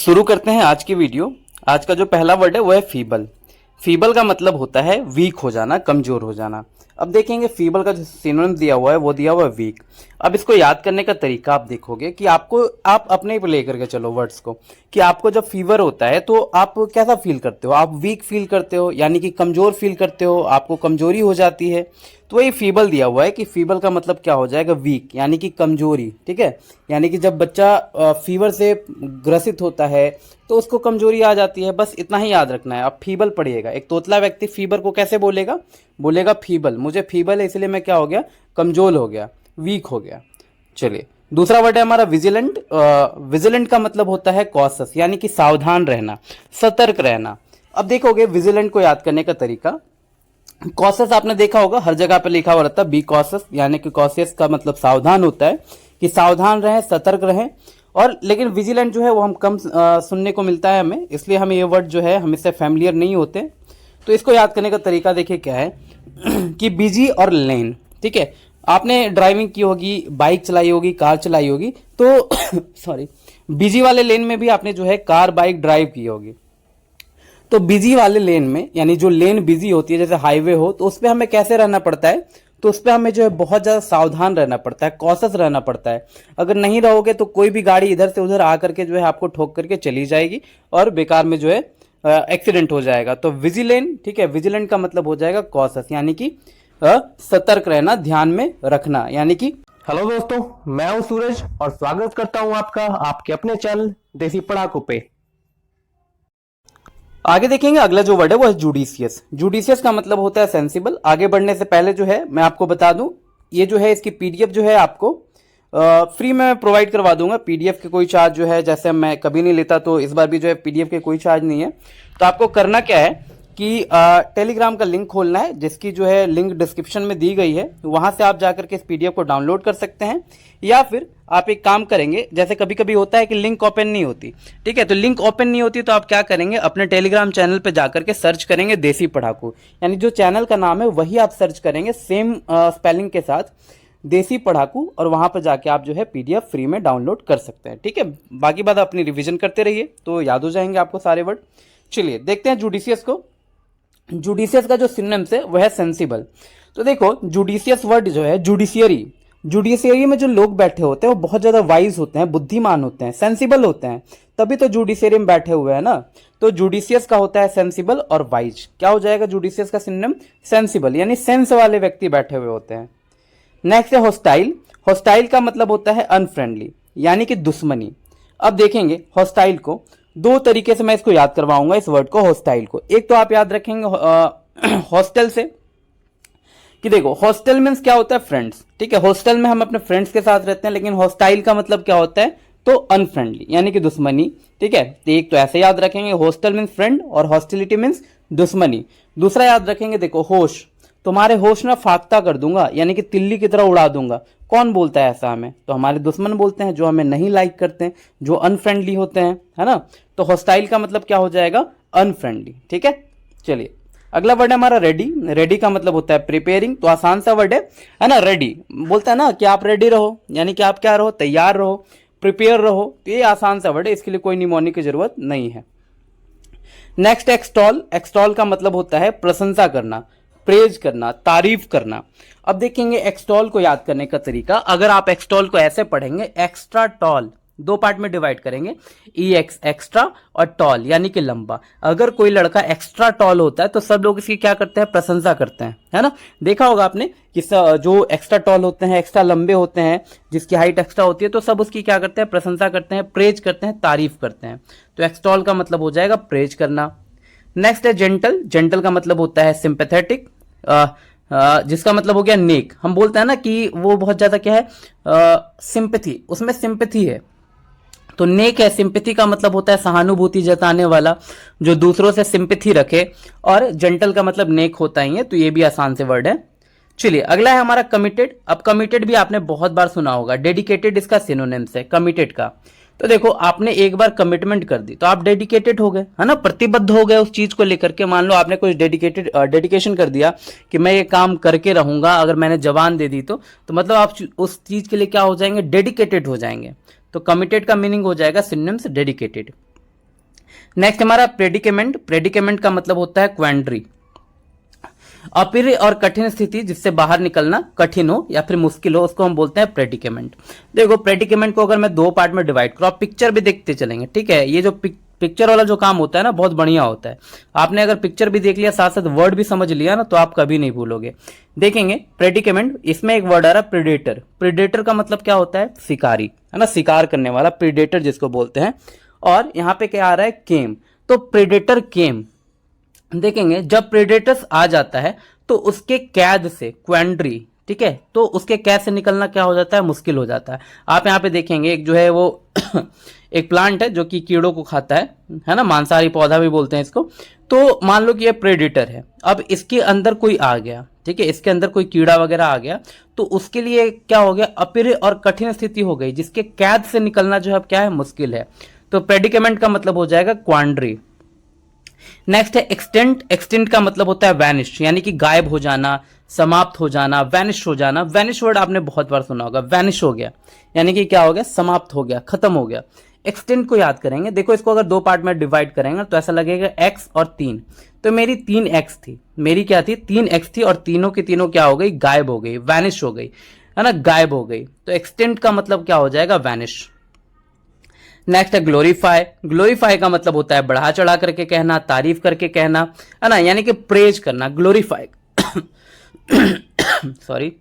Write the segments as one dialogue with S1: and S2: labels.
S1: शुरू करते हैं आज की वीडियो। आज का जो पहला वर्ड है वो है फीबल। फीबल का मतलब होता है वीक हो जाना, कमजोर हो जाना। अब देखेंगे फीबल का जो सिनोनिम दिया हुआ है वो दिया हुआ है वीक। अब इसको याद करने का तरीका आप देखोगे कि आप अपने पे लेकर के चलो वर्ड्स को, कि आपको जब फीवर होता है तो आप कैसा फील करते हो? आप वीक फील करते हो, यानी कि कमजोर फील करते हो, आपको कमजोरी हो जाती है। तो वही फीबल दिया हुआ है कि फीबल का मतलब क्या हो जाएगा? वीक, यानी कि कमजोरी। ठीक है, यानी कि जब बच्चा फीवर से ग्रसित होता है तो उसको कमजोरी आ जाती है। बस इतना ही याद रखना है। अब फीबल पढ़िएगा। एक तोतला व्यक्ति फीबर को कैसे बोलेगा? बोलेगा फीबल। मुझे फीबल है इसलिए मैं क्या हो गया? कमजोर हो गया, वीक हो गया। चलिए, दूसरा वर्ड है हमारा विजिलेंट। विजिलेंट का मतलब होता है कॉशस, यानी कि सावधान रहना, सतर्क रहना। अब देखोगे विजिलेंट को याद करने का तरीका। कॉशस आपने देखा होगा, हर जगह पे लिखा हुआ रहता है बी कॉशस, यानी कि कॉशियस का मतलब सावधान होता है, कि सावधान रहें, सतर्क रहें। और लेकिन विजिलेंट जो है वो हम कम सुनने को मिलता है हमें, इसलिए हम ये वर्ड जो है हम इससे फैमिलियर नहीं होते। तो इसको याद करने का तरीका देखिए क्या है कि बिजी और लेन। ठीक है, आपने ड्राइविंग की होगी, बाइक चलाई होगी, कार चलाई होगी, तो सॉरी, बिजी वाले लेन में भी आपने जो है कार बाइक ड्राइव की होगी। तो बिजी वाले लेन में, यानी जो लेन बिजी होती है, जैसे हाईवे हो, तो उस पर हमें कैसे रहना पड़ता है? तो उस पर हमें जो है बहुत ज्यादा सावधान रहना पड़ता है, कॉशस रहना पड़ता है। अगर नहीं रहोगे तो कोई भी गाड़ी इधर से उधर आकर के जो है आपको ठोक करके चली जाएगी और बेकार में जो है एक्सीडेंट हो जाएगा। तो विजिलेंट, ठीक है, विजिलेंट का मतलब हो जाएगा कॉशस, यानी कि सतर्क रहना, ध्यान में रखना, यानी कि।
S2: हेलो दोस्तों, मैं हूं सूरज और स्वागत करता हूं आपका आपके अपने चैनल देसी पढ़ाकू पे।
S1: आगे देखेंगे अगला जो वर्ड है वो है जुडिशियस। जुडिशियस का मतलब होता है सेंसिबल। आगे बढ़ने से पहले जो है मैं आपको बता दूं, ये जो है इसकी पीडीएफ जो है आपको फ्री में प्रोवाइड करवा दूंगा। पीडीएफ के कोई चार्ज जो है, जैसे मैं कभी नहीं लेता तो इस बार भी जो है पीडीएफ के कोई चार्ज नहीं है। तो आपको करना क्या है कि टेलीग्राम का लिंक खोलना है, जिसकी जो है लिंक डिस्क्रिप्शन में दी गई है। वहां से आप जाकर के इस पीडीएफ को डाउनलोड कर सकते हैं, या फिर आप एक काम करेंगे, जैसे कभी कभी होता है कि लिंक ओपन नहीं होती। ठीक है, तो लिंक ओपन नहीं होती तो आप क्या करेंगे, अपने टेलीग्राम चैनल पे जाकर के सर्च करेंगे देसी पढ़ाकू, यानी जो चैनल का नाम है वही आप सर्च करेंगे सेम स्पेलिंग के साथ, देसी पढ़ाकू, और वहां पर जाके आप जो है पीडीएफ फ्री में डाउनलोड कर सकते हैं। ठीक है, बाकी बात अपनी रिविजन करते रहिए तो याद हो जाएंगे आपको सारे वर्ड। चलिए देखते हैं जुडिशियस को। जुडिशियस का जो सिनोनिम्स है वह है सेंसिबल। तो देखो, जुडिशियस वर्ड जो है जुडिशियरी, जुडिशियरी में जो लोग बैठे होते हैं वो बहुत ज्यादा वाइज होते हैं, बुद्धिमान होते हैं, सेंसिबल होते हैं, तभी तो जुडिशियरी में बैठे हुए हैं ना। तो जुडिशियस का होता है सेंसिबल और वाइज। क्या हो जाएगा जुडिशियस का सिनोनिम? सेंसिबल, यानी सेंस वाले व्यक्ति बैठे हुए होते हैं। नेक्स्ट है हॉस्टाइल। हॉस्टाइल का मतलब होता है अनफ्रेंडली, यानी कि दुश्मनी। अब देखेंगे हॉस्टाइल को दो तरीके से मैं इसको याद करवाऊंगा, इस वर्ड को, हॉस्टाइल को। एक तो आप याद रखेंगे हॉस्टल से, कि देखो हॉस्टल मीन्स क्या होता है? फ्रेंड्स। ठीक है, हॉस्टल में हम अपने फ्रेंड्स के साथ रहते हैं, लेकिन हॉस्टाइल का मतलब क्या होता है? तो अनफ्रेंडली, यानी कि दुश्मनी। ठीक है, तो एक तो ऐसे याद रखेंगे, हॉस्टल मीन्स फ्रेंड और हॉस्टिलिटी मीन्स दुश्मनी। दूसरा याद रखेंगे, देखो होश, तुम्हारे होश ना फाख्ता कर दूंगा, यानी कि तिल्ली की तरह उड़ा दूंगा। कौन बोलता है ऐसा हमें? तो हमारे दुश्मन बोलते हैं, जो हमें नहीं लाइक करते हैं, जो अनफ्रेंडली होते हैं, है ना। तो हॉस्टाइल का मतलब क्या हो जाएगा? अनफ्रेंडली। ठीक है, चलिए अगला वर्ड है हमारा रेडी। रेडी का मतलब होता है प्रिपेयरिंग। तो आसान सा वर्ड है ना, रेडी। बोलता है ना कि आप रेडी रहो, यानी कि आप क्या रहो? तैयार रहो, प्रिपेयर रहो। तो ये आसान सा वर्ड है, इसके लिए कोई निमोनिक की जरूरत नहीं है। Next extol. एक्सटॉल का मतलब होता है प्रशंसा करना, प्रेज करना, तारीफ करना। अब देखेंगे एक्सटॉल को याद करने का तरीका। अगर आप एक्सटॉल को ऐसे पढ़ेंगे, एक्स्ट्रा टॉल, दो पार्ट में डिवाइड करेंगे, ई एक्स्ट्रा और टॉल, यानी कि लंबा। अगर कोई लड़का एक्स्ट्रा टॉल होता है तो सब लोग इसकी क्या करते हैं? प्रशंसा करते हैं, है ना। देखा होगा आपने कि जो एक्स्ट्रा टॉल होते हैं, एक्स्ट्रा लंबे होते हैं, जिसकी हाइट एक्स्ट्रा होती है, तो सब उसकी क्या करते हैं? प्रशंसा करते हैं, प्रेज करते हैं, तारीफ करते हैं। तो एक्सटॉल का मतलब हो जाएगा प्रेज करना। नेक्स्ट है जेंटल। जेंटल का मतलब होता है सिंपैथेटिक, जिसका मतलब हो गया नेक। हम बोलते हैं ना कि वो बहुत ज्यादा क्या है? सिंपैथी, उसमें सिंपैथी है, तो नेक है। सिंपैथी का मतलब होता है सहानुभूति जताने वाला, जो दूसरों से सिंपैथी रखे, और जेंटल का मतलब नेक होता ही है। तो ये भी आसान से वर्ड है। चलिए अगला है हमारा कमिटेड। अब कमिटेड भी आपने बहुत बार सुना होगा, डेडिकेटेड इसका सिनोनिम्स है कमिटेड का। तो देखो, आपने एक बार कमिटमेंट कर दी तो आप डेडिकेटेड हो गए, है ना, प्रतिबद्ध हो गए उस चीज को लेकर के। मान लो आपने कोई डेडिकेशन कर दिया कि मैं ये काम करके रहूंगा, अगर मैंने जबान दे दी तो मतलब आप उस चीज के लिए क्या हो जाएंगे? डेडिकेटेड हो जाएंगे। तो कमिटेड का मीनिंग हो जाएगा सिनोनिम्स डेडिकेटेड। नेक्स्ट हमारा प्रेडिकेमेंट। प्रेडिकेमेंट का मतलब होता है क्वेंड्री, अप्रिय और कठिन स्थिति जिससे बाहर निकलना कठिन हो या फिर मुश्किल हो, उसको हम बोलते हैं प्रेडिकेमेंट। देखो प्रेडिकेमेंट को अगर मैं दो पार्ट में डिवाइड करूं, आप पिक्चर भी देखते चलेंगे, ठीक है। ये जो पिक्चर वाला जो काम होता है ना, बहुत बढ़िया होता है। आपने अगर पिक्चर भी देख लिया, साथ साथ वर्ड भी समझ लिया ना, तो आप कभी नहीं भूलोगे। देखेंगे प्रेडिकेमेंट, इसमें एक वर्ड आ रहा है प्रेडेटर। प्रेडेटर का मतलब क्या होता है? शिकारी, है ना, शिकार करने वाला, प्रेडेटर जिसको बोलते हैं। और यहाँ पे क्या आ रहा है? केम। तो प्रेडेटर केम। देखेंगे जब प्रेडेटर्स आ जाता है तो उसके कैद से, क्वेंड्री, ठीक है, तो उसके कैद से निकलना क्या हो जाता है? मुश्किल हो जाता है। आप यहाँ पे देखेंगे एक जो है वो एक प्लांट है जो कि कीड़ों को खाता है ना, मांसाहारी पौधा भी बोलते हैं इसको। तो मान लो कि ये प्रेडेटर है, अब इसके अंदर कोई आ गया, ठीक है, इसके अंदर कोई कीड़ा वगैरह आ गया, तो उसके लिए क्या हो गया? अप्रिय और कठिन स्थिति हो गई, जिसके कैद से निकलना जो है अब क्या है? मुश्किल है। तो प्रेडिकेमेंट का मतलब हो जाएगा क्वांड्री। नेक्स्ट है एक्सटेंट। एक्सटेंट का मतलब होता है वैनिश, यानी कि गायब हो जाना, समाप्त हो जाना, वैनिश हो जाना। वैनिश वर्ड आपने बहुत बार सुना होगा, वैनिश हो गया यानी कि क्या हो गया? समाप्त हो गया, खत्म हो गया। एक्सटेंट को याद करेंगे, देखो इसको अगर दो पार्ट में डिवाइड करेंगे तो ऐसा लगेगा x और 3। तो मेरी 3x थी, मेरी क्या थी? 3x थी, और तीनों की तीनों क्या हो गई? गायब हो गई, वैनिश हो गई, है ना, गायब हो गई। तो एक्सटेंट का मतलब क्या हो जाएगा? वैनिश। नेक्स्ट है ग्लोरीफाई। ग्लोरीफाई का मतलब होता है बढ़ा चढ़ा करके कहना, तारीफ करके कहना, है ना, यानी कि प्रेज करना, ग्लोरीफाई सॉरी,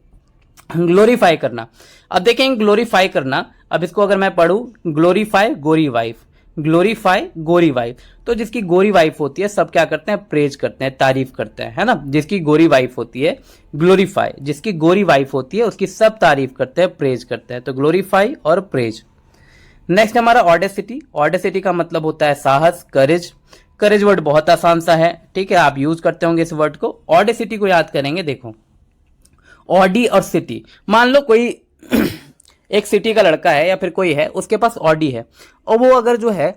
S1: ग्लोरीफाई करना। अब देखेंगे ग्लोरीफाई करना, अब इसको अगर मैं पढ़ूं, ग्लोरीफाई गोरी वाइफ, ग्लोरीफाई गोरी वाइफ। तो जिसकी गोरी वाइफ होती है सब क्या करते हैं? प्रेज करते हैं, तारीफ करते हैं, है ना। जिसकी गोरी वाइफ होती है, ग्लोरीफाई, जिसकी गोरी वाइफ होती है उसकी सब तारीफ करते हैं, प्रेज करते हैं। तो ग्लोरीफाई और प्रेज। नेक्स्ट हमारा ऑडेसिटी। ऑडेसिटी का मतलब होता है साहस, करेज। करेज वर्ड बहुत आसान सा है, ठीक है, आप यूज करते होंगे इस वर्ड को। ऑडेसिटी को याद करेंगे, देखो ऑडी और सिटी, मान लो कोई एक सिटी का लड़का है या फिर कोई है, उसके पास ऑडी है, और वो अगर जो है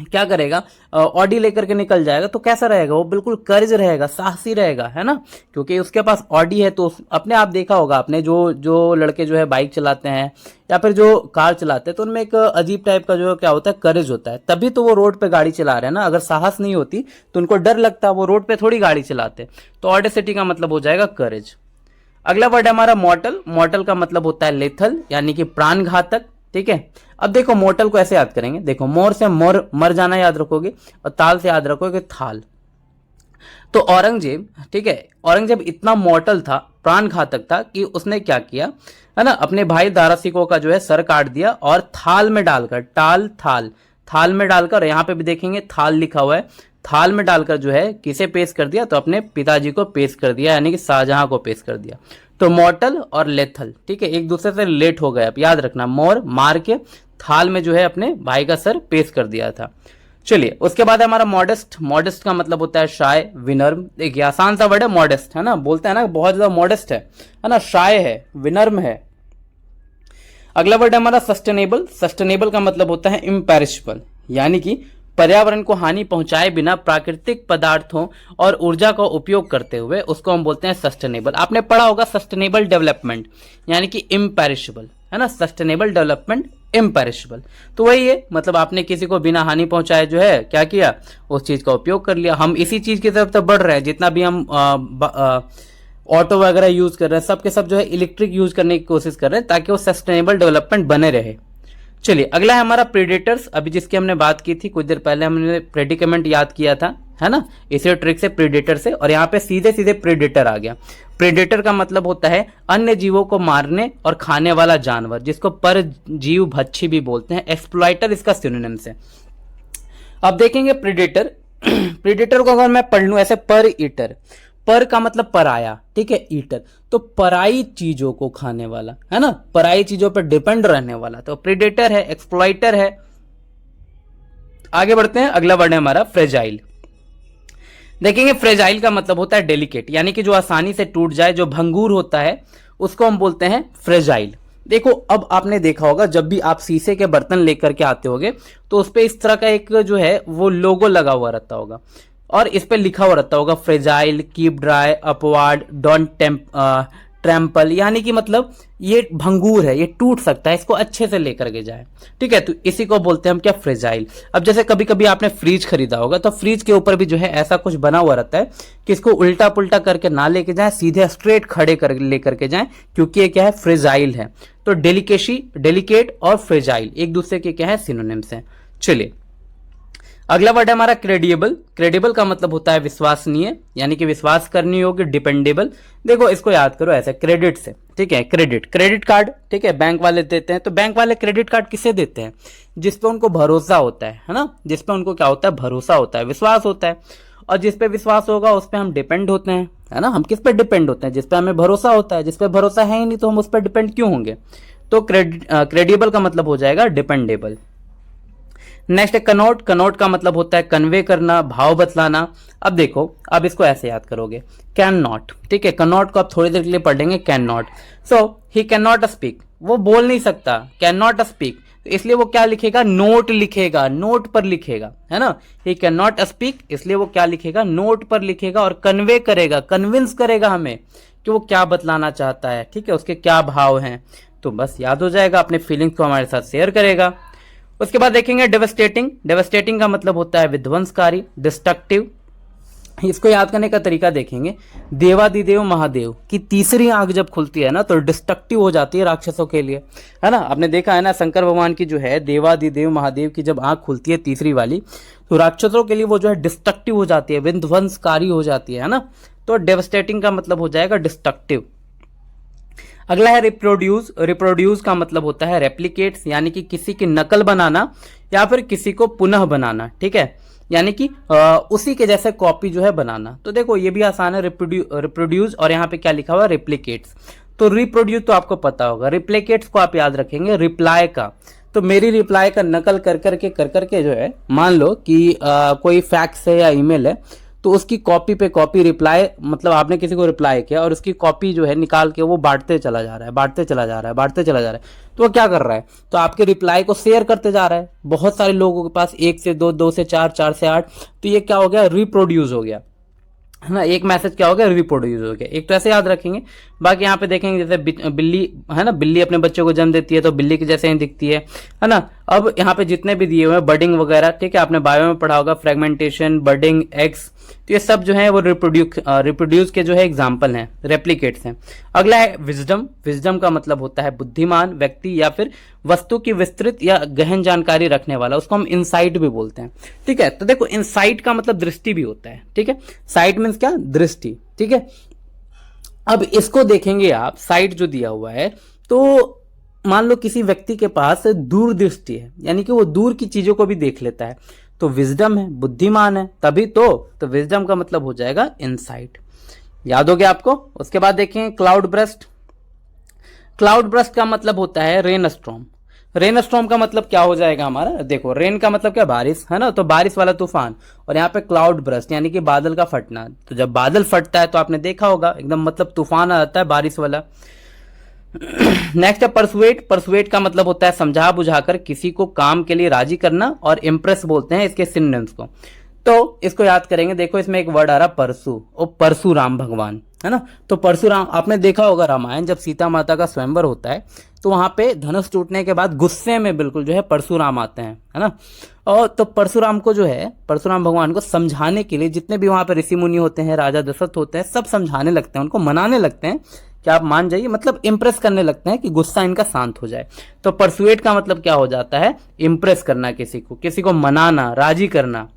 S1: क्या करेगा? ऑडी लेकर के निकल जाएगा, तो कैसा रहेगा? वो बिल्कुल कर्ज रहेगा, साहसी रहेगा, है ना, क्योंकि उसके पास ऑडी है। तो अपने आप देखा होगा आपने, जो लड़के जो है बाइक चलाते हैं या फिर जो कार चलाते हैं, तो उनमें एक अजीब टाइप का जो क्या होता है? करेज होता है, तभी तो वो रोड पे गाड़ी चला रहे हैं ना। अगर साहस नहीं होती तो उनको डर लगता, वो रोड पे थोड़ी गाड़ी चलाते। तो ऑडेसिटी का मतलब हो जाएगा करेज। अगला वर्ड है हमारा मॉर्टल। मॉर्टल का मतलब होता है लेथल, यानी कि प्राणघातक, ठीक है। अब देखो मॉर्टल को ऐसे याद करेंगे, देखो मोर से मोर, मर जाना याद रखोगे, और ताल से याद रखोगे थाल। तो औरंगजेब, ठीक है, औरंगजेब इतना मॉर्टल था, प्राणघातक था, कि उसने क्या किया, है ना, अपने भाई दारा सिकोह का जो है सर काट दिया, और थाल में डालकर, टाल थाल, थाल में डालकर, यहाँ पे भी देखेंगे थाल लिखा हुआ है, थाल में डालकर जो है किसे पेश कर दिया? तो अपने पिताजी को पेश कर दिया, यानी कि शाहजहां को पेश कर दिया। तो मॉर्टल और लेथल, ठीक है, एक दूसरे से लेट हो गए। अब याद रखना, मोर मार के थाल में जो है अपने भाई का सर पेश कर दिया था। चलिए उसके बाद है हमारा मॉडेस्ट। मॉडेस्ट का मतलब होता है शाय, विनम्र। देखिए आसान सा वर्ड है मॉडेस्ट, है ना, बोलते हैं ना बहुत ज्यादा मॉडेस्ट है ना, शाय है, विनम्र है। अगला वर्ड है हमारा सस्टेनेबल। सस्टेनेबल का मतलब होता है इम्पेरिशेबल, यानी कि पर्यावरण को हानि पहुंचाए बिना प्राकृतिक पदार्थों और ऊर्जा का उपयोग करते हुए, उसको हम बोलते हैं सस्टेनेबल। आपने पढ़ा होगा सस्टेनेबल डेवलपमेंट, यानी कि इम्पेरिशेबल, है ना, सस्टेनेबल डेवलपमेंट, इम्पेरिशेबल। तो वही है, मतलब आपने किसी को बिना हानि पहुंचाए जो है क्या किया? उस चीज का उपयोग कर लिया। हम इसी चीज की तरफ तो बढ़ रहे हैं, जितना भी हम ऑटो वगैरह यूज कर रहे हैं, सब के सब जो है इलेक्ट्रिक यूज करने की कोशिश कर रहे हैं, ताकि वो सस्टेनेबल डेवलपमेंट बने रहे। चलिए अगला है हमारा प्रेडेटर्स। अभी जिसकी हमने बात की थी कुछ देर पहले, हमने प्रेडिकेमेंट याद किया था, है ना, इसी ट्रिक से प्रेडेटर से, और यहाँ पे सीधे सीधे प्रेडेटर आ गया। प्रेडेटर का मतलब होता है अन्य जीवों को मारने और खाने वाला जानवर, जिसको परजीव भक्षी भी बोलते हैं। एक्सप्लॉइटर इसका सिनोनिम्स है। अब देखेंगे प्रेडेटर। प्रेडेटर को अगर मैं पढ़ लूं ऐसे, पर ईटर, पर का मतलब पराया, ठीक है, ईटर, तो पराई चीजों को खाने वाला, है ना, पराई चीजों पर डिपेंड रहने वाला, तो प्रेडेटर है, एक्सप्लॉइटर है। आगे बढ़ते हैं, अगला वर्ड है हमारा फ्रेजाइल। देखेंगे फ्रेजाइल का मतलब होता है डेलिकेट, यानी कि जो आसानी से टूट जाए, जो भंगूर होता है, उसको हम बोलते हैं फ्रेजाइल। देखो अब आपने देखा होगा, जब भी आप शीशे के बर्तन लेकर के आते होगे तो उस पे इस तरह का एक जो है वो लोगो लगा हुआ रहता होगा, और इस पे लिखा हुआ रहता होगा fragile, keep dry, upward, don't trample, यानी कि मतलब ये भंगूर है, ये टूट सकता है, इसको अच्छे से लेकर के जाए, ठीक है। तो इसी को बोलते हैं हम क्या, फ्रेजाइल। अब जैसे कभी कभी आपने फ्रिज खरीदा होगा, तो फ्रिज के ऊपर भी जो है ऐसा कुछ बना हुआ रहता है कि इसको उल्टा पुल्टा करके ना लेके जाए, सीधे स्ट्रेट खड़े कर लेकर के जाए, क्योंकि ये क्या है, फ्रेजाइल है। तो डेलिकेट और फ्रेजाइल एक दूसरे के क्या है, सिनोनिम्स हैं। चलिए अगला वर्ड है हमारा क्रेडिएबल। क्रेडिएबल का मतलब होता है विश्वसनीय, यानी कि विश्वास करनी होगी, डिपेंडेबल। देखो इसको याद करो ऐसे, क्रेडिट से, ठीक है, क्रेडिट कार्ड, ठीक है, बैंक वाले देते हैं। तो बैंक वाले क्रेडिट कार्ड किसे देते हैं, जिसपे उनको भरोसा होता है ना, जिसपे उनको क्या होता है, भरोसा होता है, विश्वास होता है। और जिसपे विश्वास होगा उस पर हम डिपेंड होते हैं, है ना। हम किस पे डिपेंड होते हैं, जिसपे हमें भरोसा होता है। जिसपे भरोसा है ही नहीं तो हम उस पर डिपेंड क्यों होंगे। तो क्रेडिबल का मतलब हो जाएगा डिपेंडेबल। नेक्स्ट है कनॉट। कनॉट का मतलब होता है कन्वे करना, भाव बतलाना। अब देखो, अब इसको ऐसे याद करोगे, कैन नॉट, ठीक है, कनॉट को आप थोड़ी देर के लिए पढ़ लेंगे, can not. So he can not speak, वो बोल नहीं सकता, कैन नॉट स्पीक, इसलिए वो क्या लिखेगा, नोट लिखेगा, नोट पर लिखेगा, है ना। ही कैन नॉट स्पीक, इसलिए वो क्या लिखेगा, नोट पर लिखेगा, और कन्वे करेगा, कन्विंस करेगा हमें कि वो क्या बतलाना चाहता है, ठीक है, उसके क्या भाव हैं। तो बस याद हो जाएगा, अपने फीलिंग्स को हमारे साथ शेयर करेगा। उसके बाद देखेंगे डेवस्टेटिंग। डेवस्टेटिंग का मतलब होता है विध्वंसकारी, डिस्ट्रक्टिव। इसको याद करने का तरीका देखेंगे, देवादिदेव महादेव की तीसरी आंख जब खुलती है ना, तो डिस्ट्रक्टिव हो जाती है राक्षसों के लिए, है ना। आपने देखा है ना, शंकर भगवान की जो है देवादिदेव महादेव की जब आंख खुलती है तीसरी वाली, तो राक्षसों के लिए वो जो है डिस्ट्रक्टिव हो जाती है, विध्वंसकारी हो जाती है ना। तो डेवस्टेटिंग का मतलब हो जाएगा डिस्ट्रक्टिव। अगला है रिप्रोड्यूस। रिप्रोड्यूस का मतलब होता है रेप्लिकेट्स, यानी कि किसी की नकल बनाना या फिर किसी को पुनः बनाना, ठीक है, यानी कि उसी के जैसे कॉपी जो है बनाना। तो देखो ये भी आसान है, रिप्रोड्यूस, और यहाँ पे क्या लिखा हुआ है, रेप्लिकेट्स। तो रिप्रोड्यूस तो आपको पता होगा, रिप्लिकेट्स को आप याद रखेंगे रिप्लाई का। तो मेरी रिप्लाई का नकल कर करके जो है, मान लो कि कोई फैक्स है या ईमेल है, तो उसकी कॉपी पे कॉपी रिप्लाई, मतलब आपने किसी को रिप्लाई किया और उसकी कॉपी जो है निकाल के वो बांटते चला जा रहा है, बांटते चला जा रहा है। तो वो क्या कर रहा है, तो आपके रिप्लाई को शेयर करते जा रहा है बहुत सारे लोगों के पास, 1 से 2, 2 से 4, 4 से 8। तो ये क्या हो गया, रिप्रोड्यूस हो गया, है ना। एक मैसेज क्या हो गया, रिप्रोड्यूस हो गया। एक तो ऐसे याद रखेंगे। बाकी यहाँ पे देखेंगे जैसे बिल्ली है ना, बिल्ली अपने बच्चों को जन्म देती है तो बिल्ली के जैसे ही दिखती है ना। अब यहाँ पे जितने भी दिए हुए हैं, बडिंग वगैरह, ठीक है, आपने बायो में पढ़ा होगा, फ्रेगमेंटेशन, बडिंग, एक्स, तो ये सब जो है वो रिप्रोड्यूस के जो है एग्जाम्पल हैं, रेप्लिकेट्स हैं। अगला है विजडम। विजडम का मतलब होता है बुद्धिमान व्यक्ति या फिर वस्तु की विस्तृत या गहन जानकारी रखने वाला, उसको हम इनसाइट भी बोलते हैं, ठीक है। तो देखो इनसाइट का मतलब दृष्टि भी होता है, ठीक है, साइट मीन्स क्या, दृष्टि, ठीक है। अब इसको देखेंगे आप, साइट जो दिया हुआ है, तो मान लो किसी व्यक्ति के पास दूरदृष्टि है, यानी कि वो दूर की चीजों को भी देख लेता है, तो विजडम है, बुद्धिमान है, तभी तो विजडम का मतलब हो जाएगा इनसाइट। याद हो गया आपको। उसके बाद देखें क्लाउड ब्रस्ट। क्लाउड ब्रस्ट का मतलब होता है रेन स्टॉर्म। रेन स्टॉर्म का मतलब क्या हो जाएगा हमारा, देखो रेन का मतलब क्या, बारिश, है ना, तो बारिश वाला तूफान, और यहाँ पे क्लाउड ब्रस्ट यानी कि बादल का फटना। तो जब बादल फटता है तो आपने देखा होगा एकदम मतलब तूफान आ जाता है, बारिश वाला। नेक्स्ट है परसुएट। परसुएट का मतलब होता है समझा बुझाकर किसी को काम के लिए राजी करना, और इम्प्रेस बोलते हैं इसके सिनोनिम्स को। तो इसको याद करेंगे, देखो इसमें एक वर्ड आ रहा परसु, और परशुराम भगवान, है ना। तो परशुराम, आपने देखा होगा रामायण, जब सीता माता का स्वयंवर होता है तो वहां पे धनुष टूटने के बाद गुस्से में बिल्कुल जो है परशुराम आते हैं, है ना। और तो परशुराम को जो है, परशुराम भगवान को समझाने के लिए जितने भी वहां पे ऋषि मुनि होते हैं, राजा दशरथ होते हैं, सब समझाने लगते हैं, उनको मनाने लगते हैं कि आप मान जाइए, मतलब इंप्रेस करने लगते हैं कि गुस्सा इनका शांत हो जाए। तो परसुएट का मतलब क्या हो जाता है, इंप्रेस करना किसी को मनाना, राजी करना।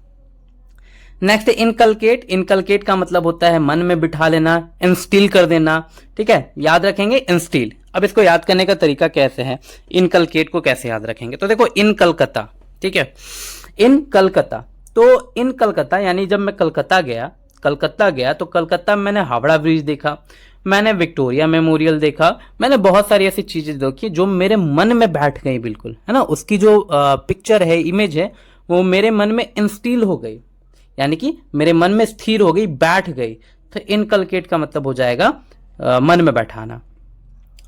S1: Next inculcate. इनकलकेट का मतलब होता है मन में बिठा लेना, इंस्टिल कर देना, ठीक है, याद रखेंगे इंस्टिल। अब इसको याद करने का तरीका कैसे है, इनकलकेट को कैसे याद रखेंगे, तो देखो इन कलकत्ता, ठीक है, इन कलकत्ता। तो इन कलकत्ता यानी जब मैं कलकत्ता गया तो कलकत्ता में मैंने हावड़ा ब्रिज देखा, मैंने विक्टोरिया मेमोरियल देखा, मैंने बहुत सारी ऐसी चीजें देखी जो मेरे मन में बैठ गई बिल्कुल, है ना। उसकी जो पिक्चर है, इमेज है, वो मेरे मन में इंस्टिल हो गई, यानी कि मेरे मन में स्थिर हो गई, बैठ गई। तो इनकलकेट का मतलब हो जाएगा मन में बैठाना।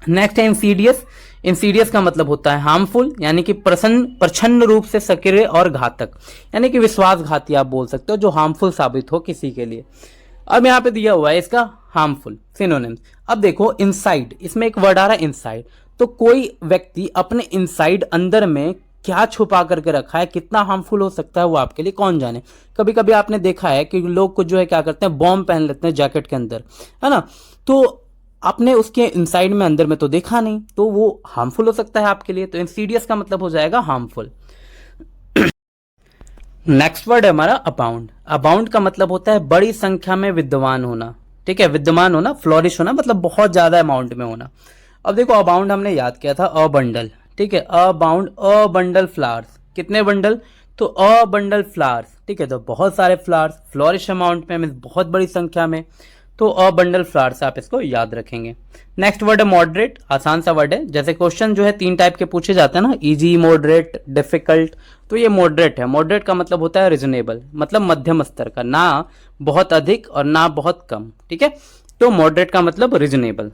S1: नेक्स्ट है इंसीडियस। इंसीडियस का मतलब होता है हार्मफुल, यानी कि प्रच्छन्न रूप से सक्रिय और घातक, यानी कि विश्वासघाती आप बोल सकते हो, जो हार्मफुल साबित हो किसी के लिए। अब यहाँ पे दिया हुआ है इसका हार्मफुल, सिनोनिम्स। अब देखो इनसाइड, इसमें एक वर्ड आ रहा है इनसाइड, तो कोई व्यक्ति अपने इनसाइड अंदर में क्या छुपा करके रखा है, कितना हार्मफुल हो सकता है वो आपके लिए कौन जाने। कभी कभी आपने देखा है कि लोग को जो है क्या करते हैं, बॉम्ब पहन लेते हैं जैकेट के अंदर, है ना, तो आपने उसके इनसाइड में अंदर में तो देखा नहीं, तो वो हार्मफुल हो सकता है आपके लिए। तो इंसीडियस का मतलब हो जाएगा हार्मफुल। नेक्स्ट वर्ड है हमारा अबाउंड। अबाउंड का मतलब होता है बड़ी संख्या में विद्यमान होना, ठीक है, विद्यमान होना, फ्लोरिश होना, मतलब बहुत ज्यादा अमाउंट में होना। अब देखो अबाउंड हमने याद किया था अ बंडल, ठीक है, अबाउंड, अ बंडल फ्लावर्स, कितने बंडल, तो अ बंडल फ्लावर्स, ठीक है, तो बहुत सारे फ्लावर्स, फ्लोरिश अमाउंट में मीन्स बहुत बड़ी संख्या में, तो अ बंडल फ्लावर्स आप इसको याद रखेंगे। नेक्स्ट वर्ड है मॉडरेट, आसान सा वर्ड है। जैसे क्वेश्चन जो है 3 टाइप के पूछे जाते हैं ना, इजी, मॉडरेट, डिफिकल्ट, तो ये मॉडरेट है। मॉडरेट का मतलब होता है रिजनेबल, मतलब मध्यम स्तर का, ना बहुत अधिक और ना बहुत कम, ठीक है, तो मॉडरेट का मतलब रिजनेबल।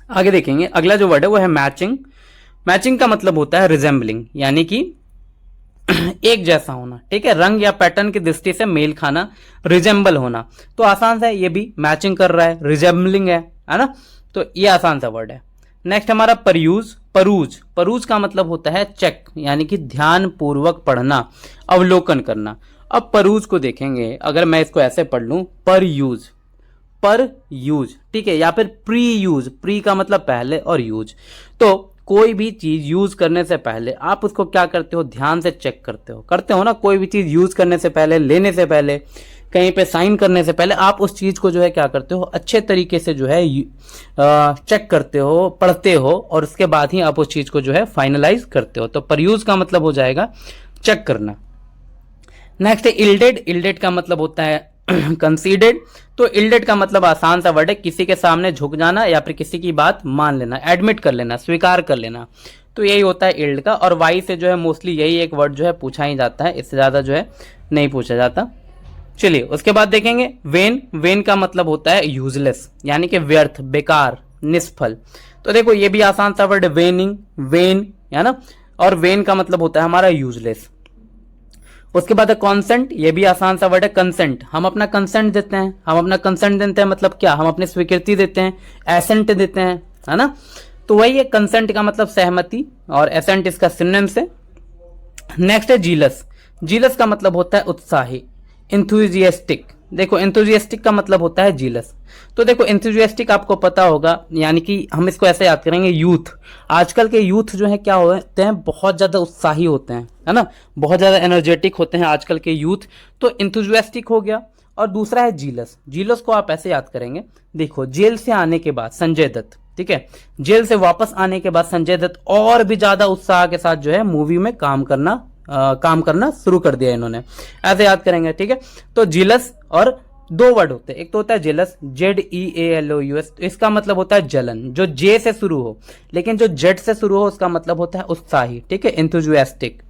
S1: आगे देखेंगे अगला जो वर्ड है वो है मैचिंग। मैचिंग का मतलब होता है रिजेंबलिंग, यानी कि एक जैसा होना, ठीक है, रंग या पैटर्न की दृष्टि से मेल खाना, रिजेंबल होना। तो आसान सा है, ये भी मैचिंग कर रहा है, रिजेंबलिंग है ना, तो ये आसान सा वर्ड है। नेक्स्ट हमारा परयूज, परूज। परूज का मतलब होता है चेक, यानी कि ध्यान पूर्वक पढ़ना, अवलोकन करना। अब परूज को देखेंगे, अगर मैं इसको ऐसे पढ़ लूं, पर यूज, पर यूज, ठीक है, या फिर प्री यूज, प्री का मतलब पहले और यूज, तो कोई भी चीज यूज करने से पहले आप उसको क्या करते हो, ध्यान से चेक करते हो ना, कोई भी चीज यूज करने से पहले, लेने से पहले, कहीं पे साइन करने से पहले आप उस चीज को जो है क्या करते हो, अच्छे तरीके से जो है चेक करते हो, पढ़ते हो, और उसके बाद ही आप उस चीज को जो है फाइनलाइज करते हो। तो परयूज का मतलब हो जाएगा चेक करना। नेक्स्ट है इल्डेड। इल्डेड का मतलब होता है कंसीडेड। तो इल्डेड का मतलब आसान सा वर्ड है, किसी के सामने झुक जाना या फिर किसी की बात मान लेना, एडमिट कर लेना, स्वीकार कर लेना, तो यही होता है इल्ड का। और वाई से जो है मोस्टली यही एक वर्ड जो है पूछा ही जाता है, इससे ज्यादा जो है नहीं पूछा जाता। चलिए उसके बाद देखेंगे वेन। वेन का मतलब होता है यूजलेस, यानी कि व्यर्थ, बेकार, निष्फल। तो देखो ये भी आसान सा वर्ड है, वेनिंग, वेन, है ना, और वेन का मतलब होता है हमारा यूजलेस। उसके बाद है कॉन्सेंट, ये भी आसान सा वर्ड है, कंसेंट, हम अपना कंसेंट देते हैं, हम अपना कंसेंट देते हैं मतलब क्या, हम अपनी स्वीकृति देते हैं, एसेंट देते हैं, है ना, तो वही है कंसेंट का मतलब सहमति, और एसेंट इसका सिनोनिम्स है। नेक्स्ट है जीलस। जीलस का मतलब होता है उत्साही, इंथुजियास्टिक। देखो इंथुजियास्टिक का मतलब होता है जीलस। तो देखो इंथुजियास्टिक आपको पता होगा, यानी कि हम इसको ऐसे याद करेंगे, यूथ। आजकल के यूथ जो है क्या होते हैं, बहुत ज्यादा उत्साही होते हैं, है ना, बहुत ज्यादा एनर्जेटिक होते हैं आजकल के यूथ, तो इंथुजियास्टिक हो गया। और दूसरा है जीलस। जीलस को आप ऐसे याद करेंगे, देखो जेल से आने के बाद संजय दत्त, ठीक है, जेल से वापस आने के बाद संजय दत्त और भी ज्यादा उत्साह के साथ जो है मूवी में काम करना शुरू कर दिया इन्होंने, ऐसे याद करेंगे, ठीक है। तो जीलस, और 2 वर्ड होते हैं, एक तो होता है जेलस, JEALOUS, तो इसका मतलब होता है जलन, जो जे से शुरू हो, लेकिन जो जेड से शुरू हो उसका मतलब होता है उत्साही, ठीक है, एंथुसियास्टिक।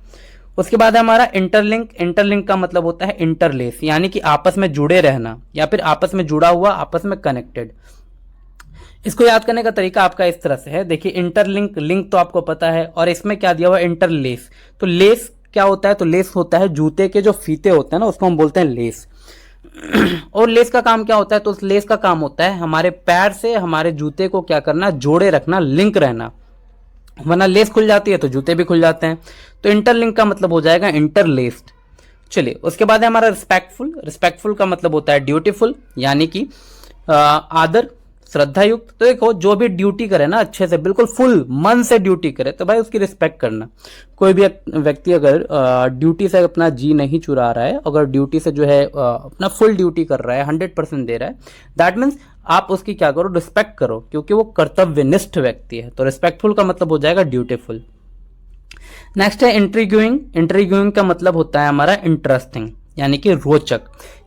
S1: उसके बाद है हमारा इंटरलिंक। इंटरलिंक का मतलब होता है इंटरलेस, यानी कि आपस में जुड़े रहना, या फिर आपस में जुड़ा हुआ, आपस में कनेक्टेड। इसको याद करने का तरीका आपका इस तरह से है, देखिए इंटरलिंक, लिंक तो आपको पता है, और इसमें क्या दिया हुआ है, इंटरलेस। तो लेस क्या होता है, तो लेस होता है जूते के जो फीते होते हैं ना, उसको हम बोलते हैं लेस। और लेस का काम क्या होता है, तो उस लेस का काम होता है हमारे पैर से हमारे जूते को क्या करना, जोड़े रखना, लिंक रहना, वरना लेस खुल जाती है तो जूते भी खुल जाते हैं। तो इंटरलिंक का मतलब हो जाएगा इंटरलेस्ड। चलिए उसके बाद है हमारा रिस्पेक्टफुल। रिस्पेक्टफुल का मतलब होता है ड्यूटीफुल, यानी कि आदर, श्रद्धा युक्त। तो देखो जो भी ड्यूटी करे ना अच्छे से, बिल्कुल फुल मन से ड्यूटी करे, तो भाई उसकी रिस्पेक्ट करना। कोई भी व्यक्ति अगर ड्यूटी से अपना जी नहीं चुरा रहा है, अगर ड्यूटी से जो है अपना फुल ड्यूटी कर रहा है, 100% दे रहा है, दैट मीन्स आप उसकी क्या करो, रिस्पेक्ट करो, क्योंकि वो कर्तव्यनिष्ठ व्यक्ति है। तो रिस्पेक्टफुल का मतलब हो जाएगा ड्यूटीफुल। नेक्स्ट है इंट्रीग्यूइंग। इंट्रीग्यूइंग का मतलब होता है हमारा इंटरेस्टिंग, यानी कि रोचक,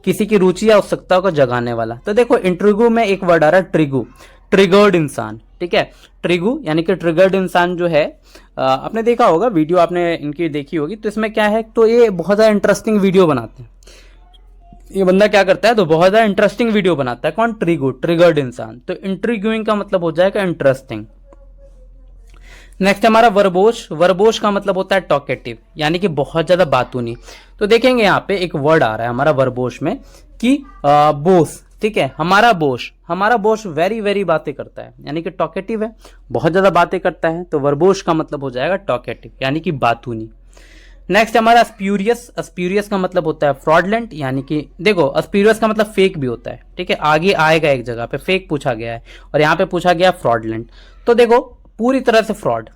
S1: किसी की रुचि या उत्सुकता को जगाने वाला। तो देखो इंट्रीग्यू में एक वर्ड आ रहा है ट्रिगू, ट्रिगर्ड इंसान, ठीक है, ट्रिगू यानी कि ट्रिगर्ड इंसान जो है, आपने देखा होगा वीडियो, आपने इनकी देखी होगी, तो इसमें क्या है, तो ये बहुत ज्यादा इंटरेस्टिंग वीडियो बनाते हैं। ये बंदा क्या करता है, तो बहुत ज्यादा इंटरेस्टिंग वीडियो बनाता है, कौन, ट्रिगू, ट्रिगर्ड इंसान। तो इंट्रीग्यूइंग का मतलब हो जाएगा इंटरेस्टिंग। नेक्स्ट हमारा वर्बोश। वर्बोश का मतलब होता है टॉकेटिव, यानी कि बहुत ज्यादा बातूनी। तो देखेंगे यहाँ पे एक वर्ड आ रहा है हमारा वर्बोश में कि बोस, ठीक है। हमारा बॉस वेरी वेरी बातें करता है, यानी कि टॉकेटिव है, बहुत ज्यादा बातें करता है, तो वर्बोस का मतलब हो जाएगा टॉकेटिव, यानी कि बातूनी। नेक्स्ट हमारा स्प्यूरियस। स्प्यूरियस का मतलब होता है फ्रॉडलेंट, यानी कि देखो स्प्यूरियस का मतलब फेक भी होता है, ठीक है, आगे आएगा एक जगह पे, फेक पूछा गया है और यहाँ पे पूछा गया फ्रॉडलेंट। तो देखो पूरी तरह से फ्रॉड,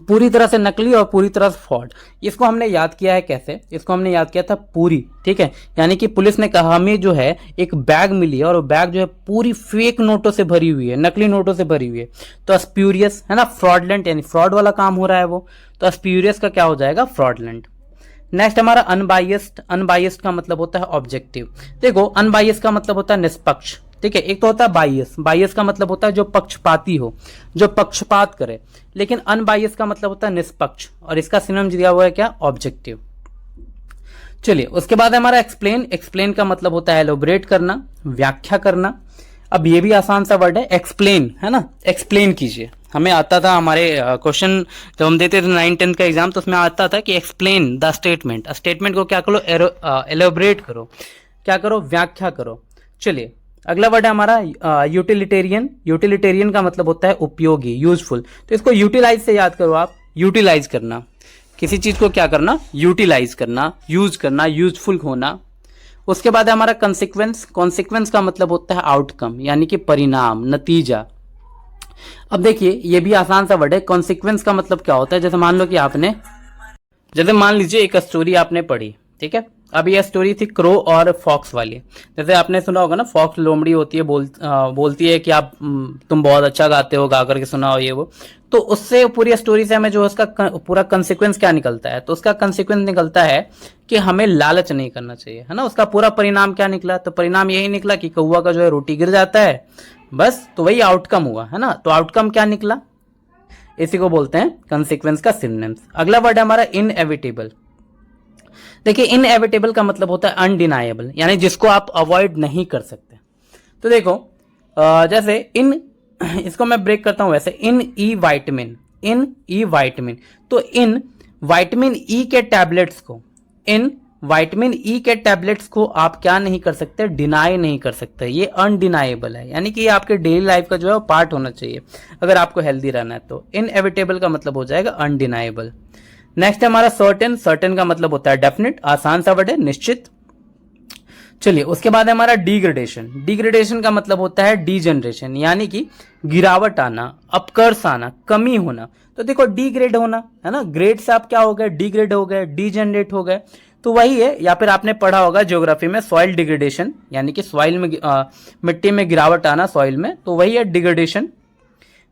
S1: पूरी तरह से नकली और पूरी तरह से फ्रॉड। इसको हमने याद किया है कैसे, इसको हमने याद किया था पूरी, ठीक है, यानी कि पुलिस ने कहा हमें जो है एक बैग मिली है और वो बैग जो है पूरी फेक नोटों से भरी हुई है, नकली नोटों से भरी हुई है। तो स्प्यूरियस है ना, फ्रॉडलेंट यानी फ्रॉड वाला काम हो रहा है वो, तो स्प्यूरियस का क्या हो जाएगा, फ्रॉडलेंट। नेक्स्ट हमारा अनबायस्ड। अनबायस्ड का मतलब होता है ऑब्जेक्टिव। देखो अनबायस्ड का मतलब होता है निष्पक्ष, ठीक है, एक तो होता है बायस, बायस का मतलब होता है जो पक्षपाती हो, जो पक्षपात करे, लेकिन अनबायस का मतलब होता है निष्पक्ष, और इसका सिनोनिम दिया हुआ है क्या, ऑब्जेक्टिव। चलिए उसके बाद हमारा एक्सप्लेन। एक्सप्लेन का मतलब होता है एलोबरेट करना, व्याख्या करना। अब ये भी आसान सा वर्ड है, एक्सप्लेन, है ना, एक्सप्लेन कीजिए। हमें आता था, हमारे क्वेश्चन जब हम देते थे 9-10 का एग्जाम, तो उसमें आता था कि एक्सप्लेन द स्टेटमेंट। स्टेटमेंट को क्या करो, एलोबरेट करो, क्या करो, व्याख्या करो। चलिए अगला वर्ड है हमारा यूटिलिटेरियन। यूटिलिटेरियन का मतलब होता है उपयोगी, यूजफुल। तो इसको यूटिलाइज से याद करो आप, यूटिलाइज करना, किसी चीज को क्या करना, यूटिलाइज करना, यूज करना, यूजफुल होना। उसके बाद है हमारा कॉन्सिक्वेंस। कॉन्सिक्वेंस का मतलब होता है आउटकम, यानी कि परिणाम, नतीजा। अब देखिए ये भी आसान सा वर्ड है। कॉन्सिक्वेंस का मतलब क्या होता है, जैसे मान लो कि आपने, जैसे मान लीजिए एक स्टोरी आपने पढ़ी, ठीक है, अब ये स्टोरी थी क्रो और फॉक्स वाली। जैसे आपने सुना होगा ना, फॉक्स लोमड़ी होती है, बोलती है कि आप तुम बहुत अच्छा गाते हो, गा करके सुनाओ ये वो। तो उससे पूरी स्टोरी से हमें जो उसका पूरा कंसिक्वेंस क्या निकलता है, तो उसका कंसिक्वेंस निकलता है कि हमें लालच नहीं करना चाहिए, है ना। उसका पूरा परिणाम क्या निकला, तो परिणाम यही निकला कि कौवा का जो है रोटी गिर जाता है, बस, तो वही आउटकम हुआ, है ना। तो आउटकम क्या निकला, इसी को बोलते हैं कंसिक्वेंस का सिनोनिम्स। अगला वर्ड है हमारा इनएविटेबल। देखिए इनएविटेबल का मतलब होता है अनडिनाएबल, यानी जिसको आप अवॉइड नहीं कर सकते। तो देखो जैसे इन, इसको मैं ब्रेक करता हूं, वैसे इन ई वाइटमिन, इन ई वाइटमिन, तो इन वाइटमिन ई के टैबलेट्स को, इन वाइटमिन ई के टैबलेट्स को आप क्या नहीं कर सकते, डिनाई नहीं कर सकते। ये अनडिनाएबल है, यानी कि ये आपके डेली लाइफ का जो है पार्ट होना चाहिए अगर आपको हेल्दी रहना है। तो इनएविटेबल का मतलब हो जाएगा अनडिनाएबल। नेक्स्ट है हमारा सर्टेन। सर्टेन का मतलब होता है डेफिनेट, आसान सा वर्ड है, निश्चित। चलिए उसके बाद है हमारा डिग्रेडेशन। डिग्रेडेशन का मतलब होता है डीजनरेशन, यानी कि गिरावट आना, अपकर्ष आना, कमी होना। तो देखो डिग्रेड होना, है ना, ग्रेड से आप क्या हो गए, डिग्रेड हो गए, डीजनरेट हो गए, तो वही है। या फिर आपने पढ़ा होगा ज्योग्राफी में सॉइल डिग्रेडेशन, यानी कि सॉइल में मिट्टी में गिरावट आना, सॉइल में, तो वही है डिग्रेडेशन।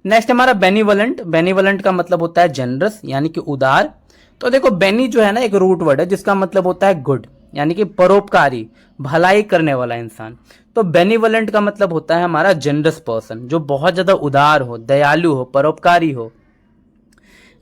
S1: नेक्स्ट हमारा बेनिवलेंट। बेनिवलेंट का मतलब होता है जनरस, यानी कि उदार। तो देखो बेनी जो है ना एक रूट वर्ड है जिसका मतलब होता है गुड, यानी कि परोपकारी, भलाई करने वाला इंसान। तो बेनिवलेंट का मतलब होता है हमारा जनरस पर्सन, जो बहुत ज्यादा उदार हो, दयालु हो, परोपकारी हो।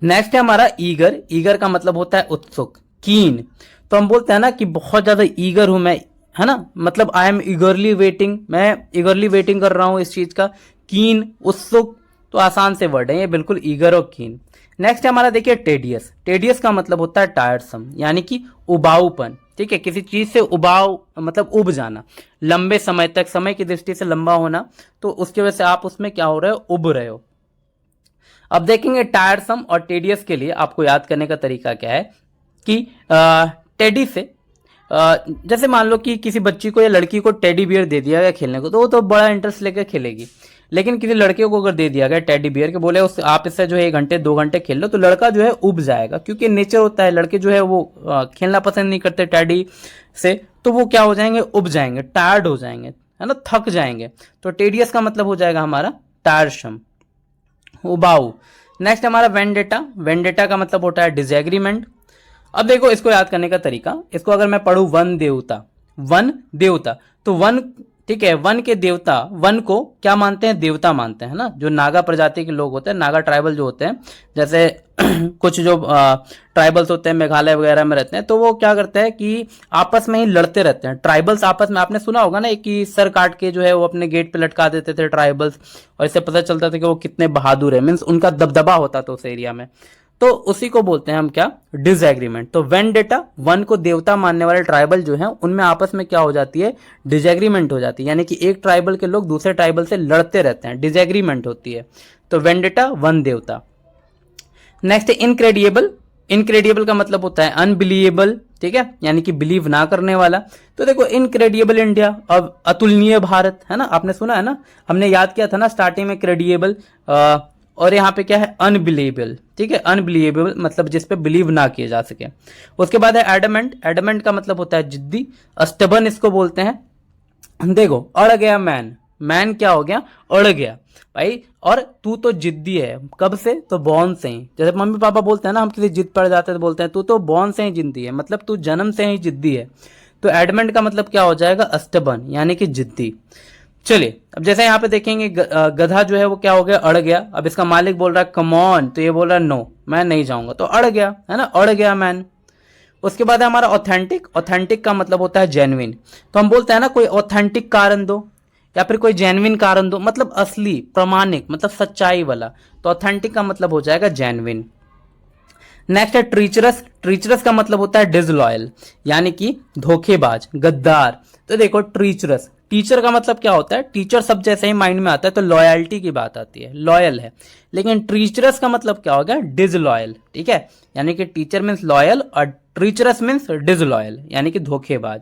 S1: नेक्स्ट है हमारा ईगर। ईगर का मतलब होता है उत्सुक, कीन। तो हम बोलते हैं ना कि बहुत ज्यादा ईगर हूं मैं, है ना, मतलब आई एम ईगरली वेटिंग, मैं ईगरली वेटिंग कर रहा हूं इस चीज का। कीन, उत्सुक, तो आसान से वर्ड है ये, बिल्कुल ईगर और कीन। नेक्स्ट है हमारा देखिए टेडियस। टेडियस का मतलब होता है टायरसम, यानी कि उबाऊपन, ठीक है, किसी चीज से उबाऊ मतलब उब जाना, लंबे समय तक, समय की दृष्टि से लंबा होना, तो उसकी वजह से आप उसमें क्या हो रहे हो, उब रहे हो। अब देखेंगे टायरसम और टेडियस के लिए आपको याद करने का तरीका क्या है कि टेडी से जैसे मान लो कि किसी बच्ची को या लड़की को टेडी बियर दे दिया गया खेलने को, तो वो तो बड़ा इंटरेस्ट लेकर खेलेगी। लेकिन किसी लड़के को अगर दे दिया गया टेडी बियर के, बोले उस आप इससे जो है 1 घंटे 2 घंटे खेल लो, तो लड़का जो है उब जाएगा, क्योंकि नेचर होता है, लड़के जो है वो खेलना पसंद नहीं करते टेडी से, तो वो क्या हो जाएंगे, उब जाएंगे, टायर्ड हो जाएंगे, है ना, थक जाएंगे। तो टेडियस का मतलब हो जाएगा हमारा टायरसम, उबाऊ। नेक्स्ट हमारा वेंडेटा। वेंडेटा का मतलब होता है डिसएग्रीमेंट। अब देखो इसको याद करने का तरीका, इसको अगर मैं पढ़ूं वन देवता, वन देवता, तो वन, ठीक है, वन के देवता, वन को क्या मानते हैं, देवता मानते हैं ना। जो नागा प्रजाति के लोग होते हैं, नागा ट्राइबल जो होते हैं, जैसे कुछ जो ट्राइबल्स होते हैं मेघालय वगैरह में रहते हैं, तो वो क्या करते हैं कि आपस में ही लड़ते रहते हैं। ट्राइबल्स आपस में, आपने सुना होगा ना कि सर काट के जो है वो अपने गेट पे लटका देते थे ट्राइबल्स, और इससे पता चलता था कि वो कितने बहादुर है, मीन्स उनका दबदबा होता था उस एरिया में। तो उसी को बोलते हैं हम क्या, डिसएग्रीमेंट। तो वेंडेटा, वन को देवता मानने वाले ट्राइबल जो हैं उनमें आपस में क्या हो जाती है, डिसएग्रीमेंट हो जाती है, यानी कि एक ट्राइबल के लोग दूसरे ट्राइबल से लड़ते रहते हैं, डिसएग्रीमेंट होती है। तो वेंडेटा, वन देवता। नेक्स्ट है इनक्रेडिबल। इनक्रेडिबल का मतलब होता है अनबिलीवेबल, ठीक है, यानी कि बिलीव ना करने वाला। तो देखो इनक्रेडिबल इंडिया, अब अतुलनीय भारत, है ना, आपने सुना है ना, हमने याद किया था ना स्टार्टिंग में क्रेडिएबल, और यहाँ पे क्या है, अनबिलीवेबल, ठीक है, अनबिलीवेबल मतलब जिस पे बिलीव ना किया जा सके। उसके बाद है एडमेंट। एडमेंट का मतलब होता है जिद्दी, स्टबर्न इसको बोलते हैं। देखो अड़ गया मैन, मैन क्या हो गया, अड़ गया भाई, और तू तो जिद्दी है, कब से, तो बॉर्न से ही। जैसे मम्मी पापा बोलते हैं ना, हम किसी जिद पड़ जाते हैं तो बोलते हैं तू तो बॉर्न से ही जिद्दी है, मतलब तू जन्म से ही जिद्दी है। तो एडमेंट का मतलब क्या हो जाएगा, स्टबर्न, यानी कि जिद्दी। चलिए अब जैसे यहाँ पे देखेंगे गधा जो है वो क्या हो गया, अड़ गया। अब इसका मालिक बोल रहा है कम ऑन, तो ये बोल रहा है नो मैं नहीं जाऊंगा, तो अड़ गया, है ना, अड़ गया मैन। उसके बाद है हमारा ऑथेंटिक। ऑथेंटिक का मतलब होता है जेन्युइन। तो हम बोलते हैं ना कोई ऑथेंटिक कारण दो या फिर कोई जेन्युइन कारण दो, मतलब असली, प्रामाणिक, मतलब सच्चाई वाला। तो ऑथेंटिक का मतलब हो जाएगा जेन्युइन। नेक्स्ट है ट्रीचरस। ट्रीचरस का मतलब होता है डिसलॉयल, यानी कि धोखेबाज, गद्दार। तो देखो ट्रीचरस, टीचर का मतलब क्या होता है, टीचर सब जैसे ही माइंड में आता है तो लॉयल्टी की बात आती है, लॉयल है। लेकिन ट्रीचरस का मतलब क्या हो गया, डिसलॉयल, ठीक है, यानी कि टीचर मीन्स लॉयल और ट्रीचरस मीन्स डिसलॉयल, यानी कि धोखेबाज।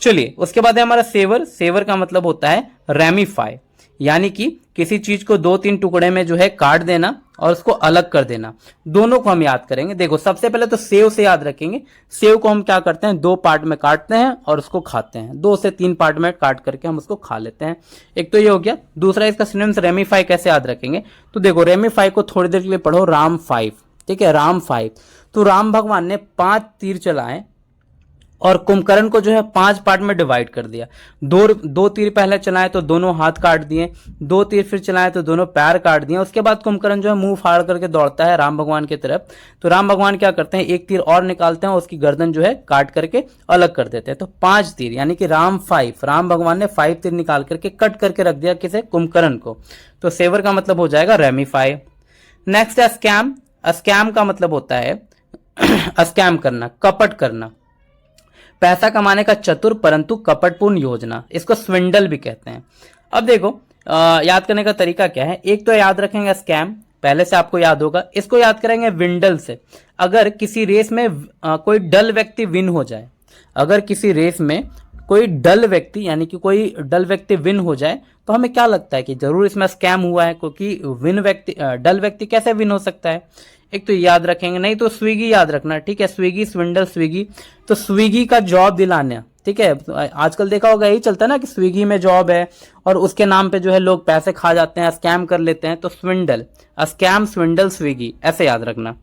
S1: चलिए उसके बाद है हमारा सेवर। सेवर का मतलब होता है रेमिफाई, यानी कि किसी चीज को 2-3 टुकड़े में जो है काट देना और उसको अलग कर देना। दोनों को हम याद करेंगे। देखो सबसे पहले तो सेव से याद रखेंगे। सेव को हम क्या करते हैं, 2 पार्ट में काटते हैं और उसको खाते हैं। 2 से 3 पार्ट में काट करके हम उसको खा लेते हैं। एक तो ये हो गया। दूसरा इसका सिनोनिम्स रेमिफाई कैसे याद रखेंगे, तो देखो रेमिफाई को थोड़ी देर के लिए पढ़ो, राम 5, ठीक है, राम 5। तो राम भगवान ने 5 तीर चलाए और कुंभकर्ण को जो है 5 पार्ट में डिवाइड कर दिया। 2 तीर पहले चलाए तो दोनों हाथ काट दिए, 2 तीर फिर चलाए तो दोनों पैर काट दिए। उसके बाद कुंभकर्ण जो है मुंह फाड़ करके दौड़ता है राम भगवान की तरफ। तो राम भगवान क्या करते हैं, एक तीर और निकालते हैं, उसकी गर्दन जो है काट करके अलग कर देते हैं। तो 5 तीर, यानी कि राम 5, राम भगवान ने 5 तीर निकाल करके कट करके रख दिया किसे, कुंभकर्ण को। तो सेवर का मतलब हो जाएगा रेमिफाई। नेक्स्ट है स्कैम। स्कैम का मतलब होता है स्कैम करना, कपट करना, पैसा कमाने का चतुर परंतु कपटपूर्ण योजना, इसको स्विंडल भी कहते हैं। अब देखो याद करने का तरीका क्या है। एक तो याद रखेंगे स्कैम, पहले से आपको याद होगा। इसको याद करेंगे विंडल से। अगर किसी रेस में कोई डल व्यक्ति विन हो जाए, अगर किसी रेस में कोई डल व्यक्ति, यानी कि कोई डल व्यक्ति विन हो जाए, तो हमें क्या लगता है कि जरूर इसमें स्कैम हुआ है, क्योंकि डल व्यक्ति कैसे विन हो सकता है। एक तो याद रखेंगे, नहीं तो स्विगी याद रखना, ठीक है, स्विगी, स्विंडल, स्विगी। तो स्विगी का जॉब दिलाना, ठीक है, आजकल देखा होगा यही चलता है ना कि स्विगी में जॉब है और उसके नाम पे जो है लोग पैसे खा जाते हैं, स्कैम कर लेते हैं। तो स्विंडल, स्कैम, स्विंडल, स्विगी, ऐसे याद रखना।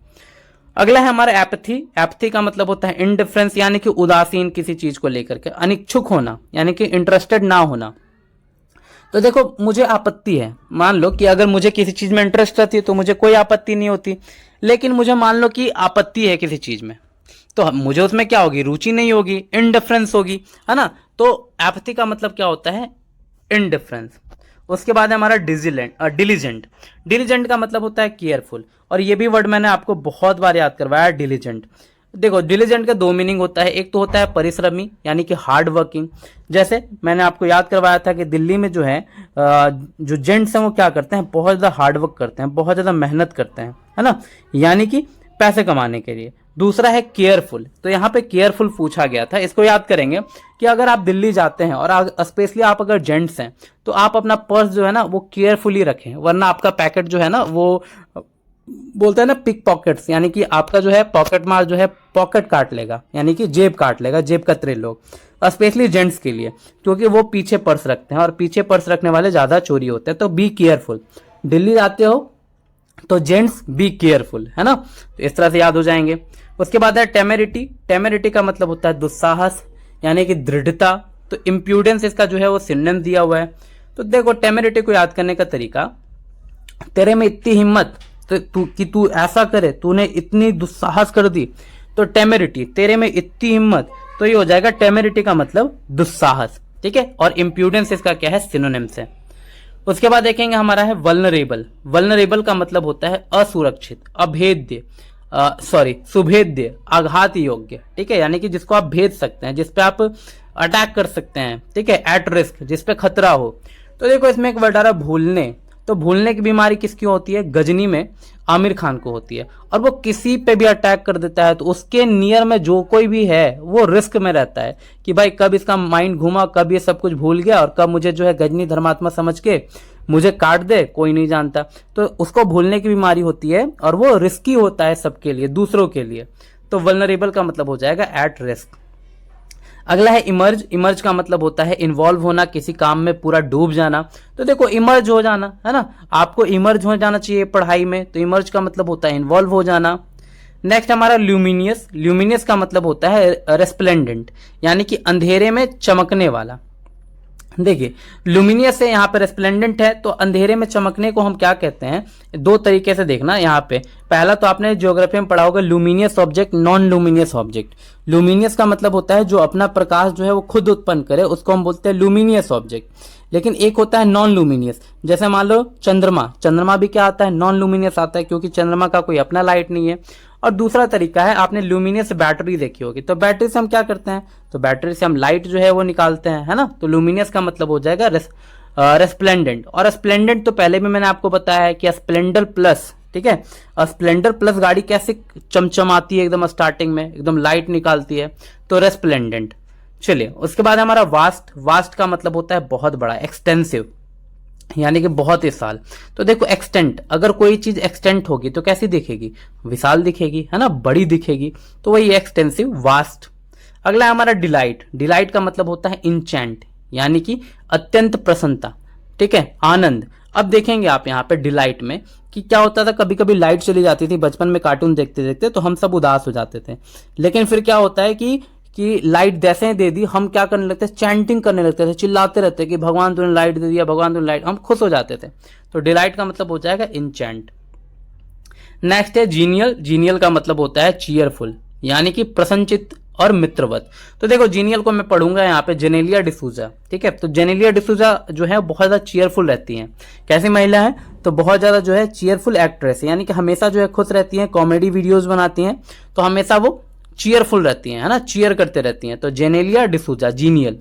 S1: अगला है हमारा एपथी। एपथी का मतलब होता है इनडिफरेंस, यानी कि उदासीन किसी चीज को लेकर के, अनिच्छुक होना, यानी कि इंटरेस्टेड ना होना। तो देखो मुझे आपत्ति है, मान लो कि अगर मुझे किसी चीज में इंटरेस्ट रहती है तो मुझे कोई आपत्ति नहीं होती, लेकिन मुझे मान लो कि आपत्ति है किसी चीज में, तो मुझे उसमें क्या होगी, रुचि नहीं होगी, इनडिफरेंस होगी, है ना। तो एपथी का मतलब क्या होता है, इनडिफरेंस। उसके बाद है हमारा डिलीजेंट। डिलीजेंट का मतलब होता है केयरफुल, और ये भी वर्ड मैंने आपको बहुत बार याद करवाया, डिलीजेंट। देखो डिलीजेंट का 2 मीनिंग होता है। एक तो होता है परिश्रमी, यानी कि हार्ड वर्किंग। जैसे मैंने आपको याद करवाया था कि दिल्ली में जो है जो जेंट्स हैं वो क्या करते हैं, बहुत ज्यादा हार्ड वर्क करते हैं, बहुत ज्यादा मेहनत करते हैं, है ना, यानी कि पैसे कमाने के लिए। दूसरा है केयरफुल। तो यहाँ पे केयरफुल पूछा गया था, इसको याद करेंगे कि अगर आप दिल्ली जाते हैं और स्पेशली आप अगर जेंट्स हैं तो आप अपना पर्स जो है ना वो केयरफुली रखें, वरना आपका पैकेट जो है ना वो बोलते हैं ना पिक पॉकेट्स, यानी कि आपका जो है पॉकेट मार जो है पॉकेट काट लेगा, यानी कि जेब काट लेगा, जेब कतरे लोग, स्पेशली जेंट्स के लिए, क्योंकि वो पीछे पर्स रखते हैं और पीछे पर्स रखने वाले ज्यादा चोरी होते हैं। तो बी केयरफुल। दिल्ली जाते हो तो जेंट्स बी केयरफुल, है ना, तो इस तरह से याद हो जाएंगे। उसके बाद है टेमेरिटी। टेमेरिटी का मतलब होता है दुस्साहस, यानी कि दृढ़ता। तो इम्प्यूडेंस इसका जो है वो सिनोनिम दिया हुआ है। तो देखो टेमेरिटी को याद करने का तरीका, तेरे में इतनी हिम्मत तो तू ऐसा करे, तूने इतनी दुस्साहस कर दी, तो टेमेरिटी, तेरे में इतनी हिम्मत, तो ये हो जाएगा टेमेरिटी का मतलब दुस्साहस, ठीक है। और इम्प्यूडेंस इसका क्या है, सिनोनिम्स है। उसके बाद देखेंगे हमारा है वल्नरेबल। वल्नरेबल का मतलब होता है असुरक्षित, अभेद्य। सुभेद्य, आघात योग्य, ठीक है, यानी कि जिसको आप भेद सकते हैं, जिसपे आप अटैक कर सकते हैं, ठीक है, एट रिस्क, जिसपे खतरा हो। तो देखो इसमें एक वर्ड आ रहा है भूलने। तो भूलने की बीमारी किसकी होती है? गजनी में आमिर खान को होती है। और वो किसी पे भी अटैक कर देता है तो उसके नियर में जो कोई भी है वो रिस्क में रहता है कि भाई कब इसका माइंड घूमा, कब ये सब कुछ भूल गया और कब मुझे जो है गजनी धर्मात्मा समझ के मुझे काट दे, कोई नहीं जानता। तो उसको भूलने की बीमारी होती है और वो रिस्की होता है सबके लिए, दूसरों के लिए। तो वल्नरेबल का मतलब हो जाएगा एट रिस्क। अगला है इमर्ज। इमर्ज का मतलब होता है इन्वॉल्व होना, किसी काम में पूरा डूब जाना। तो देखो इमर्ज हो जाना है ना, आपको इमर्ज हो जाना चाहिए पढ़ाई में, तो इमर्ज का मतलब होता है इन्वॉल्व हो जाना। नेक्स्ट हमारा ल्यूमिनियस। ल्यूमिनियस का मतलब होता है रेस्प्लेंडेंट, यानी कि अंधेरे में चमकने वाला। देखिए लुमिनियस से यहाँ पे रेस्प्लेंडेंट है, तो अंधेरे में चमकने को हम क्या कहते हैं? दो तरीके से देखना यहाँ पे। पहला तो आपने ज्योग्राफी में पढ़ा होगा luminous object, non luminous object. Luminous का मतलब होता है जो अपना प्रकाश जो है वो खुद उत्पन्न करे, उसको हम बोलते हैं लुमिनियस ऑब्जेक्ट। लेकिन एक होता है नॉन लुमिनियस, जैसे मान लो चंद्रमा। चंद्रमा भी क्या आता है? नॉन लुमिनियस आता है, क्योंकि चंद्रमा का कोई अपना लाइट नहीं है। और दूसरा तरीका है, आपने लुमिनियस बैटरी देखी होगी, तो बैटरी से हम क्या करते हैं? तो बैटरी से हम लाइट जो है वो निकालते हैं, है ना। तो लुमिनियस का मतलब हो जाएगा रेस्प्लेंडेंट। और स्प्लेंडेंट तो पहले भी मैंने आपको बताया है कि स्प्लेंडर प्लस, ठीक है, स्प्लेंडर प्लस गाड़ी कैसे चमचमाती है एकदम स्टार्टिंग में, एकदम लाइट निकालती है, तो रेस्प्लेंडेंट। चलिए उसके बाद हमारा वास्ट। वास्ट का मतलब होता है बहुत बड़ा, एक्सटेंसिव, यानी कि बहुत विशाल। तो देखो एक्सटेंट, अगर कोई चीज एक्सटेंट होगी तो कैसी दिखेगी? विशाल दिखेगी, है ना, बड़ी दिखेगी। तो वही एक्सटेंसिव, वास्ट। अगला है हमारा डिलाइट। डिलाइट का मतलब होता है इंचेंट, यानी कि अत्यंत प्रसन्नता, ठीक है, आनंद। अब देखेंगे आप यहाँ पे डिलाइट में कि क्या होता था, कभी कभी लाइट चली जाती थी बचपन में कार्टून देखते देखते, तो हम सब उदास हो जाते थे। लेकिन फिर क्या होता है कि लाइट जैसे ही दे दी, हम क्या करने लगते थे? चैंटिंग करने लगते थे, चिल्लाते रहते कि भगवान तूने लाइट दे दिया, भगवान तूने लाइट, हम खुश हो जाते थे। तो डिलाइट का मतलब हो जाएगा इंचेंट। नेक्स्ट है जीनियल। जीनियल का मतलब होता है चीयरफुल, यानी कि प्रसन्नचित्त और मित्रवत। तो देखो जीनियल को मैं पढ़ूंगा यहाँ पे जेनेलिया डिसूजा, ठीक है। तो जेनेलिया डिसूजा जो है बहुत ज्यादा चीयरफुल रहती हैं। कैसी महिला है? तो बहुत ज्यादा जो है चीयरफुल एक्ट्रेस है, यानी कि हमेशा जो है खुश रहती हैं, कॉमेडी वीडियोज बनाती हैं, तो हमेशा वो चीयरफुल रहती हैं, है ना, चीयर करते रहती हैं। तो जेनेलिया डिसूजा, जीनियल।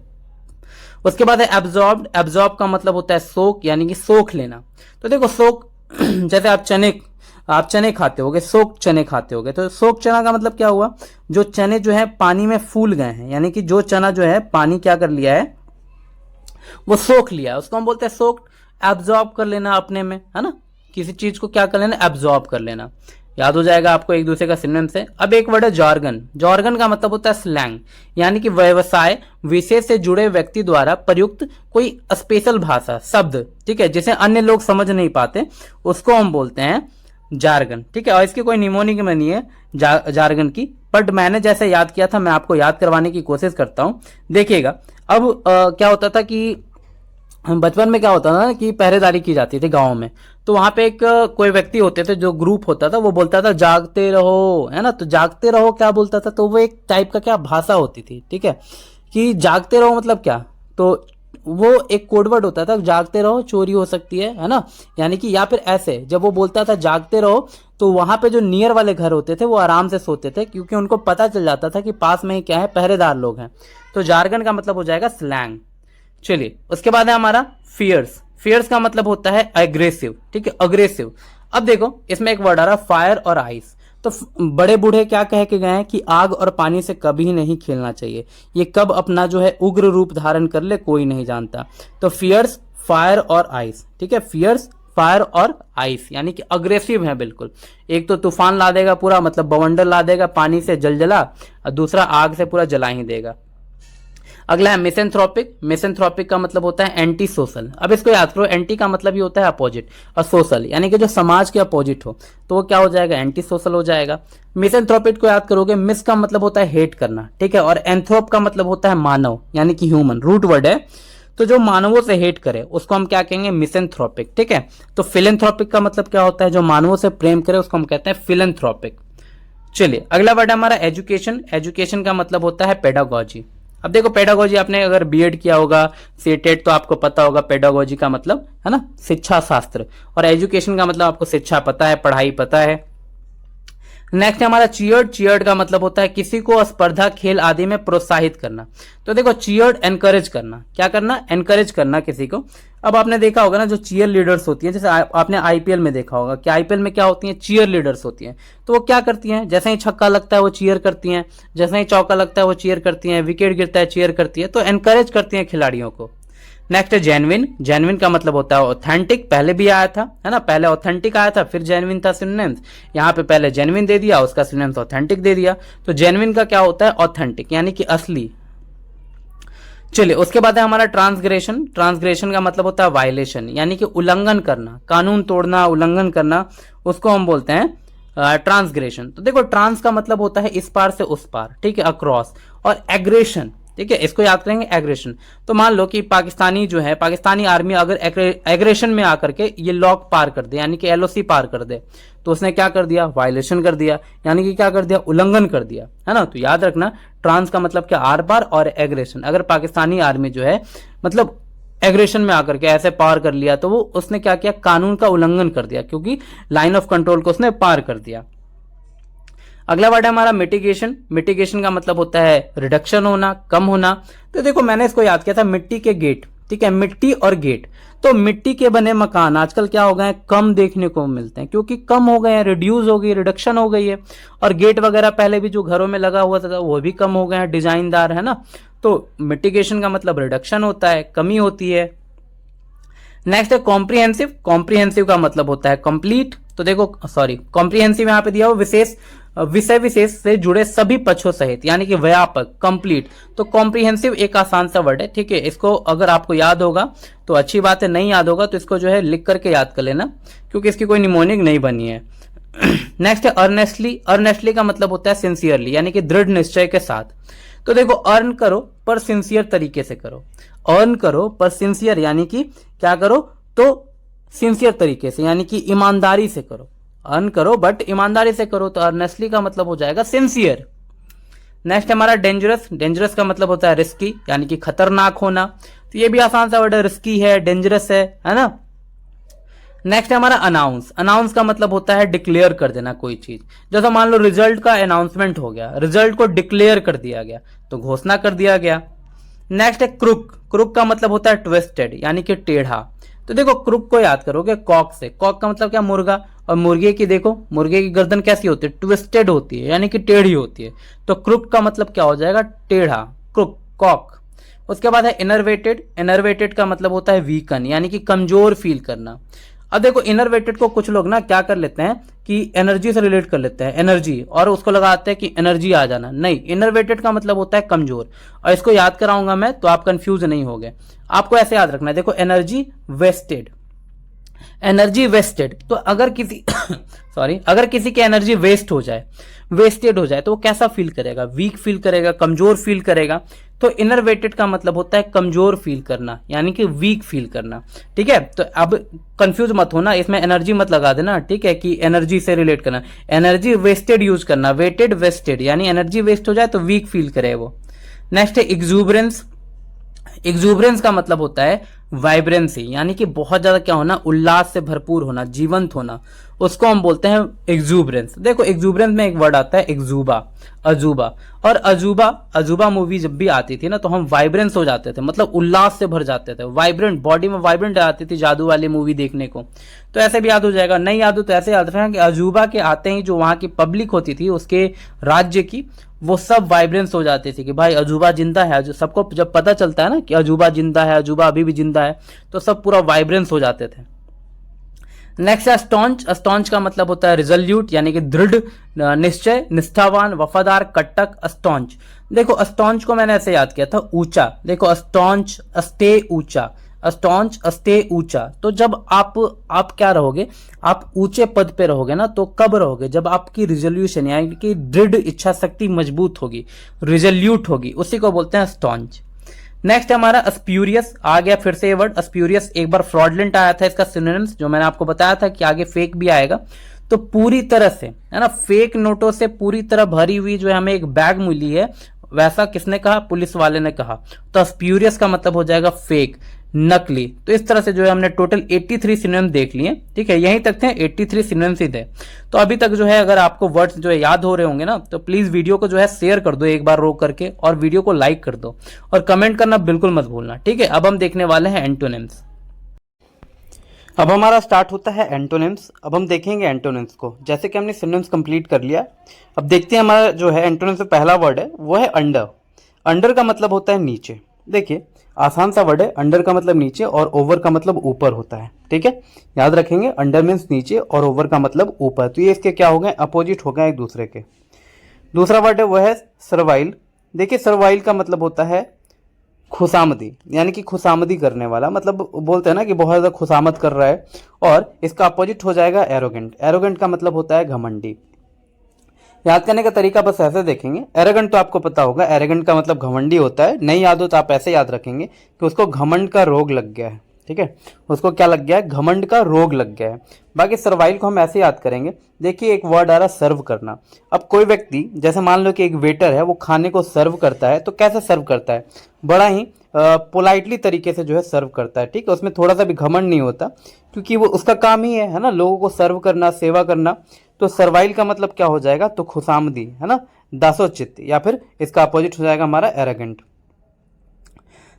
S1: उसके बाद है एब्जॉर्ब्ड। एब्जॉर्ब का मतलब होता है सोख, यानी कि सोख लेना। तो देखो सोख जैसे आप चने खाते होगे, सोख चने खाते होगे, तो सोख चना का मतलब क्या हुआ? जो चने जो है पानी में फूल गए हैं, यानी कि जो चना जो है पानी क्या कर लिया है, वो सोख लिया है, उसको हम बोलते हैं सोख। एब्जॉर्ब कर लेना अपने में, है ना, किसी चीज को क्या कर लेना? एब्जॉर्ब कर लेना। याद हो जाएगा आपको एक दूसरे का सिनोनिम से। अब एक वर्ड है जॉर्गन। जॉर्गन का मतलब होता है स्लैंग, यानी कि व्यवसाय विशेष से जुड़े व्यक्ति द्वारा प्रयुक्त कोई स्पेशल भाषा शब्द, ठीक है, जिसे अन्य लोग समझ नहीं पाते, उसको हम बोलते हैं जार्गन, ठीक है। और इसकी कोई निमोनिक में नहीं है जार्गन की, बट मैंने जैसे याद किया था मैं आपको याद करवाने की कोशिश करता हूं। देखिएगा अब क्या होता था कि बचपन में क्या होता था ना कि पहरेदारी की जाती थी गाँव में, तो वहां पे एक कोई व्यक्ति होते थे, जो ग्रुप होता था, वो बोलता था जागते रहो, है ना। तो जागते रहो क्या बोलता था? तो वो एक टाइप का क्या भाषा होती थी, ठीक है, कि जागते रहो मतलब क्या? तो वो एक कोडवर्ड होता था, जागते रहो चोरी हो सकती है ना, यानी कि, या फिर ऐसे जब वो बोलता था जागते रहो, तो वहां पे जो नियर वाले घर होते थे वो आराम से सोते थे, क्योंकि उनको पता चल जाता था कि पास में ही क्या है, पहरेदार लोग हैं। तो जार्गन का मतलब हो जाएगा स्लैंग। चलिए उसके बाद है हमारा फियर्स। फियर्स का मतलब होता है एग्रेसिव, ठीक है, अग्रेसिव। अब देखो इसमें एक वर्ड आ रहा है फायर और आइस। तो बड़े बूढ़े क्या कह के गए हैं कि आग और पानी से कभी नहीं खेलना चाहिए, ये कब अपना जो है उग्र रूप धारण कर ले कोई नहीं जानता। तो फियर्स, फायर और आइस, ठीक है, फियर्स, फायर और आइस, यानी कि अग्रेसिव है बिल्कुल। एक तो तूफान ला देगा पूरा, मतलब बवंडर ला देगा, पानी से जलजला, और दूसरा आग से पूरा जला ही देगा। अगला है मिसेंथ्रोपिक। मिसेंथ्रोपिक का मतलब होता है एंटी सोशल। अब इसको याद करो, एंटी का मतलब ही होता है अपोजिट, और सोशल यानी कि जो समाज के अपोजिट हो, तो वो क्या हो जाएगा? एंटी सोशल हो जाएगा। मिसेंथ्रोपिक को याद करोगे, मिस का मतलब होता है हेट करना, ठीक है, और एंथ्रोप का मतलब होता है मानव, यानी कि ह्यूमन, रूट वर्ड है। तो जो मानवों से हेट करे उसको हम क्या कहेंगे? मिसेंथ्रोपिक, ठीक है। तो फिलेंथ्रोपिक का मतलब क्या होता है? जो मानवों से प्रेम करे उसको हम कहते हैं फिलेंथ्रोपिक। चलिए अगला वर्ड है हमारा एजुकेशन। एजुकेशन का मतलब होता है पेडागोजी। अब देखो पेडागोजी, आपने अगर बीएड किया होगा, सीटेट, तो आपको पता होगा पेडागोजी का मतलब, है ना, शिक्षा शास्त्र, और एजुकेशन का मतलब आपको शिक्षा पता है, पढ़ाई पता है। नेक्स्ट है हमारा चीयर्ड। चीयर्ड का मतलब होता है किसी को स्पर्धा, खेल आदि में प्रोत्साहित करना। तो देखो चीयर्ड एनकरेज करना, क्या करना, एनकरेज करना किसी को। अब आपने देखा होगा ना जो चीयर लीडर्स होती हैं, जैसे आपने आईपीएल में देखा होगा कि आईपीएल में क्या होती हैं, चीयर लीडर्स होती हैं। तो वो क्या करती हैं, जैसे ही छक्का लगता है वो चीयर करती हैं, जैसे ही चौका लगता है वो चीयर करती हैं, विकेट गिरता है चीयर करती है, तो एनकरेज करती हैं खिलाड़ियों को। नेक्स्ट है जेन्युइन। जेन्युइन का मतलब होता है ऑथेंटिक, पहले भी आया था है ना, पहले ऑथेंटिक आया था फिर जेन्युइन था सिनोनिम्स, यहाँ पे पहले जेन्युइन दे दिया उसका सिनोनिम्स ऑथेंटिक दे दिया। तो जेन्युइन का क्या होता है, ऑथेंटिक यानी कि असली। चलिए उसके बाद है हमारा ट्रांसग्रेशन। ट्रांसग्रेशन का मतलब होता है वायलेशन यानी कि उल्लंघन करना, कानून तोड़ना, उल्लंघन करना, उसको हम बोलते हैं ट्रांसग्रेशन। तो देखो ट्रांस का मतलब होता है इस पार से उस पार, ठीक है, अक्रॉस। और एग्रेशन, ठीक है, इसको याद करेंगे एग्रेशन। तो मान लो कि पाकिस्तानी जो है, पाकिस्तानी आर्मी अगर एग्रेशन में आकर के ये लॉक पार कर दे यानी कि एलओसी पार कर दे, तो उसने क्या कर दिया, वायलेशन कर दिया, यानी कि क्या कर दिया, उल्लंघन कर दिया, है ना। तो याद रखना ट्रांस का मतलब क्या, आर पार, और एग्रेशन। अगर पाकिस्तानी आर्मी जो है मतलब एग्रेशन में आकर के ऐसे पार कर लिया तो वो उसने क्या किया, कानून का उल्लंघन कर दिया, क्योंकि लाइन ऑफ कंट्रोल को उसने पार कर दिया। अगला वर्ड है हमारा मिटिगेशन। मिटिगेशन का मतलब होता है रिडक्शन होना, कम होना। तो देखो मैंने इसको याद किया था, मिट्टी के गेट, ठीक है, मिट्टी और गेट। तो मिट्टी के बने मकान आजकल क्या हो गए हैं, कम देखने को मिलते हैं, क्योंकि कम हो गए हैं, रिड्यूस हो गई, रिडक्शन हो गई है। और गेट वगैरह पहले भी जो घरों में लगा हुआ था वो भी कम हो गए हैं, डिजाइनदार, है ना। तो मिटिगेशन का मतलब रिडक्शन होता है, कमी होती है। नेक्स्ट है कॉम्प्रिहेंसिव। कॉम्प्रिहेंसिव का मतलब होता है कंप्लीट। तो देखो सॉरी, कॉम्प्रिहेंसिव यहां पे दिया हो विशेष, विषय विशेष से जुड़े सभी पक्षों सहित, यानी कि व्यापक, कंप्लीट। तो कॉम्प्रिहेंसिव एक आसान सा वर्ड है, ठीक है। इसको अगर आपको याद होगा तो अच्छी बात है, नहीं याद होगा तो इसको जो है लिख करके याद कर लेना, क्योंकि इसकी कोई निमोनिक नहीं बनी है। नेक्स्ट है अर्नेस्टली। अर्नेस्टली का मतलब होता है सिंसियरली, यानी कि दृढ़ निश्चय के साथ। तो देखो अर्न करो पर सिंसियर तरीके से करो, अर्न करो पर सिंसियर यानी कि क्या करो, तो सिंसियर तरीके से यानी कि ईमानदारी से करो। अर्न करो बट ईमानदारी से करो, तो अर्नेस्टली का मतलब हो जाएगा सिंसियर। नेक्स्ट हमारा डेंजरस। डेंजरस का मतलब होता है रिस्की, यानी कि खतरनाक होना। तो ये भी आसान सा वर्ड है, रिस्की है, डेंजरस है ना। नेक्स्ट है हमारा अनाउंस। अनाउंस का मतलब होता है डिक्लेयर कर देना कोई चीज। जैसा मान लो रिजल्ट का अनाउंसमेंट हो गया, रिजल्ट को डिक्लेयर कर दिया गया, तो घोषणा कर दिया गया। नेक्स्ट है क्रुक। क्रुक का मतलब होता है ट्विस्टेड, यानी कि टेढ़ा। तो देखो क्रुक को याद करोगे कॉक से। कॉक का मतलब क्या, मुर्गा। और मुर्गे की देखो, मुर्गे की गर्दन कैसी होती है, ट्विस्टेड होती है, यानी कि टेढ़ी होती है। तो क्रुक का मतलब क्या हो जाएगा, टेढ़ा, क्रुक, कॉक। उसके बाद है इनरवेटेड। इनरवेटेड का मतलब होता है वीकन, यानी कि कमजोर फील करना। अब देखो इनरवेटेड को कुछ लोग ना क्या कर लेते हैं कि एनर्जी से रिलेट कर लेते हैं, एनर्जी, और उसको लगाते हैं कि एनर्जी आ जाना। नहीं, इनरवेटेड का मतलब होता है कमजोर। और इसको याद कराऊंगा मैं तो आप कंफ्यूज नहीं होगे। आपको ऐसे याद रखना है, देखो एनर्जी वेस्टेड, एनर्जी वेस्टेड। तो अगर किसी सॉरी, अगर किसी की एनर्जी वेस्ट हो जाए, वेस्टेड हो जाए, तो वो कैसा फील करेगा, वीक फील करेगा, कमजोर फील करेगा। तो इनरवेटेड का मतलब होता है कमजोर फील करना, यानी कि वीक फील करना, ठीक है। तो अब कंफ्यूज मत होना, इसमें एनर्जी मत लगा देना, ठीक है, कि एनर्जी से रिलेट करना। एनर्जी वेस्टेड यूज करना, वेटेड वेस्टेड, यानी एनर्जी वेस्ट हो जाए तो वीक फील करे वो। नेक्स्ट है एक्सूबरेंस। एक्सूबरेंस का मतलब होता है वाइब्रेंसी, यानी कि बहुत ज्यादा क्या होना, उल्लास से भरपूर होना, जीवंत होना, उसको हम बोलते हैं एक्सूबरेंस। देखो एक्सूबरेंस में एक वर्ड आता है एक्सूबा, अजूबा। और अजूबा, अजूबा मूवी जब भी आती थी ना तो हम वाइब्रेंस हो जाते थे, मतलब उल्लास से भर जाते थे, वाइब्रेंट, बॉडी में वाइब्रेंट आती थी जादू वाली मूवी देखने को। तो ऐसे भी याद हो जाएगा, नहीं याद हो तो ऐसे याद रखना कि अजूबा के आते ही जो वहां की पब्लिक होती थी उसके राज्य की, वो सब वाइब्रेंस हो जाते थे कि भाई अजूबा जिंदा है। जो सबको जब पता चलता है ना कि अजूबा जिंदा है, अजूबा अभी भी जिंदा है, तो सब पूरा वाइब्रेंस हो जाते थे। नेक्स्ट है स्टॉन्च। स्टॉन्च का मतलब होता है रिजोल्यूट, यानी कि दृढ़, निश्चय, निष्ठावान, वफादार, कट्टक, स्टॉन्च। देखो स्टॉन्च को मैंने ऐसे याद किया था, ऊंचा। देखो स्टॉन्च, स्टे ऊंचा, स्टॉन्च, स्टे ऊंचा। तो जब आप क्या रहोगे, आप ऊंचे पद पे रहोगे ना, तो कब रहोगे, जब आपकी रिजोल्यूशन यानी कि दृढ़ इच्छा शक्ति मजबूत होगी, रिजोल्यूट होगी, उसी को बोलते हैं स्टॉन्च। नेक्स्ट हमारा स्प्यूरियस आ गया, फिर से ये वर्ड स्प्यूरियस। एक बार फ्रॉडलेंट आया था, इसका सिनोनिम्स जो मैंने आपको बताया था कि आगे फेक भी आएगा। तो पूरी तरह से, है ना, फेक नोटों से पूरी तरह भरी हुई जो हमें एक बैग मिली है, वैसा किसने कहा, पुलिस वाले ने कहा। तो स्प्यूरियस का मतलब हो जाएगा फेक, नकली। तो इस तरह से जो है हमने टोटल 83 सिनोनिम देख लिए। ठीक है, यहीं तक थे, 83 सिनोनिम्स ही थे। तो अभी तक जो है अगर आपको वर्ड्स जो है याद हो रहे होंगे ना, तो प्लीज वीडियो को जो है शेयर कर दो एक बार रोक करके, और वीडियो को लाइक कर दो, और कमेंट करना बिल्कुल मत भूलना। ठीक है, अब हम देखने वाले हैं एंटोनिम्स। अब हमारा स्टार्ट होता है एंटोनिम्स। अब हम देखेंगे एंटोनिम्स को, जैसे कि हमने सिनोनिम्स कंप्लीट कर लिया। अब देखते हैं हमारा जो है एंटोनिम्स में पहला वर्ड है वो है अंडर। अंडर का मतलब होता है नीचे। देखिए आसान सा वर्ड है, अंडर का मतलब नीचे और ओवर का मतलब ऊपर होता है। ठीक है, याद रखेंगे, अंडर मीन्स नीचे और ओवर का मतलब ऊपर। तो ये इसके क्या हो गए, अपोजिट हो गए एक दूसरे के। दूसरा वर्ड है वो है सर्वाइल। देखिए सर्वाइल का मतलब होता है खुशामदी, यानी कि खुशामदी करने वाला, मतलब बोलते हैं ना कि बहुत ज्यादा खुशामद कर रहा है। और इसका अपोजिट हो जाएगा एरोगेंट। एरोगेंट का मतलब होता है घमंडी। याद करने का तरीका बस ऐसे देखेंगे, एरोगेंट तो आपको पता होगा, एरोगेंट का मतलब घमंडी होता है। नहीं याद हो तो आप ऐसे याद रखेंगे कि उसको घमंड का रोग लग गया है। ठीक है, उसको क्या लग गया है, घमंड का रोग लग गया है। बाकी सर्वाइल को हम ऐसे याद करेंगे। देखिए एक वर्ड आ रहा है सर्व करना। अब कोई व्यक्ति, जैसे मान लो कि एक वेटर है, वो खाने को सर्व करता है, तो कैसे सर्व करता है, बड़ा ही पोलाइटली तरीके से जो है सर्व करता है। ठीक है, उसमें थोड़ा सा भी घमंड नहीं होता, क्योंकि वो उसका काम ही है ना, लोगों को सर्व करना, सेवा करना। तो सर्वाइल का मतलब क्या हो जाएगा, तो खुशामदी, है ना, दासोचित्त, या फिर इसका अपोजिट हो जाएगा हमारा एरोगेंट।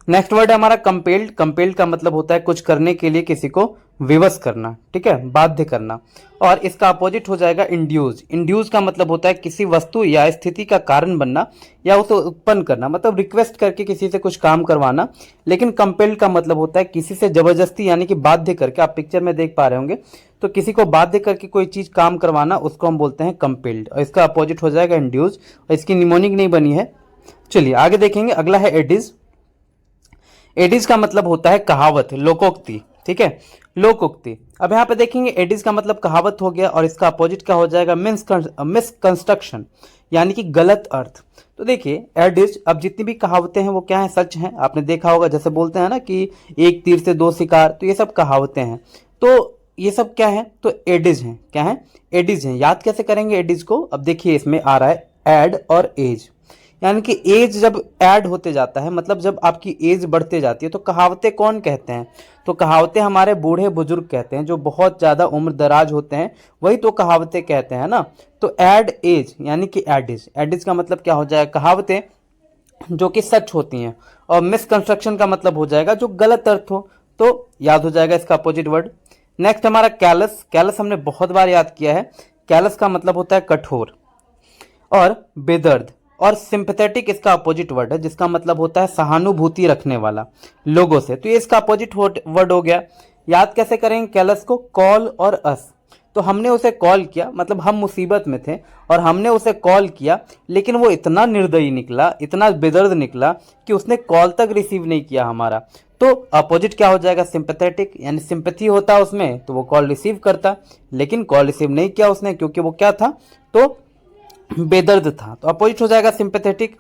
S1: नेक्स्ट वर्ड है हमारा कंपेल्ड। कंपेल्ड का मतलब होता है कुछ करने के लिए किसी को विवश करना। ठीक है, बाध्य करना। और इसका अपोजिट हो जाएगा इंड्यूस। इंड्यूस का मतलब होता है किसी वस्तु या स्थिति का कारण बनना या उसे उत्पन्न करना, मतलब रिक्वेस्ट करके किसी से कुछ काम करवाना। लेकिन कंपेल्ड का मतलब होता है किसी से जबरदस्ती, यानी कि बाध्य करके। आप पिक्चर में देख पा रहे होंगे, तो किसी को बाध्य करके कोई चीज काम करवाना, उसको हम बोलते हैं कंपेल्ड। और इसका अपोजिट हो जाएगा इंड्यूस, और इसकी निमोनिक नहीं बनी है। चलिए आगे देखेंगे, अगला है एडिज। एडिज का मतलब होता है कहावत, लोकोक्ति। ठीक है, लोकोक्ति। अब यहाँ पे देखेंगे एडिज का मतलब कहावत हो गया, और इसका अपोजिट क्या हो जाएगा, मिसकंस्ट्रक्शन, यानी कि गलत अर्थ। तो देखिए एडिज, अब जितनी भी कहावतें हैं वो क्या है, सच हैं। आपने देखा होगा, जैसे बोलते हैं ना कि एक तीर से दो शिकार, तो ये सब कहावतें हैं। तो ये सब क्या है, तो एडिज हैं। क्या है, एडिज हैं। याद कैसे करेंगे एडिज को, अब देखिए इसमें आ रहा है एड और एज, यानी कि एज जब ऐड होते जाता है, मतलब जब आपकी एज बढ़ते जाती है, तो कहावतें कौन कहते हैं, तो कहावतें हमारे बूढ़े बुजुर्ग कहते हैं, जो बहुत ज्यादा उम्र दराज होते हैं, वही तो कहावतें कहते हैं ना। तो ऐड एज यानी कि एडिज। एडिज का मतलब क्या हो जाएगा, कहावतें जो कि सच होती हैं। और मिसकंस्ट्रक्शन का मतलब हो जाएगा जो गलत अर्थ हो। तो याद हो जाएगा इसका अपोजिट वर्ड। नेक्स्ट हमारा कैलस। कैलस हमने बहुत बार याद किया है। कैलस का मतलब होता है कठोर और बेदर्द। और सिंपैथेटिक इसका अपोजिट वर्ड है, जिसका मतलब होता है सहानुभूति रखने वाला लोगों से। तो ये इसका अपोजिट वर्ड हो गया। याद कैसे करेंगे कैलस को, कॉल और अस। तो हमने उसे कॉल किया, मतलब हम मुसीबत में थे और हमने उसे कॉल किया, लेकिन वो इतना निर्दयी निकला, इतना बेदर्द निकला कि उसने कॉल तक रिसीव नहीं किया हमारा। तो अपोजिट क्या हो जाएगा, सिंपैथेटिक, यानी सिंपैथी होता उसमें, तो वो कॉल रिसीव करता, लेकिन कॉल रिसीव नहीं किया उसने, क्योंकि वो क्या था, तो बेदर्द था। तो अपोजिट हो जाएगा सिंपैथेटिक।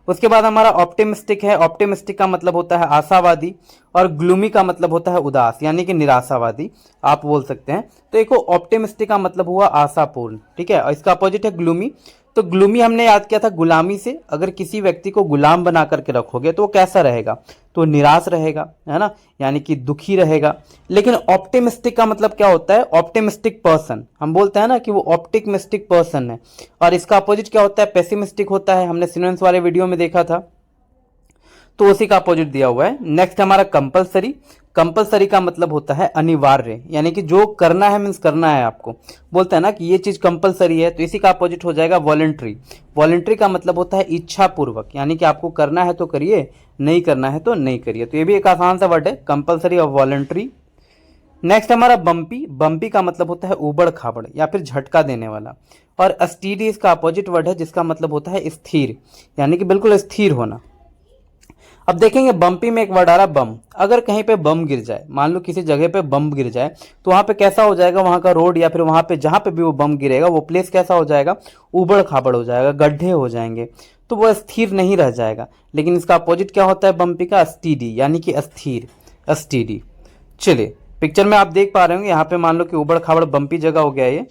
S1: उसके बाद हमारा ऑप्टिमिस्टिक है। ऑप्टिमिस्टिक का मतलब होता है आशावादी, और ग्लूमी का मतलब होता है उदास, यानी कि निराशावादी आप बोल सकते हैं। तो एक ऑप्टिमिस्टिक का मतलब हुआ आशापूर्ण। ठीक है, और इसका अपोजिट है ग्लूमी। तो ग्लूमी हमने याद किया था गुलामी से। अगर किसी व्यक्ति को गुलाम बना करके रखोगे तो वो कैसा रहेगा, तो निराश रहेगा, है ना, यानी कि दुखी रहेगा। लेकिन ऑप्टिमिस्टिक का मतलब क्या होता है, ऑप्टिमिस्टिक पर्सन। हम बोलते हैं ना कि वो ऑप्टिमिस्टिक पर्सन है। और इसका अपोजिट क्या होता है, पेसिमिस्टिक होता है। हमने सिनोनिम्स वाले वीडियो में देखा था, तो उसी का अपोजिट दिया हुआ है। नेक्स्ट हमारा कंपलसरी। कंपलसरी का मतलब होता है अनिवार्य, यानी कि जो करना है मीन्स करना है आपको। बोलते हैं ना कि ये चीज कंपलसरी है, तो इसी का अपोजिट हो जाएगा वॉलंटरी। वॉलंटरी का मतलब होता है इच्छा पूर्वक, यानी कि आपको करना है तो करिए, नहीं करना है तो नहीं करिए। तो ये भी एक आसान सा वर्ड है, कंपलसरी और वॉलंटरी। नेक्स्ट हमारा बम्पी। बम्पी का मतलब होता है उबड़ खाबड़ या फिर झटका देने वाला। और अस्टीडी इसका अपोजिट वर्ड है, जिसका मतलब होता है स्थिर, यानी कि बिल्कुल स्थिर होना। अब देखेंगे बम्पी में एक वर्ड आ रहा बम। अगर कहीं पे बम गिर जाए, मान लो किसी जगह पे बम गिर जाए, तो वहां पे कैसा हो जाएगा, वहां का रोड या फिर वहां पे जहां पे भी वो बम गिरेगा वो प्लेस कैसा हो जाएगा, उबड़ खाबड़ हो जाएगा, गड्ढे हो जाएंगे, तो वो स्थिर नहीं रह जाएगा। लेकिन इसका अपोजिट क्या होता है बम्पी का, स्टीडी, यानी कि अस्थिर, स्टीडी। चलिए पिक्चर में आप देख पा रहे होंगे, यहाँ पे मान लो कि उबड़ खाबड़ बम्पी जगह हो गया ये।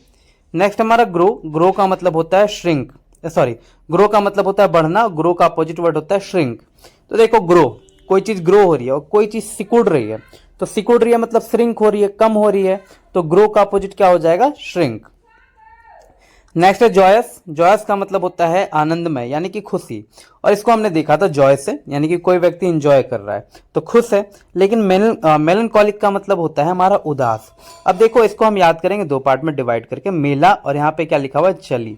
S1: नेक्स्ट हमारा ग्रो। ग्रो का मतलब होता है श्रिंक, सॉरी, ग्रो का मतलब होता है बढ़ना, ग्रो का अपोजिट वर्ड होता है श्रिंक। तो देखो ग्रो, कोई चीज ग्रो हो रही है और कोई चीज सिकुड़ रही है, तो सिकुड़ रही है मतलब श्रिंक हो रही है, कम हो रही है, तो ग्रो का अपोजिट क्या हो जाएगा? श्रिंक। नेक्स्ट है जॉयस। जॉयस का मतलब होता है आनंदमय यानी कि खुशी, और इसको हमने देखा था जॉय से, यानी कि कोई व्यक्ति इंजॉय कर रहा है तो खुश है। लेकिन मेलनकॉलिक का मतलब होता है हमारा उदास। अब देखो इसको हम याद करेंगे दो पार्ट में डिवाइड करके, मेला और यहाँ पे क्या लिखा हुआ है? चली।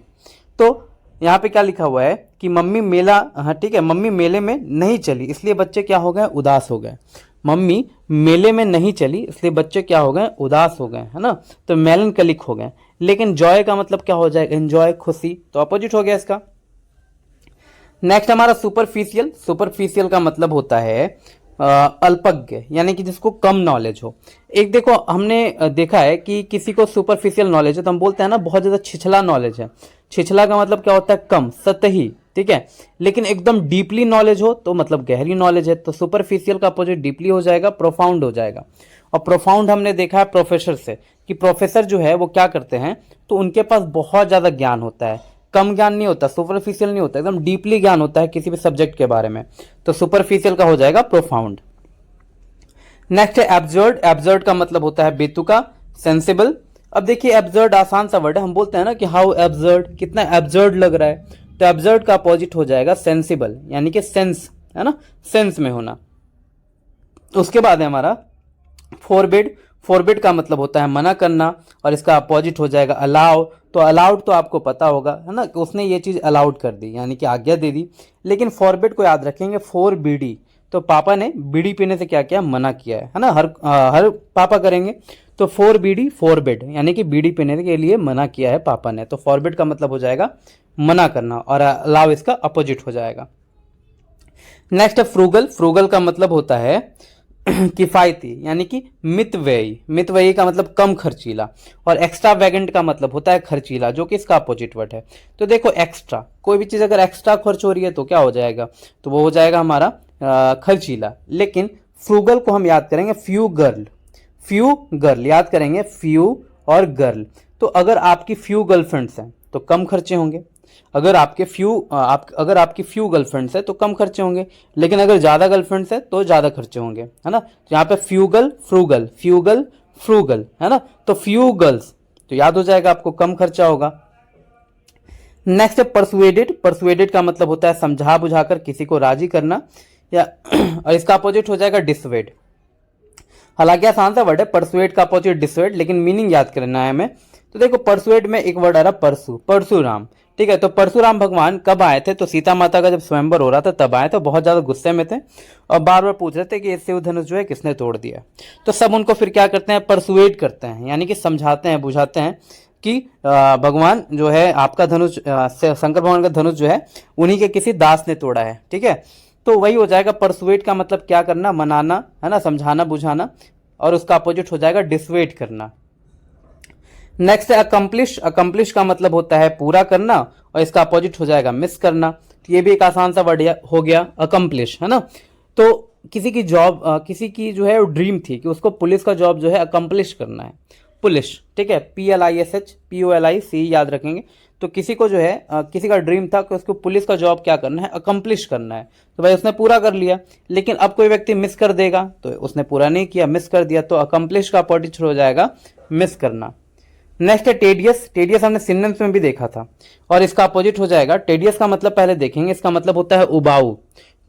S1: तो यहाँ पे क्या लिखा हुआ है कि मम्मी मेला, हाँ ठीक है, मम्मी मेले में नहीं चली इसलिए बच्चे क्या हो गए? उदास हो गए। मम्मी मेले में नहीं चली इसलिए बच्चे क्या हो गए? उदास हो गए, है ना, तो मेलनकलिक हो गए। लेकिन जॉय का मतलब क्या हो जाएगा? एंजॉय, खुशी, तो अपोजिट हो गया इसका। नेक्स्ट हमारा सुपरफिशियल। सुपरफिशियल का मतलब होता है अल्पज्ञ, यानी कि जिसको कम नॉलेज हो। एक देखो हमने देखा है कि किसी को सुपरफिशियल नॉलेज है तो हम बोलते हैं ना बहुत ज्यादा छिछला नॉलेज है। छिछला का मतलब क्या होता है? कम, सतही, ठीक है। लेकिन एकदम डीपली नॉलेज हो तो मतलब गहरी नॉलेज है, तो सुपरफिशियल का अपोजिट डीपली हो जाएगा, प्रोफाउंड हो जाएगा। और प्रोफाउंड हमने देखा है प्रोफेसर से, कि प्रोफेसर जो है वो क्या करते हैं, तो उनके पास बहुत ज्यादा ज्ञान होता है, कम ज्ञान नहीं होता, सुपरफिशियल नहीं होता, एकदम डीपली ज्ञान होता है किसी भी सब्जेक्ट के बारे में, तो सुपरफिशियल का हो जाएगा प्रोफाउंड। नेक्स्ट है एब्सर्ड। एब्सर्ड का मतलब होता है बेतुका, सेंसिबल। अब देखिए एब्सर्ड आसान सा वर्ड है, हम बोलते हैं ना कि हाउ एब्सर्ड, कितना एब्सर्ड लग रहा है, तो एब्सर्ड का अपोजिट हो जाएगा सेंसिबल, यानी कि सेंस, है ना, सेंस में होना। उसके बाद है हमारा फोरबिड। फोरबिड का मतलब होता है मना करना, और इसका अपोजिट हो जाएगा अलाउ। तो अलाउड तो आपको पता होगा, है ना, कि उसने ये चीज अलाउड कर दी, यानी कि आज्ञा दे दी। लेकिन फॉरबिड को याद रखेंगे, फोर बीडी, तो पापा ने बीड़ी पीने से क्या किया? मना किया है ना, हर पापा करेंगे। तो फोर बीडी फोरबिड, यानी कि बीड़ी पीने के लिए मना किया है पापा ने, तो फॉरबिड का मतलब हो जाएगा मना करना, और अलाउ इसका अपोजिट हो जाएगा। नेक्स्ट है फ्रूगल। फ्रूगल का मतलब होता है किफायती, यानी कि मितव्ययी। मितव्ययी का मतलब कम खर्चीला, और एक्स्ट्रावेगेंट का मतलब होता है खर्चीला, जो कि इसका अपोजिट वर्ड है। तो देखो एक्स्ट्रा, कोई भी चीज अगर एक्स्ट्रा खर्च हो रही है तो क्या हो जाएगा? तो वो हो जाएगा हमारा खर्चीला। लेकिन फ्रूगल को हम याद करेंगे फ्यू गर्ल। फ्यू गर्ल याद करेंगे, फ्यू और गर्ल। तो अगर आपकी फ्यू गर्लफ्रेंड्स हैं तो कम खर्चे होंगे, अगर आपकी फ्यू गर्लफ्रेंड्स है तो कम खर्चे होंगे, लेकिन अगर ज्यादा गर्लफ्रेंड्स है तो ज्यादा खर्चे होंगे, है ना। तो यहाँ पे फ्यूगल फ्रूगल, फ्यूगल फ्रूगल, है ना, तो फ्यू गर्ल्स, तो याद हो जाएगा आपको, कम खर्चा होगा। नेक्स्ट है परसुएडेड। परसुएडेड का मतलब होता है समझा बुझाकर किसी को राजी करना, या और इसका अपोजिट हो जाएगा डिसवेड। हालांकि आसान सा वर्ड है, परसुएड का अपोजिट डिसवेड, लेकिन मीनिंग याद करना है हमें। तो देखो परसुएड में एक वर्ड आ रहा परसु, परशुराम, ठीक है। तो परशुराम भगवान कब आए थे? तो सीता माता का जब स्वयंवर हो रहा था तब आए थे, बहुत ज्यादा गुस्से में थे और बार बार पूछ रहे थे कि ये शिव धनुष जो है किसने तोड़ दिया। तो सब उनको फिर क्या करते हैं? परसुएड करते हैं, यानी कि समझाते हैं, बुझाते हैं कि भगवान जो है आपका धनुष, शंकर भगवान का धनुष जो है उन्हीं के किसी दास ने तोड़ा है, ठीक है। तो वही हो जाएगा परसुएड का मतलब क्या करना? मनाना, है ना, समझाना बुझाना, और उसका अपोजिट हो जाएगा डिसवेड करना। नेक्स्ट है अकम्प्लिश। अकम्प्लिश का मतलब होता है पूरा करना, और इसका अपोजिट हो जाएगा मिस करना। तो ये भी एक आसान सा वर्ड हो गया अकम्प्लिश, है ना। तो किसी की जॉब, किसी की जो है ड्रीम थी कि उसको पुलिस का जॉब जो है अकम्प्लिश करना है, पुलिस, ठीक है, PLISH POLIC याद रखेंगे। तो किसी को जो है किसी का ड्रीम था कि उसको पुलिस का जॉब क्या करना है? अकम्प्लिश करना है, तो भाई उसने पूरा कर लिया। लेकिन अब कोई व्यक्ति मिस कर देगा, तो उसने पूरा नहीं किया, मिस कर दिया, तो अकम्प्लिश का अपोजिट हो जाएगा मिस करना। नेक्स्ट है टेडियस। टेडियस हमने सिनोनिम्स में भी देखा था, और इसका अपोजिट हो जाएगा, टेडियस का मतलब पहले देखेंगे, इसका मतलब होता है उबाऊ,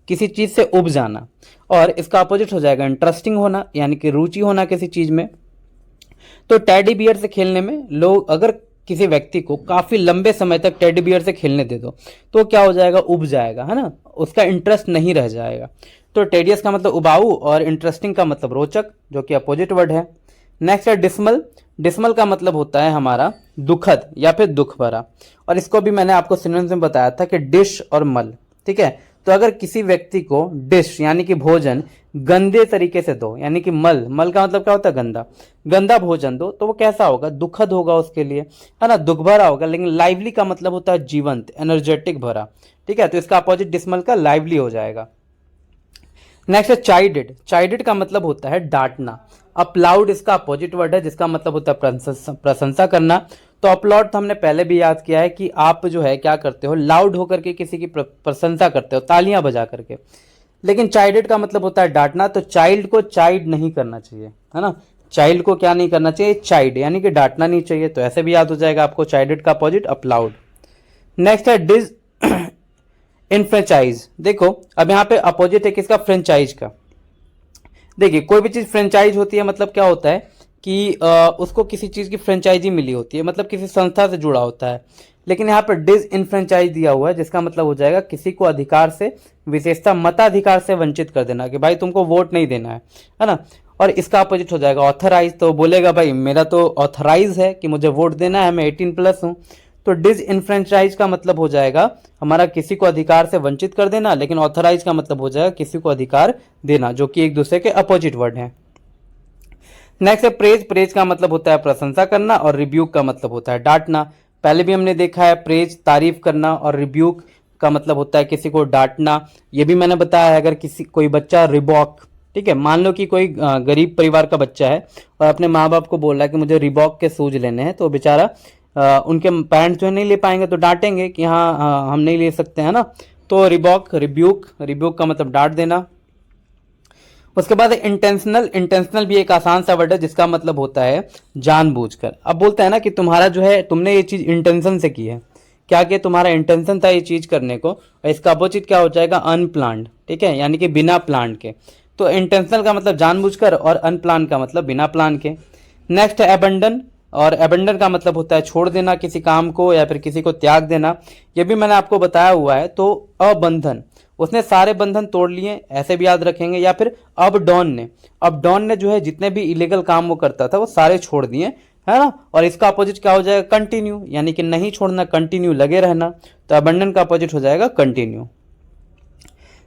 S1: किसी चीज से उब जाना, और इसका अपोजिट हो जाएगा इंटरेस्टिंग होना, यानी कि रुचि होना किसी चीज में। तो टेडी बियर से खेलने में लोग, अगर किसी व्यक्ति को काफी लंबे समय तक टेडी बियर से खेलने दे दो तो क्या हो जाएगा? उब जाएगा, है ना, उसका इंटरेस्ट नहीं रह जाएगा। तो टेडियस का मतलब उबाऊ, और इंटरेस्टिंग का मतलब रोचक, जो कि अपोजिट वर्ड है। नेक्स्ट है डिसमल। डिसमल का मतलब होता है हमारा दुखद या फिर दुख भरा, और इसको भी मैंने आपको सिनोनिम्स में बताया था कि डिश और मल, ठीक है। तो अगर किसी व्यक्ति को डिश यानी कि भोजन गंदे तरीके से दो, यानी कि मल, मल का मतलब क्या होता है? गंदा, गंदा भोजन दो, तो वो कैसा होगा? दुखद होगा उसके लिए, है ना, दुख भरा होगा। लेकिन लाइवली का मतलब होता है जीवंत, एनर्जेटिक भरा, ठीक है। तो इसका अपोजिट डिसमल का लाइवली हो जाएगा। नेक्स्ट है चाइडेड। चाइडेड का मतलब होता है डांटना। अपलाउड इसका अपोजिट वर्ड है, जिसका मतलब होता है प्रशंसा करना। तो अपलॉड तो हमने पहले भी याद किया है कि आप जो है क्या करते हो? लाउड होकर के किसी की प्रशंसा करते हो, तालियां बजा करके। लेकिन चाइडेड का मतलब होता है डांटना, तो चाइल्ड को चाइड नहीं करना चाहिए, है ना। चाइल्ड को क्या नहीं करना चाहिए, चाइड, यानी कि डांटना नहीं चाहिए। तो ऐसे भी याद हो जाएगा आपको, चाइडेड का अपोजिट अपलाउड। नेक्स्ट है डिज इनफ्रेंचाइज। देखो अब यहाँ पे अपोजिट है किसका, फ्रेंचाइज का। देखिए कोई भी चीज फ्रेंचाइज होती है मतलब क्या होता है कि उसको किसी चीज की फ्रेंचाइजी मिली होती है, मतलब किसी संस्था से जुड़ा होता है। लेकिन यहाँ पर डिज इनफ्रेंचाइज दिया हुआ है, जिसका मतलब हो जाएगा किसी को अधिकार से, विशेषता मताधिकार से वंचित कर देना, कि भाई तुमको वोट नहीं देना है ना। और इसका अपोजिट हो जाएगा ऑथराइज। तो बोलेगा भाई मेरा तो ऑथराइज है कि मुझे वोट देना है, मैं 18+ हूँ। तो डिज इनफ्रेंचाइज का मतलब हो जाएगा हमारा किसी को अधिकार से वंचित कर देना, लेकिन ऑथराइज का मतलब हो जाएगा किसी को अधिकार देना, जो कि एक दूसरे के अपोजिट वर्ड हैं। नेक्स्ट है प्रेज। प्रेज का मतलब होता है प्रशंसा करना, और रिब्यूक का मतलब होता है डांटना। पहले भी हमने देखा है, प्रेज तारीफ करना, और रिब्यूक का मतलब होता है किसी को डांटना। ये भी मैंने बताया है, अगर कोई बच्चा रिबॉक, ठीक है, मान लो कि कोई गरीब परिवार का बच्चा है और अपने माँ बाप को बोल रहा है कि मुझे रिबॉक के शूज लेने हैं, तो बेचारा उनके पैंट जो है नहीं ले पाएंगे, तो डांटेंगे कि हाँ हम नहीं ले सकते, हैं ना। तो रिबॉक, रिब्यूक का मतलब डांट देना। उसके बाद इंटेंशनल। इंटेंशनल भी एक आसान सा वर्ड है, जिसका मतलब होता है जानबूझकर। अब बोलते हैं ना कि तुम्हारा जो है, तुमने ये चीज इंटेंशन से की है, क्या कि तुम्हारा इंटेंशन था ये चीज करने को, और इसका अपोजिट क्या हो जाएगा, अनप्लान्ड, ठीक है, यानी कि बिना प्लान के। तो इंटेंशनल का मतलब जानबूझकर, और अनप्लान का मतलब बिना प्लान के। नेक्स्ट है एबंडन। और एबंडन का मतलब होता है छोड़ देना किसी काम को, या फिर किसी को त्याग देना। ये भी मैंने आपको बताया हुआ है। तो अबंधन, उसने सारे बंधन तोड़ लिए, ऐसे भी याद रखेंगे। या फिर अब डॉन ने जो है जितने भी इलीगल काम वो करता था वो सारे छोड़ दिए, है ना। और इसका अपोजिट क्या हो जाएगा, कंटिन्यू, यानी कि नहीं छोड़ना, कंटिन्यू लगे रहना। तो अबंडन का अपोजिट हो जाएगा कंटिन्यू।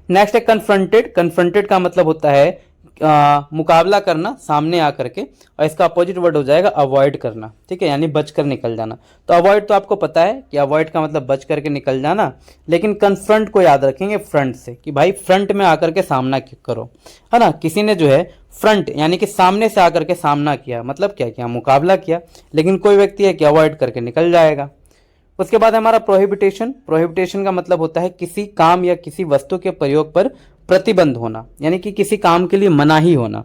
S1: नेक्स्ट है कन्फ्रंटेड। कन्फ्रंटेड का मतलब होता है मुकाबला करना, सामने आकर के, और इसका अपोजिट वर्ड हो जाएगा अवॉइड करना, ठीक है, यानी बच कर निकल जाना। तो अवॉइड तो आपको पता है कि अवॉइड का मतलब बच करके निकल जाना, लेकिन कन्फ्रंट को याद रखेंगे फ्रंट से, कि भाई फ्रंट में आकर के सामना करो, है ना। किसी ने जो है फ्रंट यानी कि सामने से आकर के सामना किया, मतलब क्या किया, मुकाबला किया। लेकिन कोई व्यक्ति है कि अवॉइड करके निकल जाएगा। उसके बाद हमारा प्रोहिबिटेशन। प्रोहिबिटेशन का मतलब होता है किसी काम या किसी वस्तु के प्रयोग पर प्रतिबंध होना, यानी कि किसी काम के लिए मनाही होना।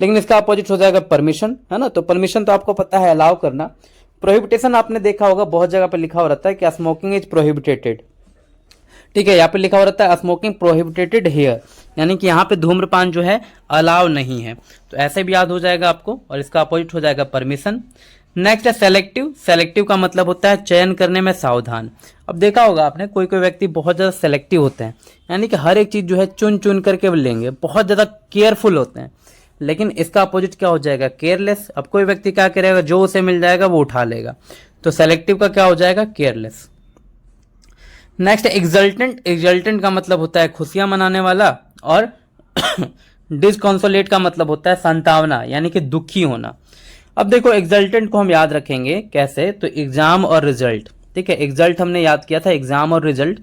S1: लेकिन इसका अपोजिट हो जाएगा परमिशन, है ना। तो परमिशन तो आपको पता है, अलाउ करना। प्रोहिबिटेशन आपने देखा होगा, बहुत जगह पे लिखा हो रहता है कि स्मोकिंग इज प्रोहिबिटेटेड, ठीक है। यहाँ पे लिखा हो रहता है स्मोकिंग प्रोहिबिटेटेड हियर, यानी कि यहाँ पे धूम्रपान जो है अलाउ नहीं है। तो ऐसे भी याद हो जाएगा आपको, और इसका अपोजिट हो जाएगा परमिशन। नेक्स्ट है सेलेक्टिव। सेलेक्टिव का मतलब होता है चयन करने में सावधान। अब देखा होगा आपने, कोई कोई व्यक्ति बहुत ज्यादा सेलेक्टिव होते हैं, यानी कि हर एक चीज जो है चुन चुन करके लेंगे, बहुत ज्यादा केयरफुल होते हैं। लेकिन इसका अपोजिट क्या हो जाएगा, केयरलेस। अब कोई व्यक्ति क्या करेगा, जो उसे मिल जाएगा वो उठा लेगा। तो सेलेक्टिव का क्या हो जाएगा, केयरलेस। Next exultant. एक्सल्टेंट का मतलब होता है खुशियां मनाने वाला, और डिसकॉन्सोलेट का मतलब होता है संतावना, यानी कि दुखी होना। अब देखो एक्सल्टेंट को हम याद रखेंगे कैसे, तो एग्जाम और रिजल्ट, ठीक है। एग्जल्ट हमने याद किया था, एग्जाम और रिजल्ट।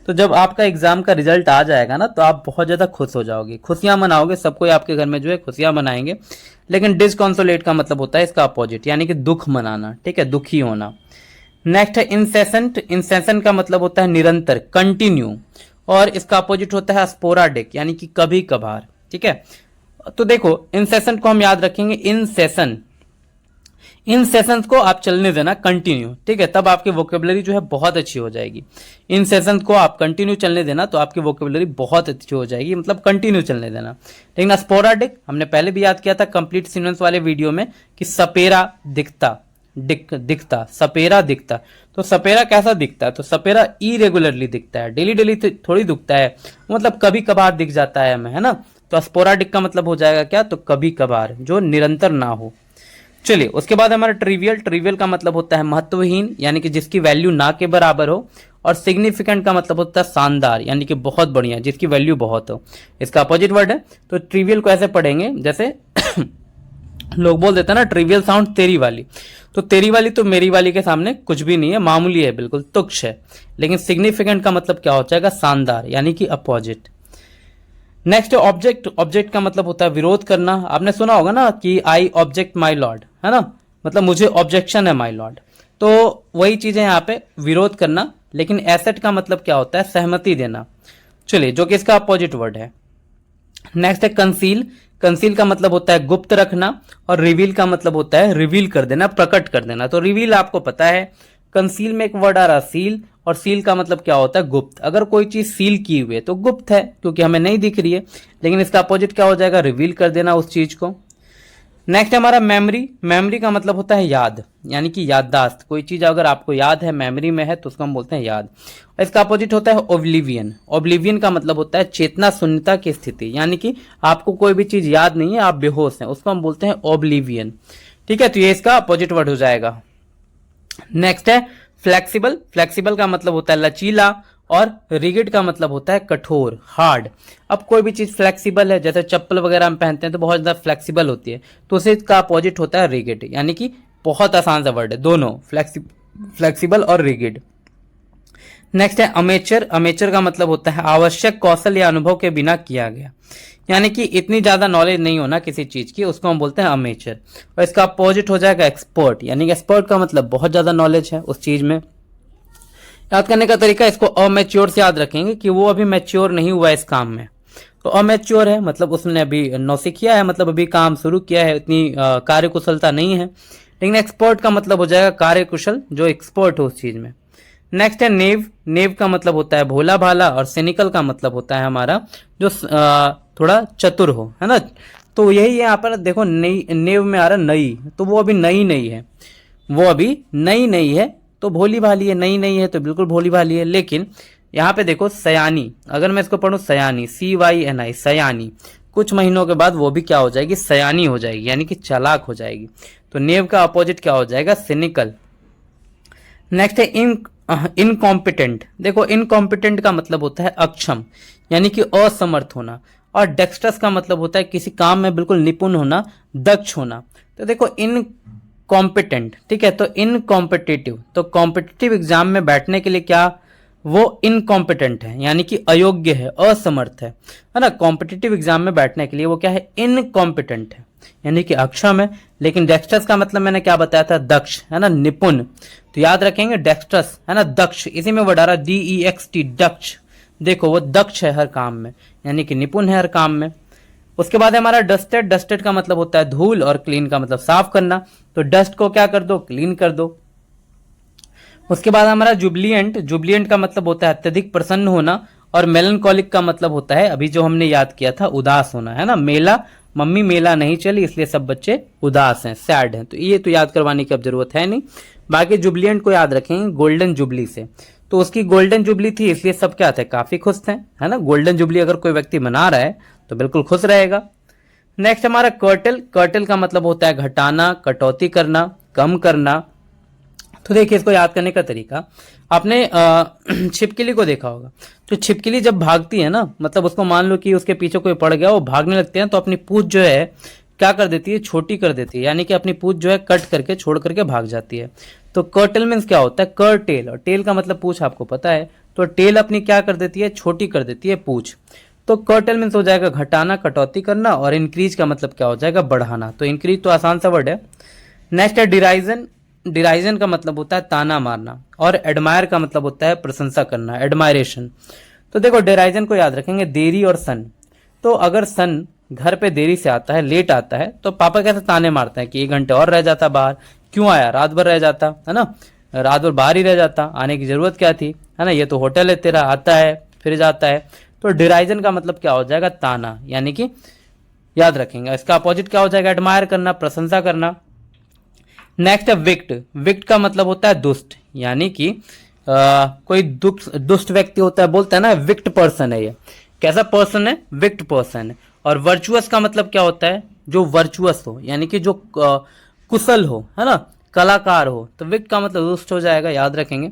S1: तो जब आपका एग्जाम का रिजल्ट आ जाएगा ना, तो आप बहुत ज्यादा खुश हो जाओगे, खुशियां मनाओगे, सब कोई आपके घर में जो है खुशियां मनाएंगे। लेकिन डिसकॉन्सोलेट का मतलब होता है इसका अपोजिट, यानी कि दुख मनाना, ठीक है, दुखी होना। नेक्स्ट है इंसेसेंट। इंसेसेंट का मतलब होता है निरंतर, कंटिन्यू, और इसका अपोजिट होता है स्पोराडिक, यानी कि कभी कभार, ठीक है। तो देखो इंसेसेंट को हम याद रखेंगे इन सेशन, इन सेशंस को आप चलने देना कंटिन्यू, ठीक है, तब आपकी वोकेबलरी जो है बहुत अच्छी हो जाएगी। इन सेशंस को आप कंटिन्यू चलने देना, तो आपकी वोकेबलरी बहुत अच्छी हो जाएगी, मतलब कंटिन्यू चलने देना। लेकिन स्पोराडिक हमने पहले भी याद किया था कंप्लीट सिनोनिम्स वाले वीडियो में, कि सपेरा दिखता, दिखता, सपेरा दिखता। तो सपेरा कैसा दिखता है, तो सपेरा इरेगुलरली दिखता है, डेली डेली थोड़ी दिखता है, मतलब कभी कभार दिख जाता है हमें, है ना। तो स्पोराडिक का मतलब हो जाएगा क्या, तो कभी कभार, जो निरंतर ना हो। चलिए उसके बाद हमारा ट्रिवियल। ट्रिवियल का मतलब होता है महत्वहीन, यानी कि जिसकी वैल्यू ना के बराबर हो। और सिग्निफिकेंट का मतलब होता है शानदार, यानी कि बहुत बढ़िया, जिसकी वैल्यू बहुत हो। इसका अपोजिट वर्ड है। तो ट्रिवियल को ऐसे पढ़ेंगे जैसे लोग बोल देते हैं ना, ट्रिवियल साउंड तेरी वाली। तो तेरी वाली तो मेरी वाली के सामने कुछ भी नहीं है, मामूली है, बिल्कुल तुच्छ है। लेकिन सिग्निफिकेंट का मतलब क्या हो जाएगा, शानदार, यानी कि अपोजिट। Next object. ऑब्जेक्ट का मतलब होता है विरोध करना। आपने सुना होगा ना कि आई ऑब्जेक्ट माई लॉर्ड, है ना, मतलब मुझे ऑब्जेक्शन है माई लॉर्ड। तो वही चीज है यहाँ पे, विरोध करना। लेकिन एसेट का मतलब क्या होता है, सहमति देना। चलिए, जो कि इसका अपोजिट वर्ड है। नेक्स्ट है कंसील। कंसील का मतलब होता है गुप्त रखना, और रिवील का मतलब होता है रिवील कर देना, प्रकट कर देना। तो रिवील आपको पता है, कंसील में एक वर्ड आ रहा सील, और सील का मतलब क्या होता है गुप्त। अगर कोई चीज सील की हुई है तो गुप्त है, क्योंकि हमें नहीं दिख रही है, लेकिन इसका अपोजिट क्या हो जाएगा, रिवील कर देना उस चीज को। नेक्स्ट है हमारा मेमोरी। मेमोरी का मतलब होता है याद, यानी कि याददाश्त। कोई चीज अगर आपको याद है, मेमोरी में है, तो उसको हम बोलते हैं याद। और इसका अपोजिट होता है ओब्लिवियन। ओब्लिवियन का मतलब होता है चेतना शून्यता की स्थिति, यानी कि आपको कोई भी चीज याद नहीं है, आप बेहोश हैं, उसको हम बोलते हैं ओब्लिवियन। ठीक है, तो ये इसका अपोजिट वर्ड हो जाएगा। नेक्स्ट है फ्लेक्सिबल। फ्लेक्सिबल का मतलब होता है लचीला, और रिगिड का मतलब होता है कठोर, हार्ड। अब कोई भी चीज फ्लेक्सिबल है, जैसे चप्पल वगैरह हम पहनते हैं तो बहुत ज्यादा फ्लेक्सिबल होती है, तो उसे इसका अपोजिट होता है रिगिड, यानी कि बहुत आसान सा वर्ड है दोनों, फ्लेक्सिबल और रिगिड। नेक्स्ट है अमेचर। अमेचर का मतलब होता है आवश्यक कौशल या अनुभव के बिना किया गया, यानी कि इतनी ज्यादा नॉलेज नहीं होना किसी चीज की, उसको हम बोलते हैं अमेचर। और इसका अपोजिट हो जाएगा एक्सपर्ट, यानी कि एक्सपर्ट का मतलब बहुत ज्यादा नॉलेज है उस चीज में। याद करने का तरीका, इसको अमेच्योर से याद रखेंगे कि वो अभी मैच्योर नहीं हुआ इस काम में। तो अमेच्योर है मतलब उसने अभी नौसिखिया है, मतलब अभी काम शुरू किया है, इतनी कार्य कुशलता नहीं है। लेकिन एक्सपर्ट का मतलब हो जाएगा कार्य कुशल, जो एक्सपर्ट हो उस चीज में। नेक्स्ट है नेव। नेव का मतलब होता है भोला भाला, और सिनिकल का मतलब होता है हमारा जो थोड़ा चतुर हो, है ना। तो यही है यहाँ पर देखो, नई नेव में आ रहा नई, तो वो अभी नई नहीं है, वो अभी नई नहीं है, तो भोली भाली है। नई नहीं है तो बिल्कुल भोली भाली है। लेकिन यहाँ पे देखो सयानी, अगर मैं इसको पढ़ूं सयानी, CYNI, सयानी, कुछ महीनों के बाद वो भी क्या हो जाएगी, सयानी हो जाएगी, यानी कि चालाक हो जाएगी। तो नेव का अपोजिट क्या हो जाएगा, सिनिकल। नेक्स्ट है इनकॉम्पिटेंट। देखो इनकॉम्पिटेंट का मतलब होता है अक्षम, यानी कि असमर्थ होना। और डेक्स्ट्रस का मतलब होता है किसी काम में बिल्कुल निपुण होना, दक्ष होना। तो देखो इनकॉम्पिटेंट, ठीक है, तो इनकॉम्पिटिटिव, तो कॉम्पिटिटिव एग्जाम में बैठने के लिए क्या, वो इनकॉम्पिटेंट है, यानी कि अयोग्य है, असमर्थ है ना। कॉम्पिटिटिव एग्जाम में बैठने के लिए वो क्या है, इनकॉम्पिटेंट है, यानी कि अक्षम है। लेकिन डेक्स्ट्रस का मतलब मैंने क्या बताया था, दक्ष, है ना, निपुण। तो याद रखेंगे डेक्स्ट्रस, है ना, दक्ष, इसी में वर्ड आ रहा DEXT, दक्ष। देखो वो दक्ष है हर काम में, यानी कि निपुण है हर काम में। उसके बाद है हमारा डस्टेड। डस्टेड का मतलब होता है धूल, और क्लीन का मतलब साफ करना। तो डस्ट को क्या कर दो, क्लीन कर दो। उसके बाद हमारा जुबलियंट। जुबलियंट का मतलब होता है अत्यधिक प्रसन्न होना, और मेलनकॉलिक का मतलब होता है अभी जो हमने याद किया था, उदास होना, है ना। मेला, मम्मी मेला नहीं चली इसलिए सब बच्चे उदास हैं, सैड हैं। तो ये तो याद करवाने की अब जरूरत है नहीं। बाकी जुबलियंट को याद रखेंगे गोल्डन जुबली से, तो उसकी गोल्डन जुबली थी इसलिए सब क्या थे, काफी खुश थे, है ना। गोल्डन जुबली अगर कोई व्यक्ति मना रहा है तो बिल्कुल खुश रहेगा। नेक्स्ट हमारा कर्टल। कर्टल का मतलब होता है घटाना, कटौती करना, कम करना। तो देखिए इसको याद करने का तरीका, आपने छिपकली को देखा होगा। तो छिपकली जब भागती है ना, मतलब उसको मान लो कि उसके पीछे कोई पड़ गया, वो भागने लगते हैं, तो अपनी पूंछ जो है क्या कर देती है, छोटी कर देती है, यानी कि अपनी पूंछ जो है कट करके छोड़ करके भाग जाती है। तो कर्टल मीन्स क्या होता है, कर टेल, और टेल का मतलब पूंछ आपको पता है। तो टेल अपनी क्या कर देती है, छोटी कर देती है पूंछ। तो कर्टल मीन्स हो जाएगा घटाना, कटौती करना, और इंक्रीज का मतलब क्या हो जाएगा, बढ़ाना। तो इंक्रीज तो आसान सा वर्ड है। नेक्स्ट है डिराइजन। डिराइजन का मतलब होता है ताना मारना, और एडमायर का मतलब होता है प्रशंसा करना, एडमायरेशन। तो देखो डिराइजन को याद रखेंगे देरी और सन। तो अगर सन घर पे देरी से आता है, लेट आता है, तो पापा कैसे ताने मारते हैं कि 1 घंटे और रह जाता बाहर, क्यों आया, रात भर रह जाता, है ना, रात भर बाहर ही रह जाता, आने की जरूरत क्या थी, है ना, ये तो होटल है तेरा, आता है फिर जाता है। तो डिराइजन का मतलब क्या हो जाएगा, ताना, यानी कि याद रखेंगे। इसका अपोजिट क्या हो जाएगा, एडमायर करना, प्रशंसा करना। नेक्स्ट है विक्ट। विक्ट का मतलब होता है दुष्ट, यानी कि कोई दुष्ट व्यक्ति होता है, बोलता है ना विक्ट पर्सन है, ये कैसा पर्सन है, विक्ट पर्सन है। और वर्चुअस का मतलब क्या होता है, जो वर्चुअस हो, यानी कि जो कुशल हो, है ना, कलाकार हो। तो विक्ट का मतलब दुष्ट हो जाएगा, याद रखेंगे।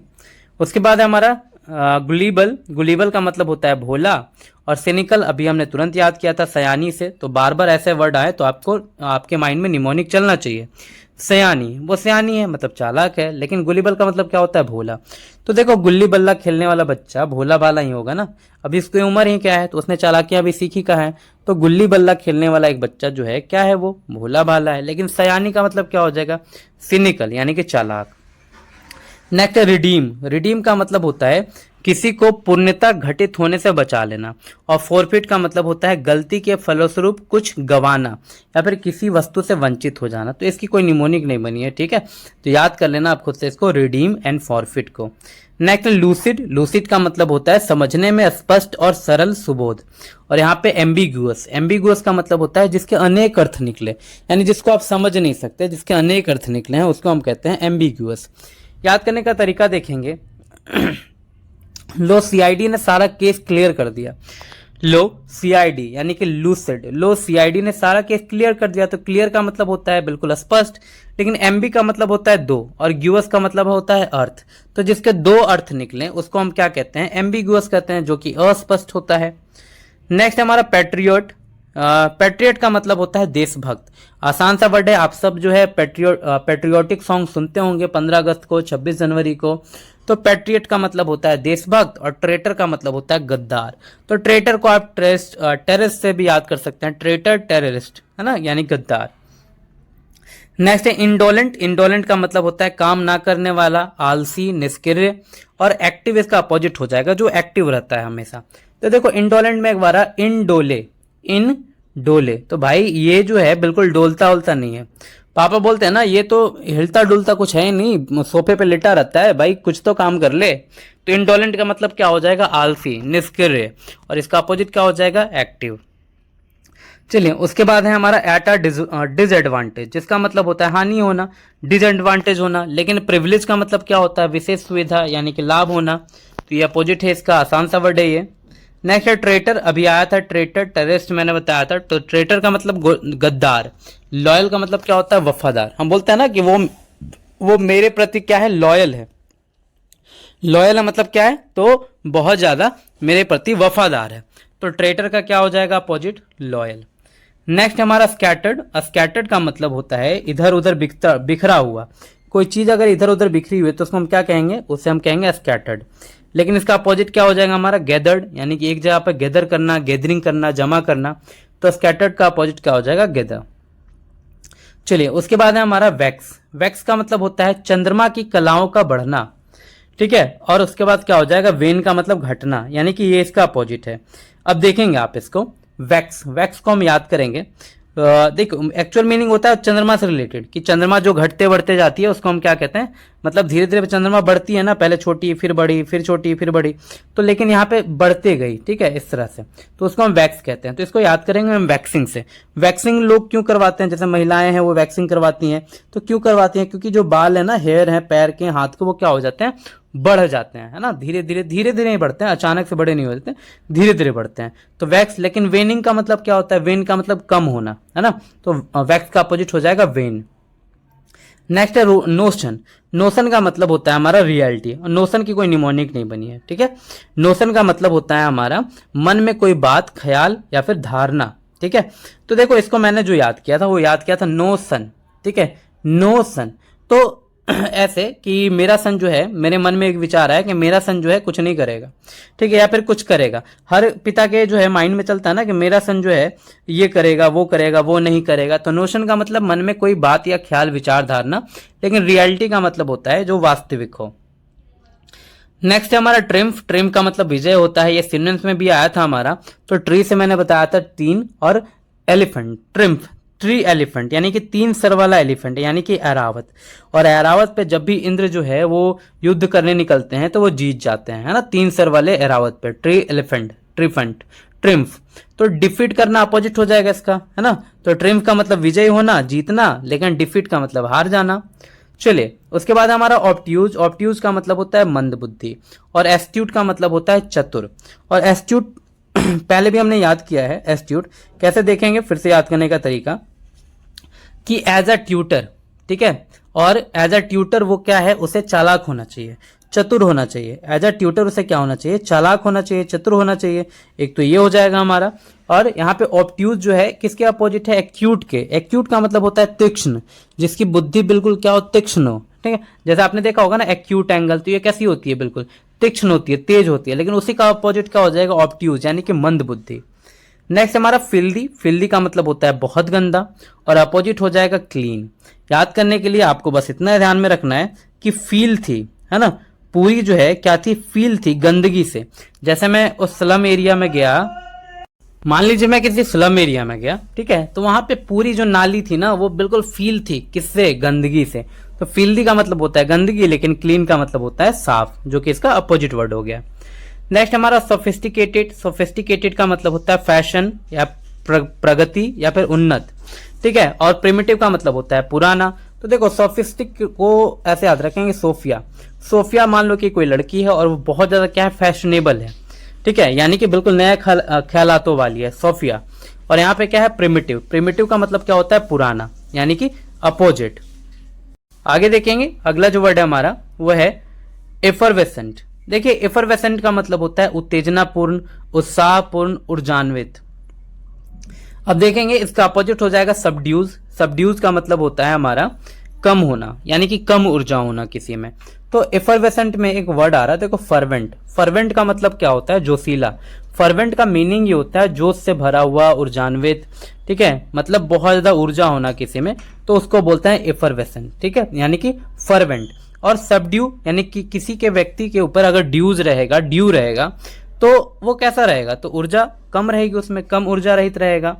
S1: उसके बाद है हमारा गुलीबल। गुलीबल का मतलब होता है भोला, और सिनिकल अभी हमने तुरंत याद किया था सयानी से। तो बार बार ऐसे वर्ड आए तो आपको आपके माइंड में निमोनिक चलना चाहिए। सयानी, वो सयानी है मतलब चालाक है, लेकिन गुलीबल का मतलब क्या होता है, भोला। तो देखो गुल्ली बल्ला खेलने वाला बच्चा भोला भाला ही होगा ना, अभी इसकी उम्र ही क्या है, तो उसने चालाकियां भी सीखी कहाँ है। तो गुल्ली बल्ला खेलने वाला एक बच्चा जो है क्या है, वो भोला भाला है। लेकिन सयानी का मतलब क्या हो जाएगा, सिनिकल, यानी कि चालाक। Next redeem. रिडीम का मतलब होता है किसी को पूर्णतः घटित होने से बचा लेना। और फॉरफिट का मतलब होता है गलती के फलस्वरूप कुछ गंवाना या फिर किसी वस्तु से वंचित हो जाना। तो इसकी कोई निमोनिक नहीं बनी है, ठीक है। तो याद कर लेना आप खुद से इसको, रिडीम एंड फॉरफिट को। Next lucid. लूसिड का मतलब होता है समझने में स्पष्ट और सरल सुबोध। और यहाँ पे एम्बिगुअस। एम्बिगुअस का मतलब होता है जिसके अनेक अर्थ निकले, यानी जिसको आप समझ नहीं सकते, जिसके अनेक अर्थ निकले हैं, उसको हम कहते हैं एम्बिगुअस। याद करने का तरीका देखेंगे। लो सीआईडी ने सारा केस क्लियर कर दिया। लो सीआईडी यानी कि लूसिड, लो सीआईडी ने सारा केस क्लियर कर दिया। तो क्लियर का मतलब होता है बिल्कुल स्पष्ट, लेकिन एम्बी का मतलब होता है दो, और ग्यूअस का मतलब होता है अर्थ। तो जिसके दो अर्थ निकले उसको हम क्या कहते हैं, एम्बिगुअस कहते हैं, जो कि अस्पष्ट होता है। नेक्स्ट हमारा पैट्रियट। पैट्रियट का मतलब होता है देशभक्त। आसान सा वर्ड है, आप सब जो है पैट्रियोटिक सॉन्ग सुनते होंगे 15 अगस्त को, 26 जनवरी को। तो पैट्रियट का मतलब होता है देशभक्त, और ट्रेटर का मतलब होता है गद्दार। तो ट्रेटर को आप टेररिस्ट से भी याद कर सकते हैं, ट्रेटर टेररिस्ट, है ना, यानी गद्दार। नेक्स्ट है इंडोलेंट। इंडोलेंट का मतलब होता है काम ना करने वाला, आलसी, निष्क्रिय। और एक्टिव इसका अपोजिट हो जाएगा, जो एक्टिव रहता है हमेशा। तो देखो इंडोलेंट में एक बार इंडोले, इन डोले। तो भाई ये जो है बिल्कुल डोलता उलता नहीं है। पापा बोलते हैं ना ये तो हिलता डुलता कुछ है नहीं, सोफे पे लेटा रहता है, भाई कुछ तो काम कर ले। तो इंडोलेंट का मतलब क्या हो जाएगा, आलसी, निष्क्रिय। और इसका अपोजिट क्या हो जाएगा, एक्टिव। चलिए उसके बाद है हमारा एट अ डिसएडवांटेज, जिसका मतलब होता है हानि होना, डिसएडवांटेज होना। लेकिन प्रिविलेज का मतलब क्या होता है, विशेष सुविधा यानी कि लाभ होना। तो ये अपोजिट है इसका, आसान सा वर्ड है ये। नेक्स्ट है ट्रेटर। अभी आया था ट्रेटर, टेररिस्ट मैंने बताया था। तो ट्रेटर का मतलब गद्दार। लॉयल का मतलब क्या होता है, वफादार। हम बोलते हैं ना कि वो मेरे प्रति क्या है, लॉयल है। लॉयल मतलब क्या है, तो बहुत ज्यादा मेरे प्रति वफादार है। तो ट्रेटर का क्या हो जाएगा, अपोजिट, लॉयल। नेक्स्ट हमारा स्कैटर्ड। स्कैटर्ड का मतलब होता है इधर उधर बिखरा हुआ। कोई चीज अगर इधर उधर बिखरी हुई है तो उसको हम क्या कहेंगे, उसे हम कहेंगे स्कैटर्ड। लेकिन इसका अपोजिट क्या हो जाएगा हमारा, गैदर्ड, यानी कि एक जगह पर गैदर करना, गैदरिंग करना, जमा करना। तो स्कैटर्ड का अपोजिट क्या हो जाएगा, गैदर। चलिए उसके बाद है हमारा वैक्स। वैक्स का मतलब होता है चंद्रमा की कलाओं का बढ़ना, ठीक है। और उसके बाद क्या हो जाएगा, वेन का मतलब घटना, यानी कि ये इसका अपोजिट है। अब देखेंगे आप इसको, वैक्स। वैक्स को हम याद करेंगे। देखो एक्चुअल मीनिंग होता है चंद्रमा से रिलेटेड, कि चंद्रमा जो घटते बढ़ते जाती है उसको हम क्या कहते हैं, मतलब धीरे धीरे चंद्रमा बढ़ती है ना, पहले छोटी फिर बड़ी, फिर छोटी फिर बड़ी। तो लेकिन यहाँ पे बढ़ते गई, ठीक है, इस तरह से। तो उसको हम वैक्स कहते हैं। तो इसको याद करेंगे हम वैक्सिंग से। वैक्सिंग लोग क्यों करवाते हैं, जैसे महिलाएं हैं वो वैक्सिंग करवाती हैं। तो क्यों करवाती हैं, क्योंकि जो बाल है ना, हेयर है पैर के, हाथ के, वो क्या हो जाते हैं, बढ़ जाते हैं, है ना। धीरे धीरे ही बढ़ते हैं, अचानक से बड़े नहीं हो जाते, धीरे धीरे बढ़ते हैं। तो वैक्स। लेकिन वेनिंग का मतलब क्या होता है, वेन का मतलब कम होना, है ना। तो वैक्स का अपोजिट हो जाएगा वेन। नेक्स्ट है नोशन। नोशन का मतलब होता है हमारा रियलिटी। और नोशन की कोई निमोनिक नहीं बनी है, ठीक है। नोशन का मतलब होता है हमारा मन में कोई बात, ख्याल या फिर धारणा, ठीक है। तो देखो इसको मैंने जो याद किया था वो याद किया था नोशन, ठीक है, नोशन। तो ऐसे कि मेरा सन जो है, मेरे मन में एक विचार है कि मेरा सन जो है कुछ नहीं करेगा, ठीक है, या फिर कुछ करेगा। हर पिता के जो है माइंड में चलता है ना कि मेरा सन जो है ये करेगा, वो नहीं करेगा। तो नोशन का मतलब मन में कोई बात या ख्याल, विचार, धारणा। लेकिन रियलिटी का मतलब होता है जो वास्तविक हो। नेक्स्ट है हमारा ट्रिम्फ। ट्रिम्फ का मतलब विजय होता है, ये सिनोनिम्स में भी आया था हमारा। तो ट्री से मैंने बताया था 3, और एलिफेंट, ट्रिम्फ, ट्री एलिफेंट, यानी कि 3 सर वाला एलिफेंट, यानी कि ऐरावत। और ऐरावत पे जब भी इंद्र जो है वो युद्ध करने निकलते हैं तो वो जीत जाते हैं, है ना, 3 सर वाले ऐरावत पे। ट्री एलिफेंट, ट्रिफेंट, ट्रिम्फ। तो डिफीट करना अपोजिट हो जाएगा इसका, है ना। तो ट्रिम्फ का मतलब विजय होना, जीतना। लेकिन डिफीट का मतलब हार जाना। चलिए उसके बाद हमारा ऑब्ट्यूज। ऑब्ट्यूज का मतलब होता है मंद बुद्धि। और एस्ट्यूट का मतलब होता है चतुर। और एस्ट्यूट पहले भी हमने याद किया है। एस्ट्यूट कैसे देखेंगे, फिर से याद करने का तरीका, कि एज अ ट्यूटर, ठीक है। और एज अ ट्यूटर वो क्या है, उसे चालाक होना चाहिए, चतुर होना चाहिए। एज अ ट्यूटर उसे क्या होना चाहिए, चालाक होना चाहिए, चतुर होना चाहिए। एक तो ये हो जाएगा हमारा। और यहाँ पे ऑब्ट्यूज जो है किसके अपोजिट है, एक्यूट के। एक्यूट का मतलब होता है तीक्ष्ण, जिसकी बुद्धि बिल्कुल क्या हो, तीक्ष्ण हो, ठीक है। जैसे आपने देखा होगा ना एक्यूट एंगल, तो ये कैसी होती है, बिल्कुल तीक्ष्ण होती है, तेज होती है। लेकिन उसी का अपोजिट क्या हो जाएगा, ऑब्ट्यूज, यानी कि मंद बुद्धि। नेक्स्ट हमारा फिल्दी। फिल्दी का मतलब होता है बहुत गंदा, और अपोजिट हो जाएगा क्लीन। याद करने के लिए आपको बस इतना ध्यान में रखना है कि फील थी, है ना, पूरी जो है क्या थी, फील थी गंदगी से। जैसे मैं उस स्लम एरिया में गया, मान लीजिए मैं किसी स्लम एरिया में गया, ठीक है, तो वहां पे पूरी जो नाली थी ना वो बिल्कुल फील थी, किससे, गंदगी से। तो फील्दी का मतलब होता है गंदगी, लेकिन क्लीन का मतलब होता है साफ, जो कि इसका अपोजिट वर्ड हो गया। नेक्स्ट हमारा सोफिस्टिकेटेड। सोफिस्टिकेटेड का मतलब होता है फैशन या प्रगति या फिर उन्नत, ठीक है। और प्रिमिटिव का मतलब होता है पुराना। तो देखो सोफिस्टिक को ऐसे याद रखेंगे, सोफिया। सोफिया मान लो कि कोई लड़की है और वो बहुत ज्यादा क्या है, फैशनेबल है, ठीक है, यानी कि बिल्कुल नया ख्यालातों वाली है, सोफिया। और यहाँ पे क्या है, प्रिमिटिव। प्रिमिटिव का मतलब क्या होता है, पुराना, यानी कि अपोजिट। आगे देखेंगे, अगला जो वर्ड है हमारा वो है एफरवेसेंट। देखिए एफरवेसेंट का मतलब होता है उत्तेजनापूर्ण, उत्साहपूर्ण, ऊर्जान्वित। अब देखेंगे इसका अपोजिट हो जाएगा सबड्यूज। सबड्यूज का मतलब होता है हमारा कम होना, यानी कि कम ऊर्जा होना किसी में। तो एफरवेसेंट में एक वर्ड आ रहा है, देखो फर्वेंट। फर्वेंट का मतलब क्या होता है, जोशीला। फर्वेंट का मीनिंग ये होता है जोश से भरा हुआ, ऊर्जान्वित, ठीक है, मतलब बहुत ज्यादा ऊर्जा होना किसी में, तो उसको बोलते हैं एफरवेसेंट, ठीक है, यानी कि फर्वेंट। और सबड्यू यानी कि किसी के व्यक्ति के ऊपर अगर ड्यूज रहेगा, ड्यू रहेगा, तो वो कैसा रहेगा, तो ऊर्जा कम रहेगी, उसमें कम ऊर्जा रहित रहेगा।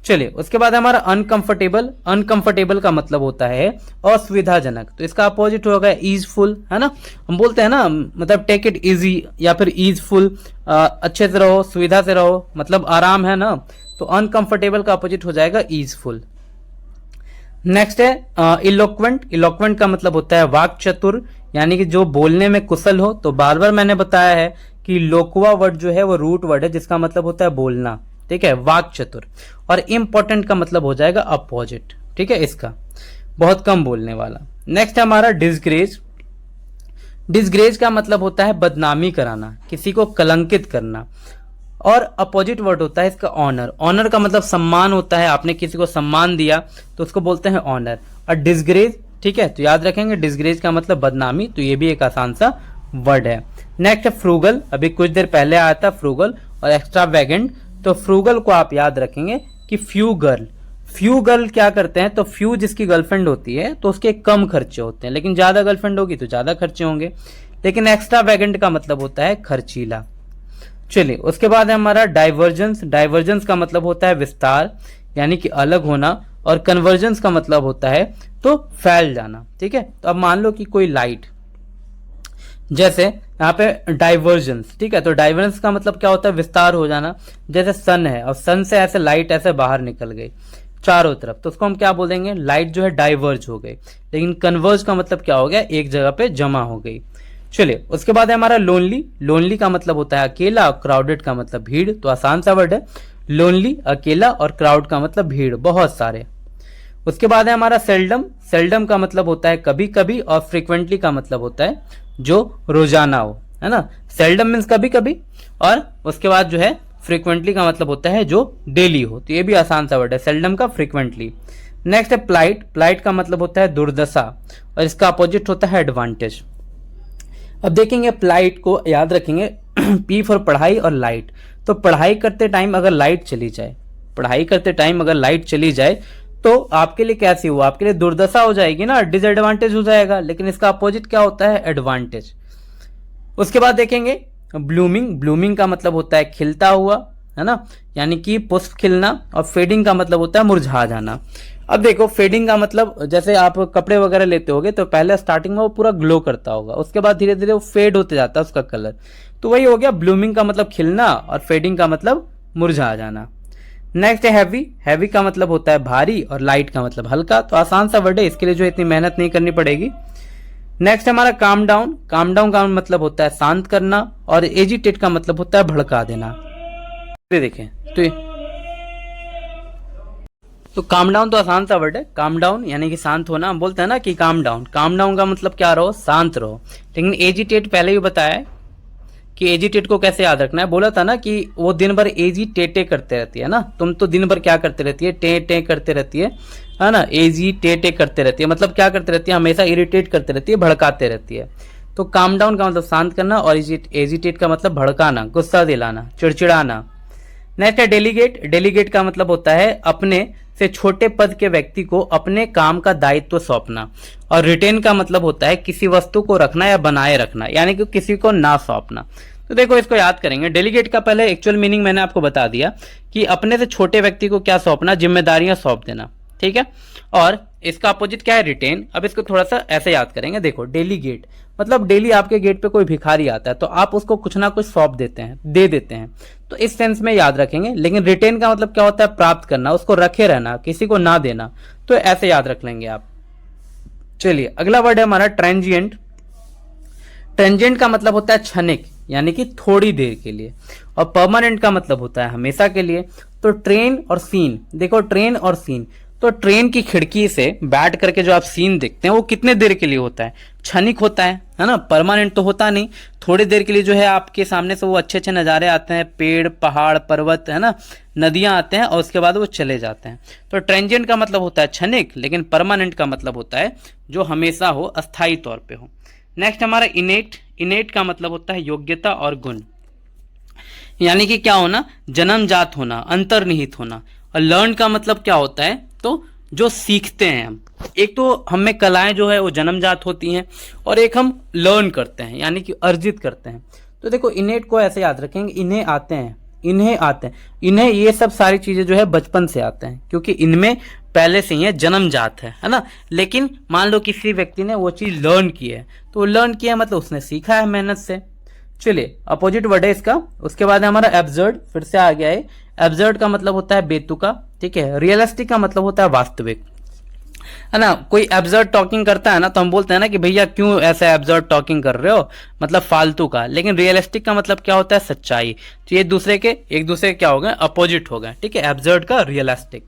S1: चलिए उसके बाद हमारा अनकंफर्टेबल। अनकंफर्टेबल का मतलब होता है असुविधाजनक, तो इसका अपोजिट होगा ईजफुल, है ना। हम बोलते हैं ना, मतलब टेक इट इजी या फिर ईजफुल, अच्छे से रहो, सुविधा से रहो, मतलब आराम है ना। तो अनकंफर्टेबल का अपोजिट हो जाएगा ईजफुल। नेक्स्ट है इलोक्वेंट। इलोक्वेंट का मतलब होता है वाक चतुर, यानी कि जो बोलने में कुशल हो। तो बार बार मैंने बताया है कि लोकवा वर्ड जो है वो रूट वर्ड है, जिसका मतलब होता है बोलना, ठीक है, वाक चतुर। और इम्पोर्टेंट का मतलब हो जाएगा अपोजिट, ठीक है, इसका बहुत कम बोलने वाला। नेक्स्ट हमारा डिसग्रेज। डिसग्रेज का मतलब होता है बदनामी कराना, किसी को कलंकित करना। और अपोजिट वर्ड होता है इसका ऑनर। ऑनर का मतलब सम्मान होता है, आपने किसी को सम्मान दिया तो उसको बोलते हैं ऑनर। और डिसग्रेज, ठीक है, तो याद रखेंगे डिसग्रेज का मतलब बदनामी, तो ये भी एक आसान सा वर्ड है। नेक्स्ट है फ्रूगल। अभी कुछ देर पहले आया था फ्रूगल और एक्स्ट्रावेगेंट। तो फ्रूगल को आप याद रखेंगे कि फ्यू गर्ल। फ्यू गर्ल क्या करते हैं, तो फ्यू जिसकी गर्लफ्रेंड होती है तो उसके कम खर्चे होते हैं, लेकिन ज्यादा गर्लफ्रेंड होगी तो ज्यादा खर्चे होंगे। लेकिन एक्स्ट्रावेगेंट का मतलब होता है खर्चीला। चलिए उसके बाद है हमारा डाइवर्जेंस। डाइवर्जेंस का मतलब होता है विस्तार, यानी कि अलग होना। और कन्वर्जेंस का मतलब होता है तो फैल जाना, ठीक है। तो अब मान लो कि कोई लाइट, जैसे यहाँ पे डाइवर्जेंस, ठीक है, तो डाइवर्जेंस का मतलब क्या होता है, विस्तार हो जाना। जैसे सन है और सन से ऐसे लाइट ऐसे बाहर निकल गई चारों तरफ, तो उसको हम क्या बोलेंगे, लाइट जो है डाइवर्ज हो गई। लेकिन कन्वर्ज का मतलब क्या हो गया, एक जगह पे जमा हो गई। चलिए उसके बाद है हमारा लोनली। लोनली का मतलब होता है अकेला, क्राउडेड का मतलब भीड़, तो आसान सा वर्ड है लोनली, अकेला, और क्राउड का मतलब भीड़, बहुत सारे। उसके बाद है हमारा सेल्डम। सेल्डम का मतलब होता है कभी कभी, और फ्रीक्वेंटली का मतलब होता है जो रोजाना हो, है ना। सेल्डम मीन्स कभी कभी, और उसके बाद जो है फ्रीक्वेंटली का मतलब होता है जो डेली हो, तो ये भी आसान सा वर्ड है, सेल्डम का फ्रीक्वेंटली। नेक्स्ट है प्लाइट। प्लाइट का मतलब होता है दुर्दशा, और इसका अपोजिट होता है एडवांटेज। अब देखेंगे प्लाइट को याद रखेंगे पी फॉर पढ़ाई और लाइट। तो पढ़ाई करते टाइम अगर लाइट चली जाए, पढ़ाई करते टाइम अगर लाइट चली जाए तो आपके लिए कैसी हुआ, आपके लिए दुर्दशा हो जाएगी ना, डिसएडवांटेज हो जाएगा। लेकिन इसका अपोजिट क्या होता है, एडवांटेज। उसके बाद देखेंगे ब्लूमिंग। ब्लूमिंग का मतलब होता है खिलता हुआ, है ना, यानी कि पुष्प खिलना। और फेडिंग का मतलब होता है मुरझा जाना। अब देखो फेडिंग का मतलब, जैसे आप कपड़े वगैरह लेते होगे तो पहले स्टार्टिंग में वो पूरा ग्लो करता होगा, उसके बाद धीरे धीरे वो फेड होते जाता है उसका कलर, तो वही हो गया ब्लूमिंग का मतलब खिलना, और फेडिंग का मतलब मुरझा जाना। नेक्स्ट है हैवी। हैवी का मतलब होता है भारी, और लाइट का मतलब हल्का, तो आसान सा वर्ड है, इसके लिए जो इतनी मेहनत नहीं करनी पड़ेगी। नेक्स्ट हमारा काम डाउन। काम डाउन का मतलब होता है शांत करना, और एजिटेट का मतलब होता है भड़का देना। देखें तो काम डाउन तो आसान सा वर्ड है, काम डाउन यानी कि शांत होना। हम बोलते हैं ना कि काम डाउन, काम डाउन का मतलब क्या रहो, शांत रहो। लेकिन एजिटेट पहले भी बताया है कि एजिटेट को कैसे याद रखना है, बोला था ना कि वो दिन भर एजिटेटे करते रहती है ना। तुम तो दिन भर क्या करते रहती है, टे टे करते रहती है ना, एजिटेटे करते रहती है, मतलब क्या करते रहती है, हमेशा इरिटेट करते रहती है, भड़काते रहती है। तो काम डाउन का मतलब शांत करना, और एजिटेट का मतलब भड़काना, गुस्सा दिलाना, चिड़चिड़ाना। नेक्स्ट है डेलीगेट। डेलीगेट का मतलब होता है अपने से छोटे पद के व्यक्ति को अपने काम का दायित्व सौंपना। और रिटेन का मतलब होता है किसी वस्तु को रखना या बनाए रखना, यानी कि किसी को ना सौंपना। तो देखो इसको याद करेंगे। डेलीगेट का पहले एक्चुअल मीनिंग मैंने आपको बता दिया कि अपने से छोटे व्यक्ति को क्या सौंपना, जिम्मेदारियां सौंप देना, ठीक है। और इसका अपोजिट क्या है, रिटेन। अब इसको थोड़ा सा ऐसे याद करेंगे। देखो डेलीगेट मतलब डेली आपके गेट पे कोई भिखारी आता है तो आप उसको कुछ ना कुछ सौंप देते हैं, दे देते हैं, तो इस सेंस में याद रखेंगे। लेकिन रिटेन का मतलब क्या होता है, प्राप्त करना, उसको रखे रहना, किसी को ना देना, तो ऐसे याद रख लेंगे आप। चलिए अगला वर्ड है हमारा ट्रांजिएंट। ट्रांजिएंट का मतलब होता है क्षणिक, यानी कि थोड़ी देर के लिए। और परमानेंट का मतलब होता है हमेशा के लिए। तो ट्रेन और सीन, देखो ट्रेन और सीन, तो ट्रेन की खिड़की से बैठ करके जो आप सीन देखते हैं वो कितने देर के लिए होता है, क्षणिक होता है ना, परमानेंट तो होता नहीं। थोड़ी देर के लिए जो है आपके सामने से वो अच्छे अच्छे नज़ारे आते हैं, पेड़ पहाड़ पर्वत है ना, नदियां आते हैं, और उसके बाद वो चले जाते हैं। तो ट्रांजिएंट का मतलब होता है क्षणिक, लेकिन परमानेंट का मतलब होता है जो हमेशा हो, अस्थायी तौर पे हो। नेक्स्ट हमारा इनेट। इनेट का मतलब होता है योग्यता और गुण, यानी कि क्या होना, जन्मजात होना, अंतर्निहित होना। और लर्न का मतलब क्या होता है, तो जो सीखते हैं हम। एक तो हम में कलाएं जो है वो जन्मजात होती हैं, और एक हम लर्न करते हैं, यानी कि अर्जित करते हैं। तो देखो इनेट को ऐसे याद रखेंगे, इन्हें आते हैं, इन्हें आते हैं, इन्हें ये सब सारी चीजें जो है बचपन से आते हैं, क्योंकि इनमें पहले से ही है, जन्मजात है ना। लेकिन मान लो किसी व्यक्ति ने वो चीज लर्न की है, तो लर्न किया मतलब उसने सीखा है मेहनत से। चलिए अपोजिट वर्ड है इसका। उसके बाद हमारा एब्सर्ड, फिर से आ गया है। एब्सर्ड का मतलब होता है बेतुका, ठीक है। रियलिस्टिक का मतलब होता है वास्तविक, है ना। कोई एब्सर्ड टॉकिंग करता है ना तो हम बोलते हैं ना कि भैया क्यों ऐसा एब्सर्ड टॉकिंग कर रहे हो, मतलब फालतू का। लेकिन रियलिस्टिक का मतलब क्या होता है, सच्चाई। तो ये एक दूसरे के क्या हो गए, अपोजिट हो गए, ठीक है, एब्सर्ड का रियलिस्टिक।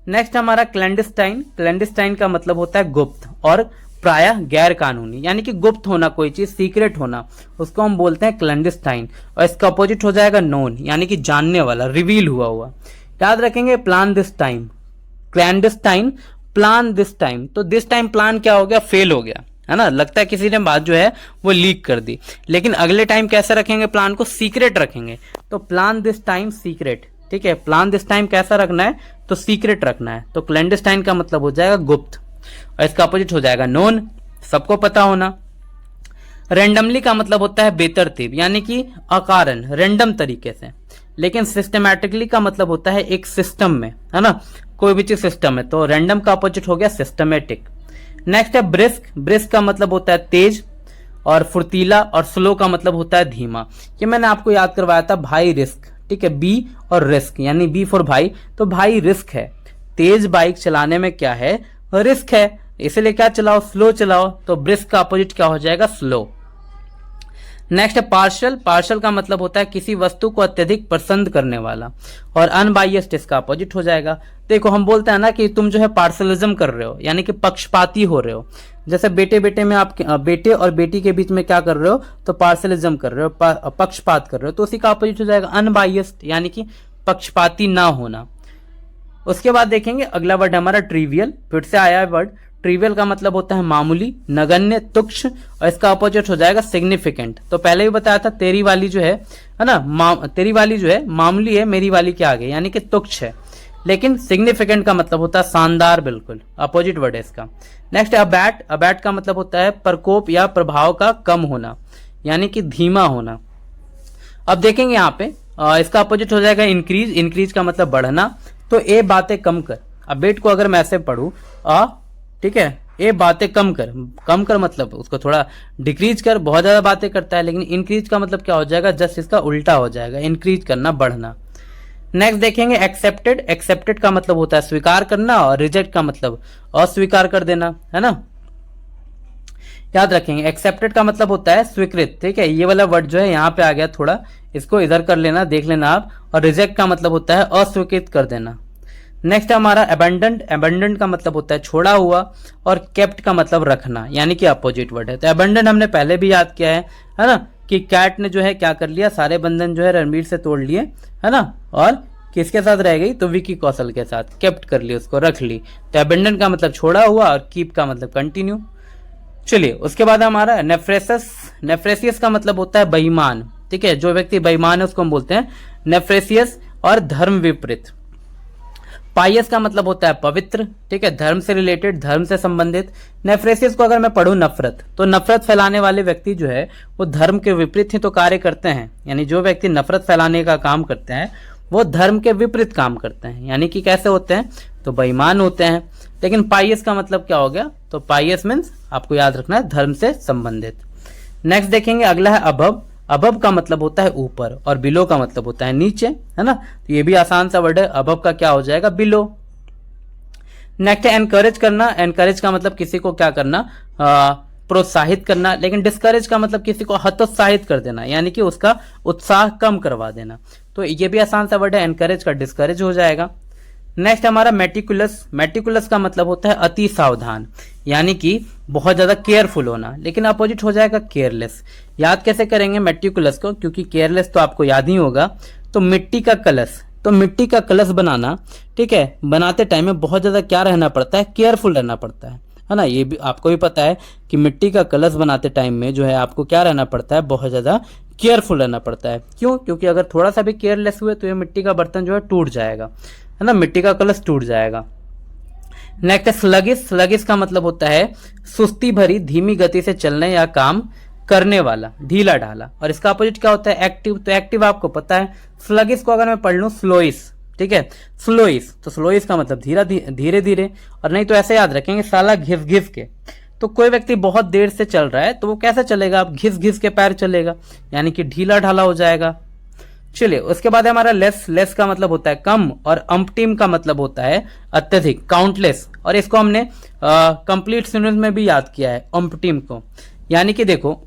S1: नेक्स्ट हमारा क्लैंडस्टाइन। क्लैंडस्टाइन का मतलब होता है गुप्त और प्रायः गैर कानूनी, यानी कि गुप्त होना, कोई चीज सीक्रेट होना, उसको हम बोलते हैं क्लैंडस्टाइन। और इसका अपोजिट हो जाएगा नोन, यानी कि जानने वाला, रिवील हुआ। याद रखेंगे plan this time, clandestine, plan this time. तो दिस टाइम प्लान क्या हो गया, फेल हो गया, है ना। लगता है किसी ने बात जो है वो लीक कर दी। लेकिन अगले टाइम कैसे रखेंगे प्लान को, सीक्रेट रखेंगे। तो प्लान दिस टाइम सीक्रेट, ठीक है। प्लान दिस टाइम कैसा रखना है, तो सीक्रेट रखना है। तो क्लैंडस्टाइन का मतलब हो जाएगा गुप्त, और इसका अपोजिट हो जाएगा नोन, सबको पता होना। रैंडमली का मतलब होता है बेतरतीब, यानी कि अकारण, रैंडम तरीके से। लेकिन सिस्टमैटिकली का मतलब होता है एक सिस्टम में, है ना, कोई भी चीज सिस्टम है। तो रैंडम का अपोजिट हो गया सिस्टमेटिक। नेक्स्ट है ब्रिस्क। ब्रिस्क का मतलब होता है तेज और फुर्तीला, और स्लो का मतलब होता है धीमा। ये मैंने आपको याद करवाया था, भाई रिस्क, ठीक है, बी और रिस्क, यानी बी फॉर भाई, तो भाई रिस्क है। तेज बाइक चलाने में क्या है, रिस्क है, इसलिए क्या चलाओ, स्लो चलाओ। तो ब्रिस्क का अपोजिट क्या हो जाएगा, स्लो। नेक्स्ट है पार्शल। पार्शल का मतलब होता है किसी वस्तु को अत्यधिक पसंद करने वाला, और अनबायस्ड इसका अपोजिट हो जाएगा। देखो हम बोलते हैं ना कि तुम जो है पार्सलिज्म कर रहे हो, यानी कि पक्षपाती हो रहे हो। जैसे बेटे बेटे में आप बेटे और बेटी के बीच में क्या कर रहे हो, तो पार्सलिज्म कर रहे हो, पक्षपात कर रहे हो। तो उसी का अपोजिट हो जाएगा अनबायस्ड, यानी कि पक्षपाती ना होना। उसके बाद देखेंगे अगला वर्ड हमारा ट्रिवियल। फिर से आया है वर्ड। ट्रिवियल का मतलब होता है मामूली, नगण्य, तुच्छ, और इसका अपोजिट हो जाएगा सिग्निफिकेंट। तो पहले भी बताया था, तेरी वाली जो है ना, तेरी वाली जो है मामूली है, मेरी वाली के आगे, यानी कि तुच्छ है। लेकिन सिग्निफिकेंट का मतलब होता है शानदार, बिल्कुल अपोजिट वर्ड है इसका। नेक्स्ट अबैट। अबैट का मतलब होता है प्रकोप या प्रभाव का कम होना, यानी कि धीमा होना। अब देखेंगे यहाँ पे इसका अपोजिट हो जाएगा इंक्रीज। इंक्रीज का मतलब बढ़ना। तो ए बातें कम कर। अबैट को अगर मैं ऐसे पढ़ू, ठीक है, ये बातें कम कर, कम कर मतलब उसको थोड़ा डिक्रीज कर, बहुत ज्यादा बातें करता है। लेकिन इंक्रीज का मतलब क्या हो जाएगा, जस्ट इसका उल्टा हो जाएगा, इंक्रीज करना, बढ़ना। नेक्स्ट देखेंगे एक्सेप्टेड। एक्सेप्टेड का मतलब होता है स्वीकार करना, और रिजेक्ट का मतलब अस्वीकार कर देना, है ना। याद रखेंगे एक्सेप्टेड का मतलब होता है स्वीकृत, ठीक है। ये वाला वर्ड जो है यहाँ पे आ गया, थोड़ा इसको इधर कर लेना, देख लेना आप। और रिजेक्ट का मतलब होता है अस्वीकृत कर देना। नेक्स्ट हमारा अबेंडेंट। अबेंडेंट का मतलब होता है छोड़ा हुआ, और केप्ट का मतलब रखना, यानी कि अपोजिट वर्ड है। तो अबेंडेंट हमने पहले भी याद किया है ना, कि कैट ने जो है क्या कर लिया, सारे बंधन जो है रणबीर से तोड़ लिए, है ना, और किसके साथ रह गई, तो विकी कौशल के साथ, केप्ट कर ली, उसको रख ली। तो अबेंडेंट का मतलब छोड़ा हुआ, और कीप का मतलब कंटिन्यू। चलिए उसके बाद हमारा नेफ्रेसियस। नेफ्रेसियस का मतलब होता है बेईमान, ठीक है, जो व्यक्ति बेईमान है उसको हम बोलते हैं नेफ्रेसियस। और धर्म विपरीत। पायस का मतलब होता है पवित्र, ठीक है, धर्म से रिलेटेड, धर्म से संबंधित। नेफ्रेसिस को अगर मैं पढ़ूं नफरत, तो नफरत फैलाने वाले व्यक्ति जो है वो धर्म के विपरीत ही तो कार्य करते हैं, यानी जो व्यक्ति नफरत फैलाने का काम करते हैं वो धर्म के विपरीत काम करते हैं, यानी कि कैसे होते हैं, तो बेईमान होते हैं। लेकिन पायस का मतलब क्या हो गया, तो पायस मीन्स आपको याद रखना है धर्म से संबंधित। नेक्स्ट देखेंगे, अगला है अभव। अभव का मतलब होता है ऊपर और बिलो का मतलब होता है नीचे, है ना, तो ये भी आसान सा वर्ड है। अभव का क्या हो जाएगा, बिलो। नेक्स्ट है एनकरेज करना। एनकरेज का मतलब किसी को क्या करना, प्रोत्साहित करना। लेकिन डिस्करेज का मतलब किसी को हतोत्साहित कर देना, यानी कि उसका उत्साह कम करवा देना। तो ये भी आसान सा वर्ड है, एनकरेज का डिस्करेज हो जाएगा। नेक्स्ट हमारा मेटिकुलस। मेटिकुलस का मतलब होता है अति सावधान, यानी कि बहुत ज्यादा केयरफुल होना। लेकिन अपोजिट हो जाएगा केयरलेस। याद कैसे करेंगे मेटिकुलस को, क्योंकि केयरलेस तो आपको याद ही होगा। तो मिट्टी का कलश, तो मिट्टी का कलश बनाना, ठीक है, बनाते टाइम में बहुत ज्यादा क्या रहना पड़ता है, केयरफुल रहना पड़ता है ना। ये भी आपको भी पता है कि मिट्टी का कलश बनाते टाइम में जो है आपको क्या रहना पड़ता है, बहुत ज्यादा केयरफुल रहना पड़ता है। क्यों, क्योंकि अगर थोड़ा सा भी केयरलेस हुए तो ये मिट्टी का बर्तन जो है टूट जाएगा, है ना, मिट्टी का कलश टूट जाएगा। नेक्स्ट है स्लगिस। स्लगिस का मतलब होता है सुस्ती भरी, धीमी गति से चलने या काम करने वाला, ढीला ढाला। और इसका अपोजिट क्या होता है, एक्टिव। तो एक्टिव आपको पता है। स्लगिस को अगर मैं पढ़ लूं स्लोइस, ठीक है, स्लोइस, तो स्लोइस का मतलब धीरे धीरे, और नहीं तो ऐसे याद रखेंगे साला घिस घिस के। तो कोई व्यक्ति बहुत देर से चल रहा है तो वो कैसे चलेगा, अब घिस घिस के पैर चलेगा, यानी कि ढीला ढाला हो जाएगा। चलिए उसके बाद है हमारा लेस। लेस का मतलब होता है कम, और अम्पटीम का मतलब होता है अत्यधिक, काउंटलेस। और इसको हमने कंप्लीट सिनोनिम्स में भी याद किया है अम्पटीम को। यानी कि देखो,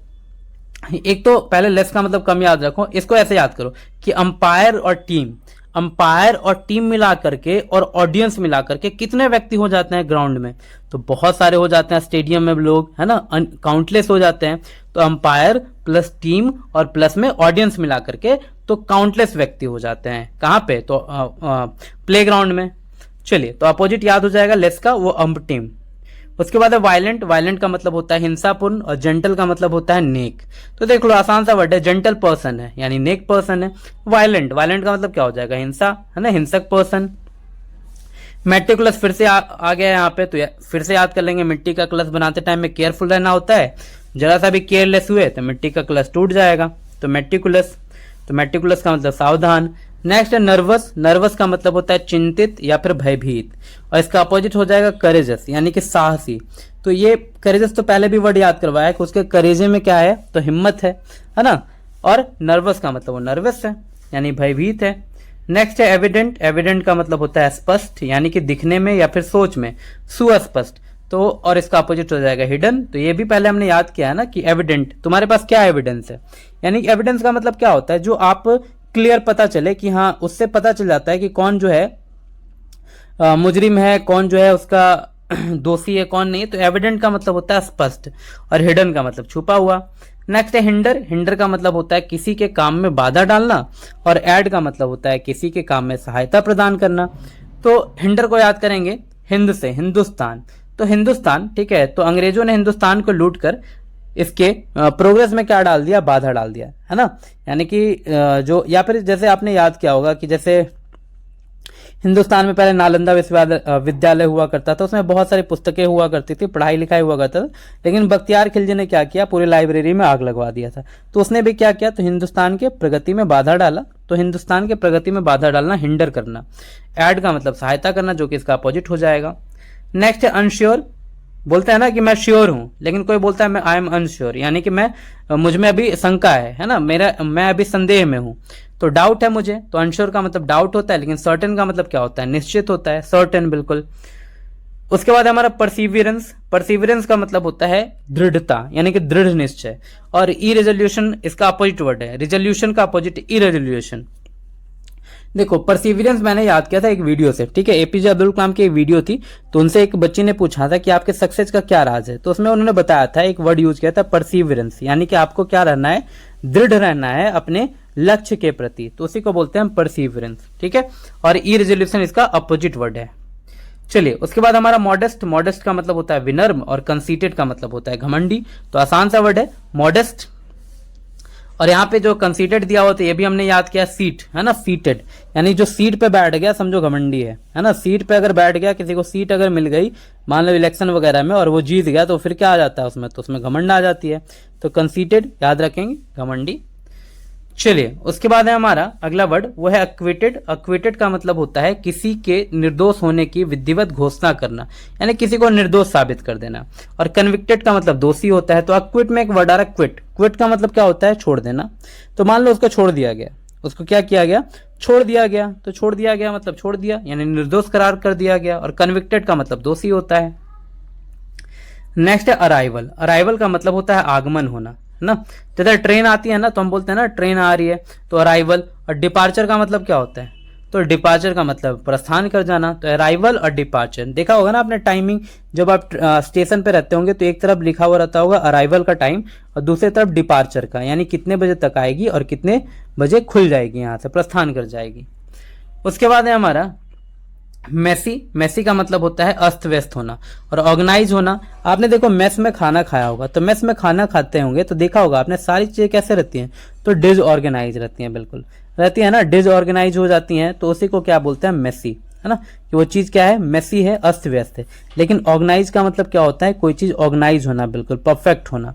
S1: एक तो पहले लेस का मतलब कम याद रखो, इसको ऐसे याद करो कि अंपायर और टीम, अंपायर और टीम मिला करके और ऑडियंस मिला करके कितने व्यक्ति हो जाते हैं ग्राउंड में, तो बहुत सारे हो जाते हैं स्टेडियम में लोग, है ना, काउंटलेस हो जाते हैं। तो अंपायर प्लस टीम और प्लस में ऑडियंस मिला करके तो काउंटलेस व्यक्ति हो जाते हैं। कहाँ पे, तो प्लेग्राउंड में। चलिए, तो अपोजिट याद हो जाएगा लेस का, वो अम्पटीम। उसके बाद है वायलेंट। वायलेंट का मतलब होता है हिंसापूर्ण, और जेंटल का मतलब होता है नेक। तो देख लो आसान सा वर्ड है, जेंटल पर्सन है यानी नेक पर्सन है। वायलेंट, वायलेंट का मतलब क्या हो जाएगा, हिंसा, है ना, हिंसक पर्सन। मेटिकुलस फिर से आ गया यहाँ पे, तो फिर से याद कर लेंगे, मिट्टी का कलश बनाते टाइम में केयरफुल रहना होता है। जरा सा भी केयरलेस हुए तो मिट्टी का कलश टूट जाएगा। तो मेटिकुलस, तो मेटिकुलस का मतलब सावधान। नेक्स्ट है नर्वस। नर्वस का मतलब होता है चिंतित या फिर भयभीत, और इसका अपोजिट हो जाएगा करेजस, यानी कि साहसी। तो ये करेजस तो पहले भी वर्ड याद करवाया कि उसके करेजे में क्या है, तो हिम्मत है ना। और नर्वस का मतलब वो नर्वस है यानी भयभीत है। नेक्स्ट है एविडेंट। एविडेंट का मतलब होता है स्पष्ट, यानी कि दिखने में या फिर सोच में सुस्पष्ट। तो और इसका अपोजिट हो जाएगा हिडन। तो ये भी पहले हमने याद किया है ना कि एविडेंट, तुम्हारे पास क्या एविडेंस है, यानी कि एविडेंस का मतलब क्या होता है, जो आप क्लियर पता चले कि हाँ, उससे पता चल जाता है कि कौन जो है मुजरिम है, कौन जो है उसका दोषी है, कौन नहीं। तो एविडेंट का मतलब होता है स्पष्ट, और हिडन का मतलब छुपा हुआ। नेक्स्ट है हिंडर। हिंडर का मतलब होता है किसी के काम में बाधा डालना, और ऐड का मतलब होता है किसी के काम में सहायता प्रदान करना। तो हिंडर को याद करेंगे हिंद से, हिंदुस्तान। तो हिंदुस्तान, ठीक है, तो अंग्रेजों ने हिंदुस्तान को लूट कर इसके प्रोग्रेस में क्या डाल दिया, बाधा डाल दिया, है ना। यानी कि जो, या फिर जैसे आपने याद किया होगा कि जैसे हिंदुस्तान में पहले नालंदा विद्यालय हुआ करता था, उसमें बहुत सारी पुस्तकें हुआ करती थी, पढ़ाई लिखाई हुआ करता था। लेकिन बख्तियार खिलजी ने क्या किया, पूरी लाइब्रेरी में आग लगवा दिया था। तो उसने भी क्या किया, तो हिंदुस्तान के प्रगति में बाधा डाला। तो हिंदुस्तान के प्रगति में बाधा डालना, हिंडर करना। ऐड का मतलब सहायता करना, जो कि इसका अपोजिट हो जाएगा। नेक्स्ट है अनश्योर। बोलते हैं ना कि मैं श्योर हूं, लेकिन कोई बोलता है मैं आई एम अनश्योर, यानी कि मुझ में अभी शंका है ना, मैं अभी संदेह में हूं। तो डाउट है मुझे, तो अनश्योर का मतलब डाउट होता है। लेकिन सर्टेन का मतलब क्या होता है, निश्चित होता है, सर्टेन बिल्कुल। उसके बाद हमारा परसिवियरेंस। परसिवियरेंस का मतलब होता है दृढ़ता, यानी कि दृढ़ निश्चय। और इरेजोल्यूशन इसका अपोजिट वर्ड है, रिजोल्यूशन का अपोजिट इरेजोल्यूशन। देखो परसिवियरेंस मैंने याद किया था एक वीडियो से, ठीक है, एपीजे अब्दुल कलाम की एक वीडियो थी। तो उनसे एक बच्ची ने पूछा था कि आपके सक्सेस का क्या राज है, तो उसमें उन्होंने बताया था, एक वर्ड यूज किया था परसिवियरेंस, यानी कि आपको क्या रहना है, दृढ़ रहना है अपने लक्ष्य के प्रति। तो उसी को बोलते हैं परसिवियरेंस, ठीक है। और इरेजोल्यूशन इसका अपोजिट वर्ड है। चलिए उसके बाद हमारा मॉडेस्ट। मॉडेस्ट का मतलब होता है विनम्र, और कंसीटेड का मतलब होता है घमंडी। तो आसान सा वर्ड है मॉडेस्ट। और यहाँ पे जो कंसीटेड दिया हुआ था ये भी हमने याद किया, सीट है ना, सीटेड, यानी जो सीट पे बैठ गया समझो घमंडी है ना। सीट पे अगर बैठ गया, किसी को सीट अगर मिल गई मान लो इलेक्शन वगैरह में और वो जीत गया तो फिर क्या आ जाता है उसमें, तो उसमें घमंड आ जाती है। तो कंसीटेड याद रखेंगे, घमंडी। चलिए उसके बाद है हमारा अगला वर्ड, वो है अक्विटेड। अक्विटेड का मतलब होता है किसी के निर्दोष होने की विधिवत घोषणा करना, यानी किसी को निर्दोष साबित कर देना। और कन्विक्टेड का मतलब दोषी होता है। तो अक्विट में एक वर्ड आ रहा है क्विट। क्विट का मतलब क्या होता है, छोड़ देना। तो मान लो उसको छोड़ दिया गया, उसको क्या किया गया, छोड़ दिया गया। तो छोड़ दिया गया मतलब छोड़ दिया, यानी निर्दोष करार कर दिया गया। और कन्विक्टेड का मतलब दोषी होता है। नेक्स्ट है अराइवल। अराइवल का मतलब होता है आगमन होना, ना। जैसे ट्रेन आती है ना तो हम बोलते हैं ना ट्रेन आ रही है, तो अराइवल। और डिपार्चर का मतलब क्या होता है, तो डिपार्चर का मतलब प्रस्थान कर जाना। तो अराइवल और डिपार्चर देखा होगा ना आपने टाइमिंग, जब आप स्टेशन पे रहते होंगे तो एक तरफ लिखा हुआ रहता होगा अराइवल का टाइम और दूसरी तरफ डिपार्चर का, यानी कितने बजे तक आएगी और कितने बजे खुल जाएगी, यहाँ से प्रस्थान कर जाएगी। उसके बाद है हमारा मेसी। मेसी का मतलब होता है अस्त व्यस्त होना। और ऑर्गेनाइज होना, आपने देखो मेस में खाना खाया होगा, तो मेस में खाना खाते होंगे तो देखा होगा आपने सारी चीजें कैसे रहती हैं, तो डिसऑर्गेनाइज रहती हैं, बिल्कुल रहती है ना, डिसऑर्गेनाइज हो जाती हैं। तो उसी को क्या बोलते हैं, मेसी, है ना, कि वो चीज क्या है, मेसी है, अस्त व्यस्त है। लेकिन ऑर्गेनाइज का मतलब क्या होता है, कोई चीज ऑर्गेनाइज होना, बिल्कुल परफेक्ट होना,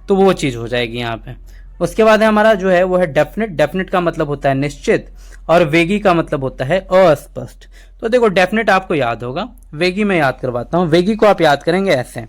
S1: तो वो चीज हो जाएगी यहाँ पे। उसके बाद है हमारा जो है वो है डेफिनेट। डेफिनेट का मतलब होता है निश्चित और वेगी का मतलब होता है अस्पष्ट। तो देखो डेफिनेट आपको याद होगा, वेगी मैं याद करवाता हूं। वेगी को आप याद करेंगे ऐसे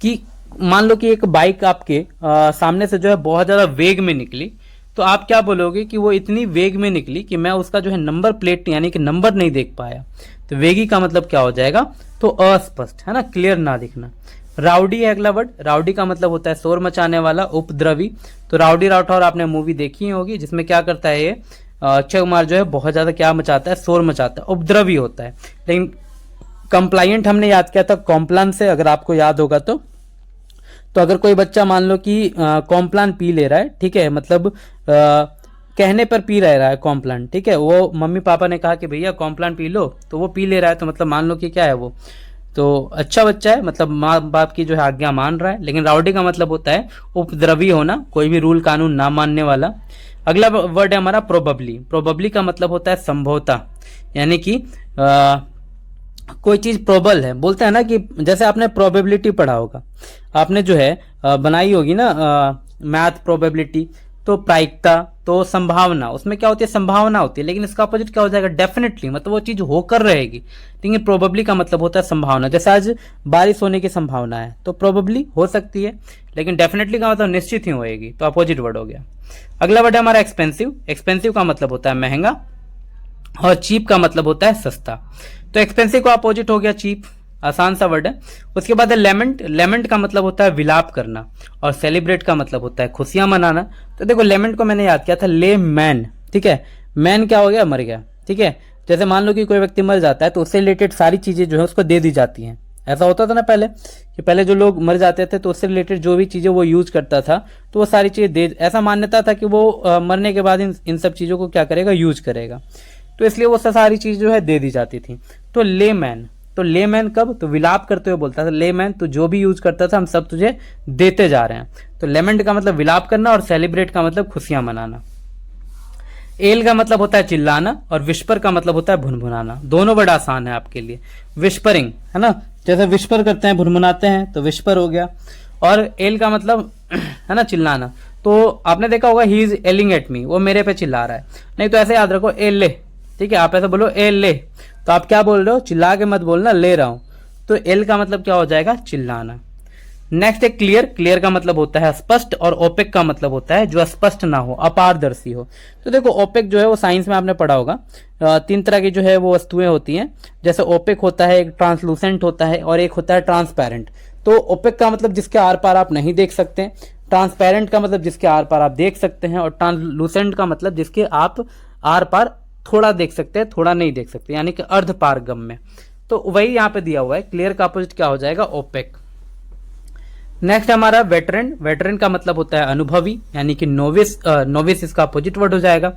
S1: कि मान लो कि एक बाइक आपके सामने से जो है बहुत ज्यादा वेग में निकली, तो आप क्या बोलोगे कि वो इतनी वेग में निकली कि मैं उसका जो है नंबर प्लेट यानी कि नंबर नहीं देख पाया। तो वेगी का मतलब क्या हो जाएगा, तो अस्पष्ट, है ना, क्लियर ना दिखना। राउडी है अगला वर्ड। राउडी का मतलब होता है शोर मचाने वाला, उपद्रवी। तो राउडी राठौर आपने मूवी देखी होगी, जिसमें क्या करता है ये अक्षय कुमार जो है बहुत ज्यादा क्या मचाता है, शोर मचाता है, उपद्रवी होता है। लेकिन कंप्लाइंट हमने याद किया था कॉम्प्लान से, अगर आपको याद होगा तो अगर कोई बच्चा मान लो कि कॉम्प्लान पी ले रहा है, ठीक है, मतलब कहने पर पी रहा है कॉम्प्लान, ठीक है, वो मम्मी पापा ने कहा कि भैया कॉम्प्लान पी लो, तो वो पी ले रहा है, तो मतलब मान लो कि क्या है वो तो अच्छा बच्चा है, मतलब माँ बाप की जो है आज्ञा मान रहा है। लेकिन राउडी का मतलब होता है उपद्रवी होना, कोई भी रूल कानून ना मानने वाला। अगला वर्ड है हमारा प्रोबेबली। प्रोबेबली का मतलब होता है संभवतः, यानी कि कोई चीज प्रोबल है, बोलते हैं ना कि जैसे आपने प्रोबेबिलिटी पढ़ा होगा, आपने जो है बनाई होगी ना मैथ प्रोबेबिलिटी, तो प्रायिकता, तो संभावना, उसमें क्या होती है, संभावना होती है। लेकिन इसका अपोजिट क्या हो जाएगा, डेफिनेटली, मतलब वो चीज होकर रहेगी। लेकिन प्रोबेबली का मतलब होता है संभावना। जैसे आज बारिश होने की संभावना है तो प्रोबेबली हो सकती है, लेकिन डेफिनेटली का मतलब निश्चित ही होएगी, तो अपोजिट वर्ड हो गया। अगला वर्ड है हमारा एक्सपेंसिव। एक्सपेंसिव का मतलब होता है महंगा और चीप का मतलब होता है सस्ता। तो एक्सपेंसिव का अपोजिट हो गया चीप, आसान सा वर्ड है। उसके बाद है लेमेंट। लेमेंट का मतलब होता है विलाप करना और सेलिब्रेट का मतलब होता है खुशियां मनाना। तो देखो लेमेंट को मैंने याद किया था ले मैन, ठीक है, मैन क्या हो गया, मर गया, ठीक है। जैसे मान लो कि कोई व्यक्ति मर जाता है तो उससे रिलेटेड सारी चीजें जो है उसको दे दी जाती हैं। ऐसा होता था ना पहले, कि पहले जो लोग मर जाते थे तो उससे रिलेटेड जो भी चीजें वो यूज करता था तो वो सारी चीजें दे, ऐसा मान्यता था कि वो मरने के बाद इन सब चीजों को क्या करेगा, यूज करेगा, तो इसलिए वो सारी चीज जो है दे दी जाती थी। तो लेमैन, तो लेमैन कब, तो विलाप करते हुए बोलता था लेमैन, तो जो भी यूज करता था हम सब तुझे देते जा रहे हैं। तो लेमेंट का मतलब विलाप करना और सेलिब्रेट का मतलब खुशियां मनाना। एल का मतलब होता है चिल्लाना और विस्पर का मतलब होता है भुनभुनाना। दोनों बड़ा आसान है आपके लिए। विस्परिंग है ना, जैसे विस्पर करते हैं, भुनभुनाते हैं, तो विस्पर हो गया। और एल का मतलब है ना चिल्लाना, तो आपने देखा होगा ही इज एलिंग एट मी, वो मेरे पे चिल्ला रहा है। नहीं तो ऐसे याद रखो एल ले, ठीक है, आप ऐसे बोलो एल ले, तो आप क्या बोल रहे हो, चिल्ला के मत बोलना, ले रहा हूं। तो एल का मतलब क्या हो जाएगा, चिल्लाना। नेक्स्ट है क्लियर। क्लियर का मतलब होता है स्पष्ट और ओपेक का मतलब होता है जो स्पष्ट ना हो, अपारदर्शी हो। तो देखो ओपेक जो है वो साइंस में आपने पढ़ा होगा, 3 तरह की जो है वो वस्तुएं होती हैं। जैसे ओपेक होता है, एक ट्रांसलूसेंट होता है और एक होता है ट्रांसपेरेंट। तो ओपेक का मतलब जिसके आर पार आप नहीं देख सकते, ट्रांसपेरेंट का मतलब जिसके आर पार आप देख सकते हैं, और ट्रांसलूसेंट का मतलब जिसके आप आर पार थोड़ा देख सकते हैं, थोड़ा नहीं देख सकते, यानी कि अर्ध पारगम्य। तो वही यहाँ पे दिया हुआ है। क्लियर का अपोजिट क्या हो जाएगा, ओपेक। नेक्स्ट हमारा वेटरन। वेटरन का मतलब होता है अनुभवी, यानी कि नोविस। नोविस इसका अपोजिट वर्ड हो जाएगा।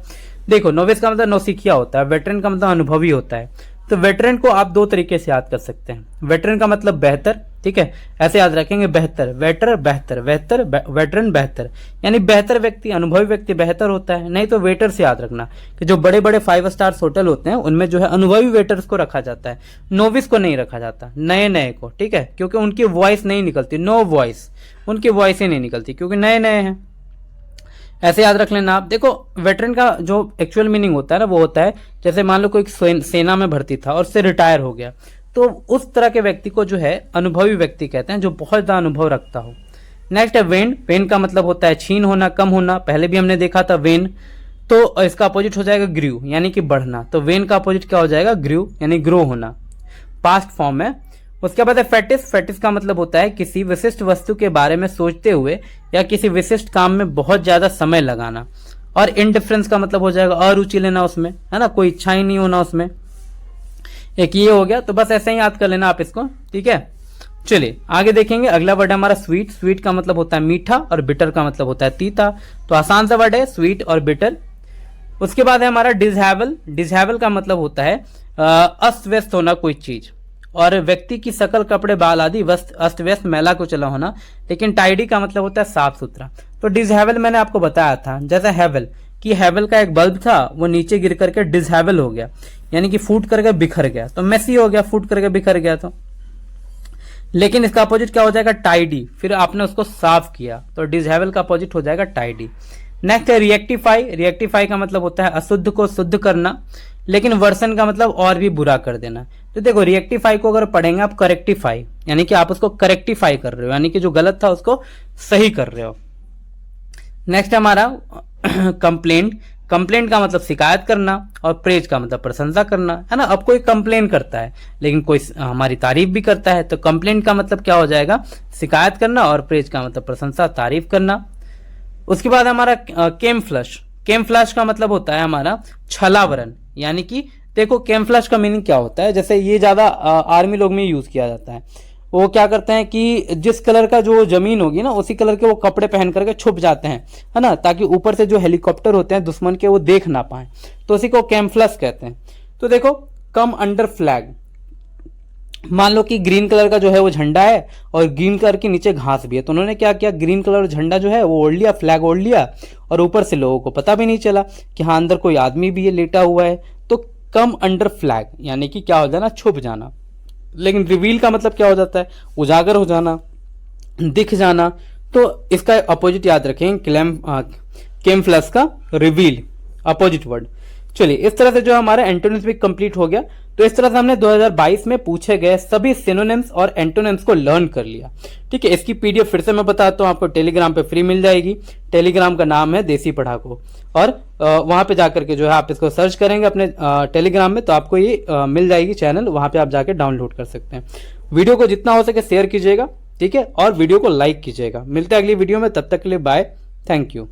S1: देखो नोविस का मतलब नौसिखिया होता है, वेटरन का मतलब अनुभवी होता है। तो वेटरन को आप 2 तरीके से याद कर सकते हैं। वेटरन का मतलब बेहतर, ठीक है, ऐसे याद रखेंगे। बेहतर, वेटर बेहतर, वेटर वेटरन बेहतर, यानी बेहतर व्यक्ति, अनुभवी व्यक्ति बेहतर होता है। नहीं तो वेटर से याद रखना कि जो बड़े बड़े 5 स्टार्स होटल होते हैं उनमें जो है अनुभवी वेटर्स को रखा जाता है, नोविस को नहीं रखा जाता, नए नए को, ठीक है, क्योंकि उनकी वॉइस नहीं निकलती, नो वॉइस, उनकी वॉइस ही नहीं निकलती क्योंकि नए नए हैं। ऐसे याद रख लेना आप। देखो वेटरन का जो एक्चुअल मीनिंग होता है ना वो होता है जैसे मान लो कोई सेना में भर्ती था और उससे रिटायर हो गया, तो उस तरह के व्यक्ति को जो है अनुभवी व्यक्ति कहते हैं, जो बहुत ज्यादा अनुभव रखता हो। नेक्स्ट है वेन। वेन का मतलब होता है छीन होना, कम होना, पहले भी हमने देखा था वेन। तो इसका अपोजिट हो जाएगा ग्रू, यानी कि बढ़ना। तो वेन का अपोजिट क्या हो जाएगा? ग्रू, यानी ग्रो होना, पास्ट फॉर्म है। उसके बाद है फेटिस। फेटिस का मतलब होता है किसी विशिष्ट वस्तु के बारे में सोचते हुए या किसी विशिष्ट काम में बहुत ज्यादा समय लगाना। और इनडिफरेंस का मतलब हो जाएगा अरुचि लेना उसमें, है ना, कोई इच्छा ही नहीं होना उसमें। एक ये हो गया, तो बस ऐसे ही याद कर लेना आप इसको, ठीक है। चलिए आगे देखेंगे। अगला वर्ड है हमारा स्वीट। स्वीट का मतलब होता है मीठा और बिटर का मतलब होता है तीता। तो आसान सा वर्ड है स्वीट और बिटर। उसके बाद है हमारा डिसहेबल। डिसहेबल का मतलब होता है अस्त व्यस्त होना कोई चीज, और व्यक्ति की शकल, कपड़े, बाल आदि अस्त व्यस्त, मैला कुचला होना। लेकिन टाइडी का मतलब होता है साफ सुथरा। तो डिसहेबल मैंने आपको बताया था, जैसा हैवल कि हैवल का एक बल्ब था वो नीचे गिर करके डिसहेबल हो गया, यानी कि फूट करके बिखर गया। तो मेसी हो गया, फूट करके बिखर गया। तो लेकिन इसका अपोजिट क्या हो जाएगा? टाइडी। फिर आपने उसको साफ किया, तो डिसहेबल का अपोजिट हो जाएगा टाइडी। नेक्स्ट है रिएक्टिफाई। रिएक्टिफाई का मतलब होता है अशुद्ध को शुद्ध करना, लेकिन वर्सन का मतलब और भी बुरा कर देना। तो देखो रिएक्टिफाई को अगर पढ़ेंगे आप करेक्टिफाई, यानी कि आप उसको करेक्टिफाई कर रहे हो, यानी कि जो गलत था उसको सही कर रहे हो। नेक्स्ट हमारा कंप्लेंट। कंप्लेंट का मतलब शिकायत करना, और प्रेज का मतलब प्रशंसा करना, है ना। अब कोई कंप्लेन करता है लेकिन कोई हमारी तारीफ भी करता है, तो कंप्लेंट का मतलब क्या हो जाएगा? शिकायत करना, और प्रेज का मतलब प्रशंसा, तारीफ करना। उसके बाद हमारा कैमफ्लश। कैमफ्लश का मतलब होता है हमारा छलावरण, यानी कि देखो कैमफ्लश का मीनिंग क्या होता है, जैसे ये ज्यादा आर्मी लोग में यूज किया जाता है। वो क्या करते हैं कि जिस कलर का जो जमीन होगी ना उसी कलर के वो कपड़े पहन करके छुप जाते हैं, है ना, ताकि ऊपर से जो हेलीकॉप्टर होते हैं दुश्मन के वो देख ना पाए, तो उसी को कैमफ्लश कहते हैं। तो देखो कम अंडर फ्लैग, मान लो कि ग्रीन कलर का जो है वो झंडा है और ग्रीन कलर के नीचे घास भी है, तो उन्होंने क्या किया, ग्रीन कलर झंडा जो है वो ओढ़ लिया, फ्लैग ओढ़ लिया, और ऊपर से लोगों को पता भी नहीं चला कि हाँ अंदर कोई आदमी भी है, लेटा हुआ है। तो कम अंडर फ्लैग यानी कि क्या हो जाना? छुप जाना। लेकिन रिवील का मतलब क्या हो जाता है? उजागर हो जाना, दिख जाना। तो इसका अपोजिट याद रखेंगे, कैमफ्लश का रिवील, अपोजिट वर्ड। चलिए इस तरह से जो हमारा एंटोनिम्स भी कंप्लीट हो गया। तो इस तरह से हमने 2022 में पूछे गए सभी सिनोनिम्स और एंटोनिम्स को लर्न कर लिया, ठीक है। इसकी पीडीएफ फिर से मैं बताता हूँ आपको, टेलीग्राम पे फ्री मिल जाएगी। टेलीग्राम का नाम है देसी पढ़ाकू, और वहां पे जाकर के जो है आप इसको सर्च करेंगे अपने टेलीग्राम में, तो आपको ये मिल जाएगी चैनल, वहां पे आप जाके डाउनलोड कर सकते हैं। वीडियो को जितना हो सके शेयर कीजिएगा, ठीक है, और वीडियो को लाइक कीजिएगा। मिलते हैं अगली वीडियो में, तब तक के लिए बाय, थैंक यू।